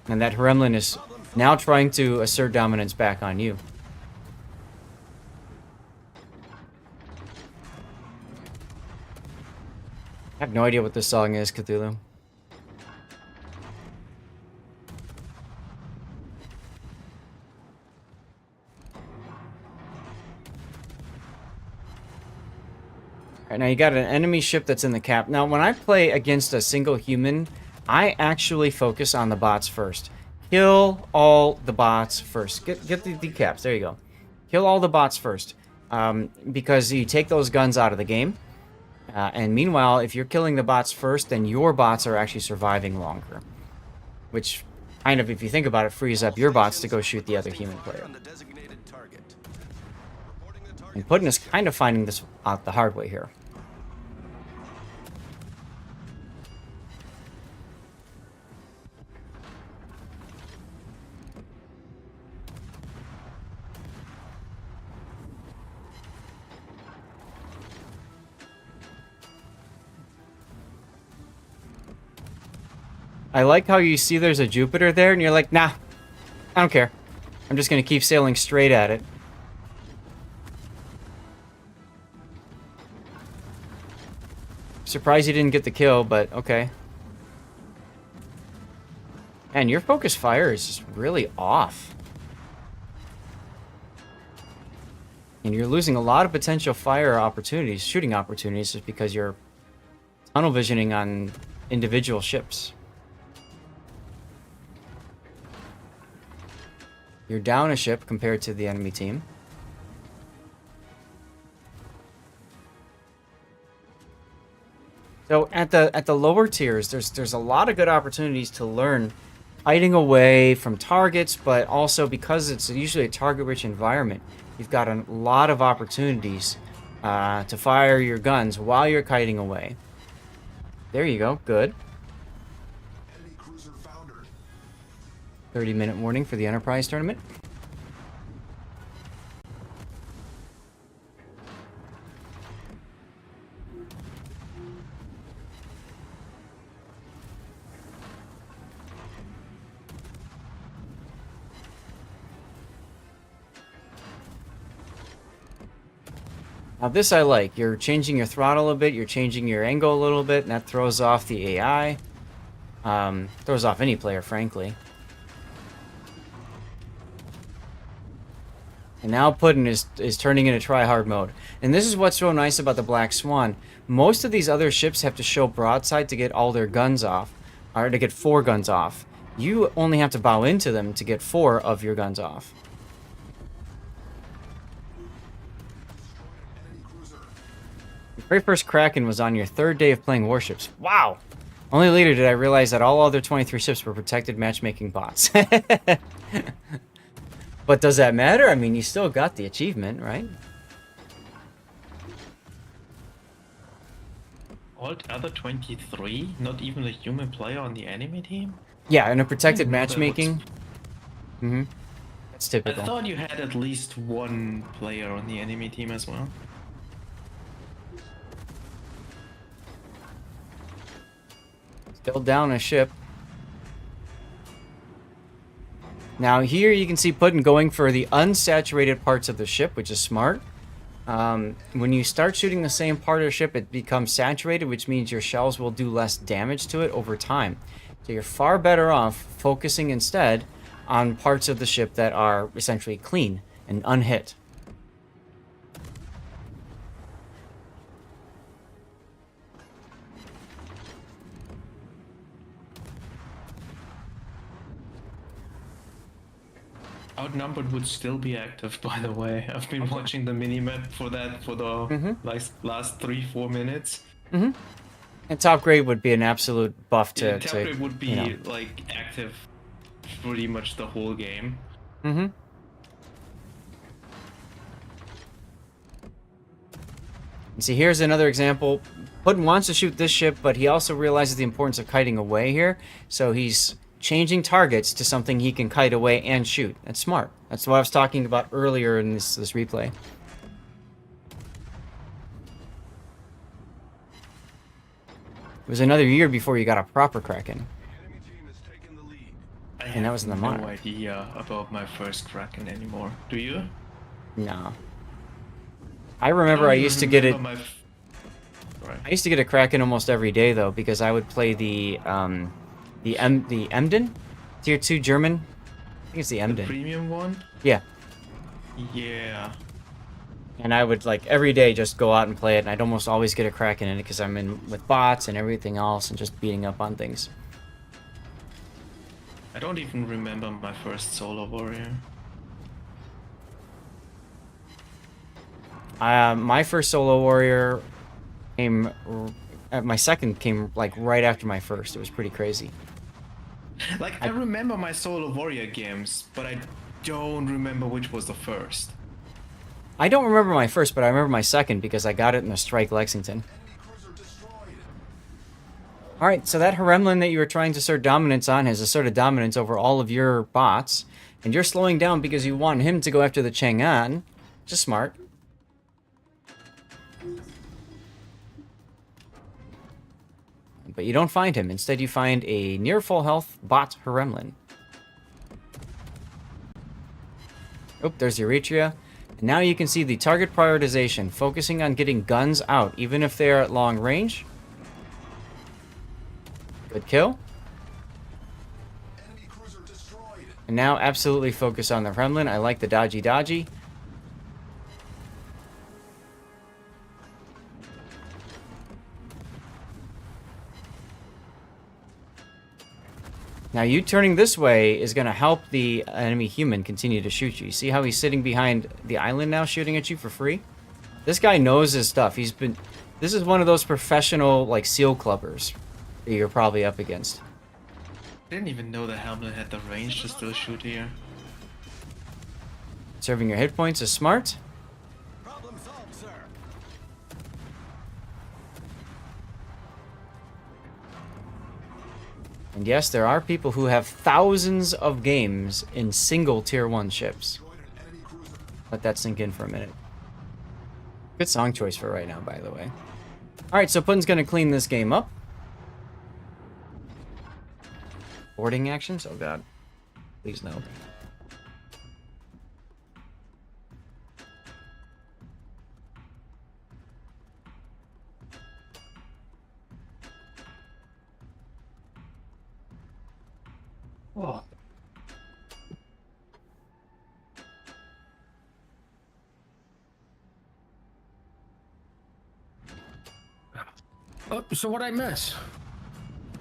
And that Hremlin is now trying to assert dominance back on you. I have no idea what this song is, Cthulhu. Alright, now you got an enemy ship that's in the cap. Now, when I play against a single human, I actually focus on the bots first. kill all the bots first. Get the decaps. There you go. Kill all the bots first. Because you take those guns out of the game. And meanwhile, if you're killing the bots first, then your bots are actually surviving longer. Which, kind of, if you think about it, frees up your bots to go shoot the other human player. And Putin is kind of finding this out the hard way here. I like how you see there's a Jupiter there, and you're like, nah, I don't care. I'm just going to keep sailing straight at it. Surprised you didn't get the kill, but okay. And your focus fire is just really off. And you're losing a lot of potential fire opportunities, shooting opportunities, just because you're tunnel visioning on individual ships. You're down a ship compared to the enemy team. So at the lower tiers, there's a lot of good opportunities to learn hiding away from targets, but also because it's usually a target-rich environment, you've got a lot of opportunities to fire your guns while you're kiting away. There you go, good. 30-minute warning for the Enterprise tournament. Now this I like. You're changing your throttle a bit, you're changing your angle a little bit, and that throws off the AI. Throws off any player, frankly. And now Putin is turning into try-hard mode. And this is what's so nice about the Black Swan. Most of these other ships have to show broadside to get all their guns off, or to get 4 guns off. You only have to bow into them to get 4 of your guns off. Your very first Kraken was on your 3rd day of playing warships. Wow! Only later did I realize that all other 23 ships were protected matchmaking bots. But does that matter? I mean, you still got the achievement, right? All the other 23? Not even a human player on the enemy team? Yeah, in a protected I didn't know that matchmaking. Mm-hmm. That's I typical. thought you had at least one player on the enemy team as well. Still down a ship. Now here you can see Putin going for the unsaturated parts of the ship, which is smart. When you start shooting the same part of the ship, it becomes saturated, which means your shells will do less damage to it over time. So you're far better off focusing instead on parts of the ship that are essentially clean and unhit. Outnumbered would still be active, by the way. I've been watching the minimap for that for the last 3-4 minutes. And top grade would be an absolute buff to... Top grade would be you know. like active pretty much the whole game. Mm-hmm. And see, here's another example. Putin wants to shoot this ship, but he also realizes the importance of kiting away here. So he's changing targets to something he can kite away and shoot. That's smart. That's what I was talking about earlier in this replay. It was another year before you got a proper Kraken. And that was in the no Monarch. idea about my first Kraken anymore. Do you? No. I remember I used to get it... Remember Right. I used to get a Kraken almost every day, though, because I would play the Emden? Tier 2 German? I think it's the The Emden. premium one? Yeah. Yeah. And I would, like, every day just go out and play it, and I'd almost always get a Kraken in it because I'm in with bots and everything else and just beating up on things. I don't even remember my first solo warrior. My first solo warrior came. My second came like right after my first. It was pretty crazy. Like, I remember my solo warrior games, but I don't remember which was the first. I don't remember my first, but I remember my second because I got it in the Strike Lexington. Alright, so that Hremlin that you were trying to assert dominance on has asserted dominance over all of your bots, and you're slowing down because you want him to go after the Chang'an, which is smart. But you don't find him. Instead, you find a near full health bot Hremlin. Oh, there's Eritrea. And now you can see the target prioritization, focusing on getting guns out, even if they are at long range. Good kill. And now absolutely focus on the Hremlin. I like the dodgy. Now you turning this way is going to help the enemy human continue to shoot you. See how he's sitting behind the island now shooting at you for free? This guy knows his stuff. This is one of those professional like seal clubbers that you're probably up against. I didn't even know the Hamlet had the range to still shoot here. Serving your hit points is smart. Problem solved, sir. And yes, there are people who have thousands of games in single tier 1 ships. Let that sink in for a minute. Good song choice for right now, by the way. Alright, so Putin's gonna clean this game up. Boarding actions? Oh god. Please no. Oh. Oh, so what I miss?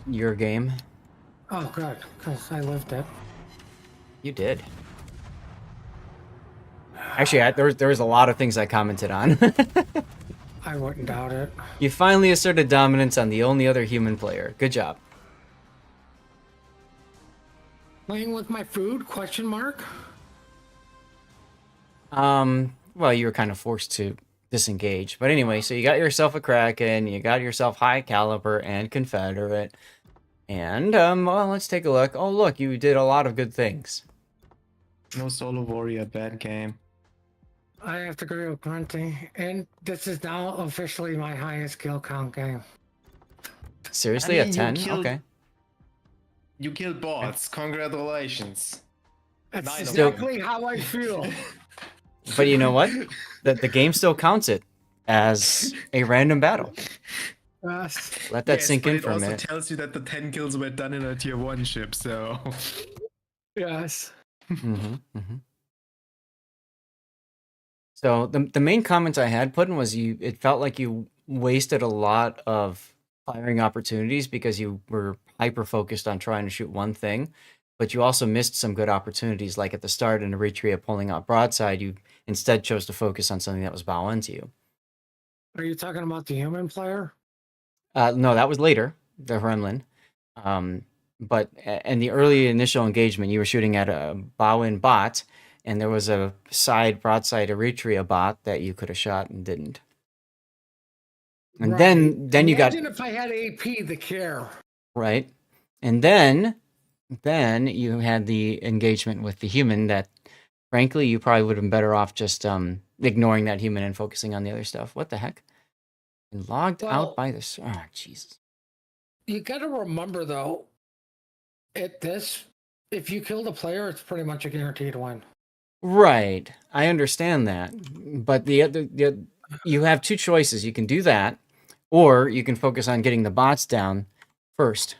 Your game. Oh, good, because I lived it. You did. Actually, there was a lot of things I commented on. I wouldn't doubt it. You finally asserted dominance on the only other human player. Good job. Playing with my food? Question mark. Well, you were kind of forced to disengage. But anyway, so you got yourself a Kraken, you got yourself High Caliber and Confederate. And, well, let's take a look. Oh, look, you did a lot of good things. No solo warrior, bad game. I have to agree with Grunty. And this is now officially my highest kill count game. Seriously, I mean, at you 10? killed- Okay. You killed bots. Congratulations. That's Nine of exactly how I feel. But you know what? The game still counts it as a random battle. Yes. Let that sink in for a also minute. tells you that the 10 kills were done in a tier 1 ship, so... Yes. So the main comment I had put in was it felt like you wasted a lot of firing opportunities because you were hyper focused on trying to shoot one thing, but you also missed some good opportunities. Like at the start in Eritrea pulling out broadside, you instead chose to focus on something that was bow into you. Are you talking about the human player? No, that was later, the Hremlin. But in the early initial engagement, you were shooting at a bow-in bot, and there was a side broadside Eritrea bot that you could have shot and didn't. And Right. then you got Imagine if I had AP the care. right, and then you had the engagement with the human that, frankly, you probably would have been better off just ignoring that human and focusing on the other stuff. What the heck? And logged Well, out by this. Oh, Jesus. You got to remember though, at this, if you kill the player, it's pretty much a guaranteed win. Right. I understand that. But you have two choices. You can do that, or you can focus on getting the bots down first.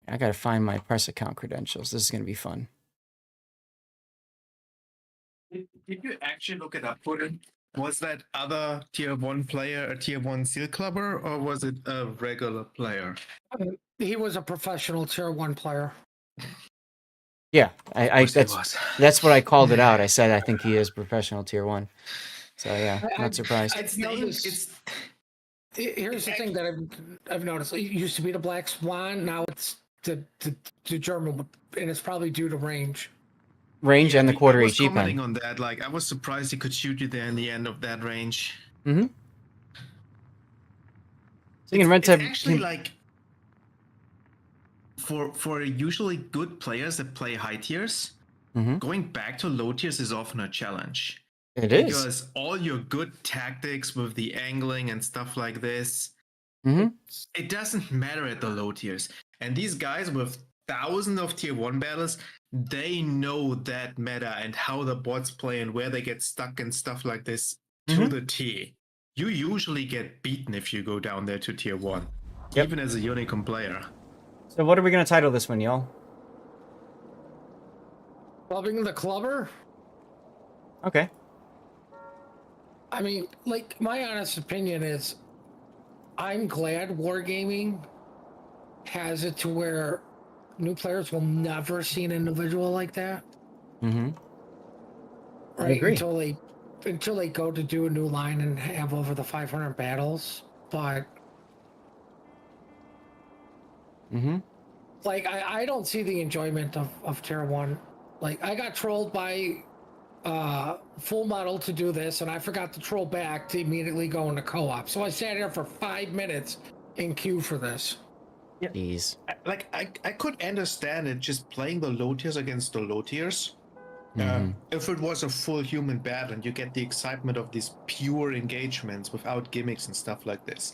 I gotta find my press account credentials. This is gonna be fun. Did you actually look it up, Putin? Was that other tier 1 player a tier 1 seal clubber, or was it a regular player? He was a professional tier 1 player. Yeah, I course he that's was. that's what I called it out. I said I think he is professional tier 1. So yeah, I- not surprised. It's Notice- Here's the thing that I've noticed. It used to be the Black Swan. Now it's the German, and it's probably due to range. Range and the quarter I was HE commenting pen. on that. Like, I was surprised he could shoot you there in the end of that range. Mm-hmm. So you can rent It's to actually like for usually good players that play high tiers, Mhm. going back to low tiers is often a challenge. It is. Because all your good tactics with the angling and stuff like this, Mm-hmm. it doesn't matter at the low tiers. And these guys with thousands of tier 1 battles, they know that meta and how the bots play and where they get stuck and stuff like this to Mhm. the T. You usually get beaten if you go down there to tier 1, Yep. even as a Unicum player. So what are we gonna title this one, y'all? Clubbing the clubber. Okay. I mean, like, my honest opinion is, I'm glad Wargaming has it to where new players will never see an individual like that. Mm-hmm. Right? agree. Until they go to do a new line and have over the 500 battles. But Mm-hmm. like, I don't see the enjoyment of tier 1. Like, I got trolled by Full Metal to do this, and I forgot to troll back to immediately go into co-op. So I sat here for 5 minutes in queue for this. Jeez. I could understand it just playing the low tiers against the low tiers. Mm-hmm. If it was a full human battle and you get the excitement of these pure engagements without gimmicks and stuff like this.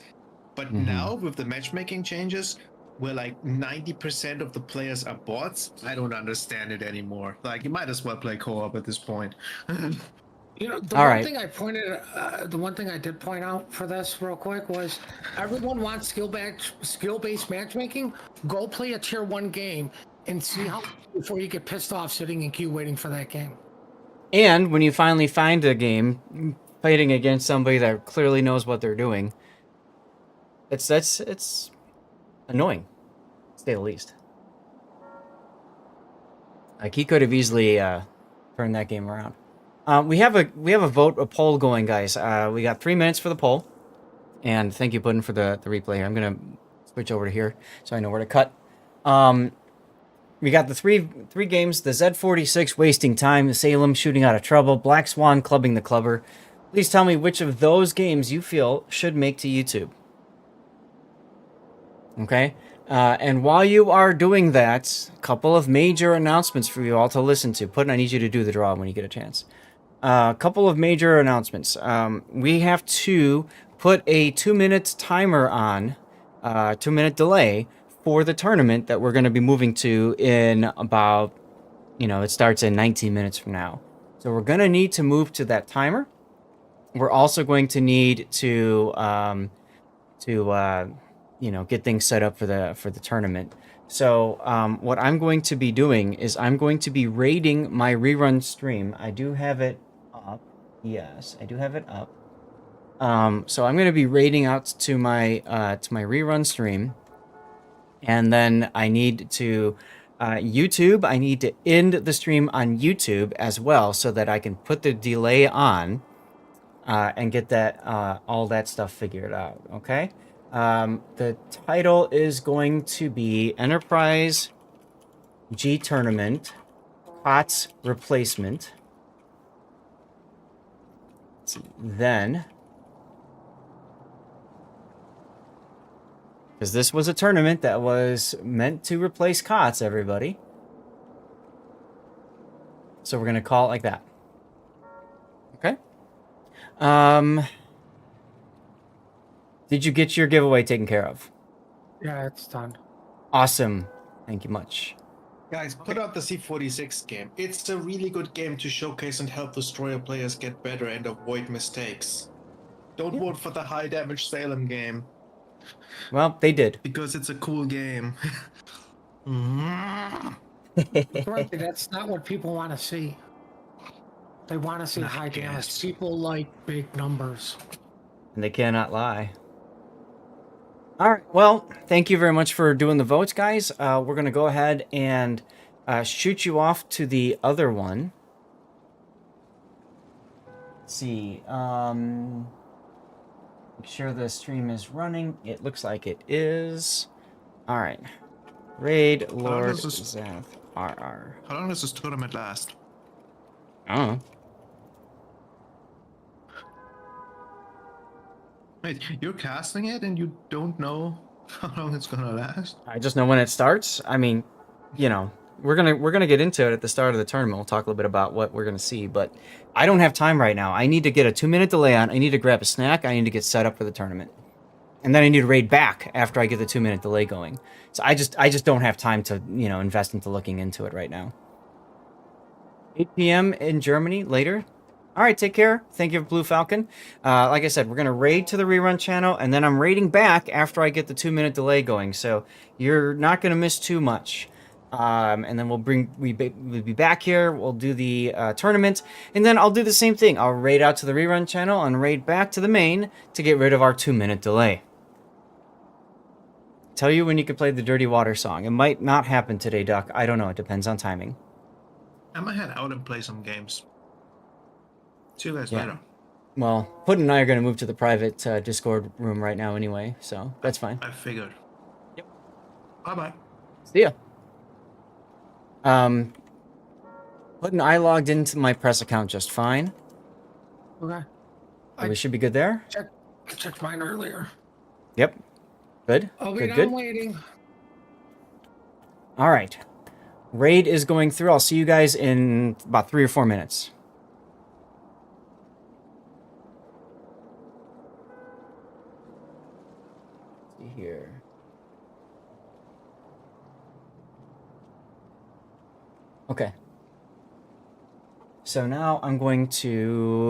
But Mhm. now with the matchmaking changes, where like 90% of the players are bots, I don't understand it anymore. Like, you might as well play co-op at this point. You know, the All one right. thing the one thing I did point out for this real quick was, everyone wants skill-based matchmaking. Go play a tier 1 game and see how before you get pissed off sitting in queue waiting for that game. And when you finally find a game fighting against somebody that clearly knows what they're doing, it's annoying, to say the least. Like, he could have easily turned that game around. We have a poll going, guys. We got 3 minutes for the poll, and thank you, Puddin, for the replay here. I'm gonna switch over to here so I know where to cut. We got the three games: the Z46 wasting time, the Salem shooting out of trouble, Black Swan clubbing the clubber. Please tell me which of those games you feel should make to YouTube. Okay. And while you are doing that, a couple of major announcements for you all to listen to. Puddin, I need you to do the draw when you get a chance. A couple of major announcements. We have to put a 2-minute timer on, 2-minute delay for the tournament that we're going to be moving to in about, it starts in 19 minutes from now. So we're going to need to move to that timer. We're also going to need to get things set up for the tournament. So what I'm going to be doing is I'm going to be rating my rerun stream. I do have it up. Yes, I do have it up. So I'm going to be rating out to my rerun stream, and then I need to YouTube. I need to end the stream on YouTube as well, so that I can put the delay on and get that all that stuff figured out. Okay. The title is going to be Enterprise G Tournament COTS Replacement. Then, because this was a tournament that was meant to replace COTS, everybody. So we're going to call it like that. Okay. Did you get your giveaway taken care of? Yeah, it's done. Awesome. Thank you much. Guys, put out the C46 game. It's a really good game to showcase and help destroyer players get better and avoid mistakes. Don't vote for the high damage Salem game. Well, they did. Because it's a cool game. Right, that's not what people want to see. They want to see high damage. People like big numbers. And they cannot lie. All right. Well, thank you very much for doing the votes, guys. We're going to go ahead and shoot you off to the other one. Let's see. Make sure the stream is running. It looks like it is. All right. Raid Lord does this- Zath RR. How long does this tournament last? Oh. Wait, you're casting it and you don't know how long it's gonna last? I just know when it starts. I mean, you know, we're gonna get into it at the start of the tournament. We'll talk a little bit about what we're gonna see, but I don't have time right now. I need to get a 2-minute delay on. I need to grab a snack. I need to get set up for the tournament, and then I need to raid back after I get the 2-minute delay going. So I just don't have time to invest into looking into it right now. 8 p.m. in Germany later. All right, take care. Thank you, Blue Falcon. Like I said, we're gonna raid to the rerun channel, and then I'm raiding back after I get the 2-minute delay going. So you're not gonna miss too much. And then we'll be back here. We'll do the tournament, and then I'll do the same thing. I'll raid out to the rerun channel and raid back to the main to get rid of our 2-minute delay. Tell you when you can play the Dirty Water song. It might not happen today, Duck. I don't know. It depends on timing. I'm gonna head out and play some games. See you guys Yeah. later. Well, Puddin and I are going to move to the private Discord room right now anyway, so that's fine. I figured. Yep. Bye bye. See ya. Puddin, I logged into my press account just fine. Okay. So we should be good there. I checked mine earlier. Yep. Good. I'll be Good, down good. waiting. All right. Raid is going through. I'll see you guys in about 3 or 4 minutes. Let's see here. Okay. So now I'm going to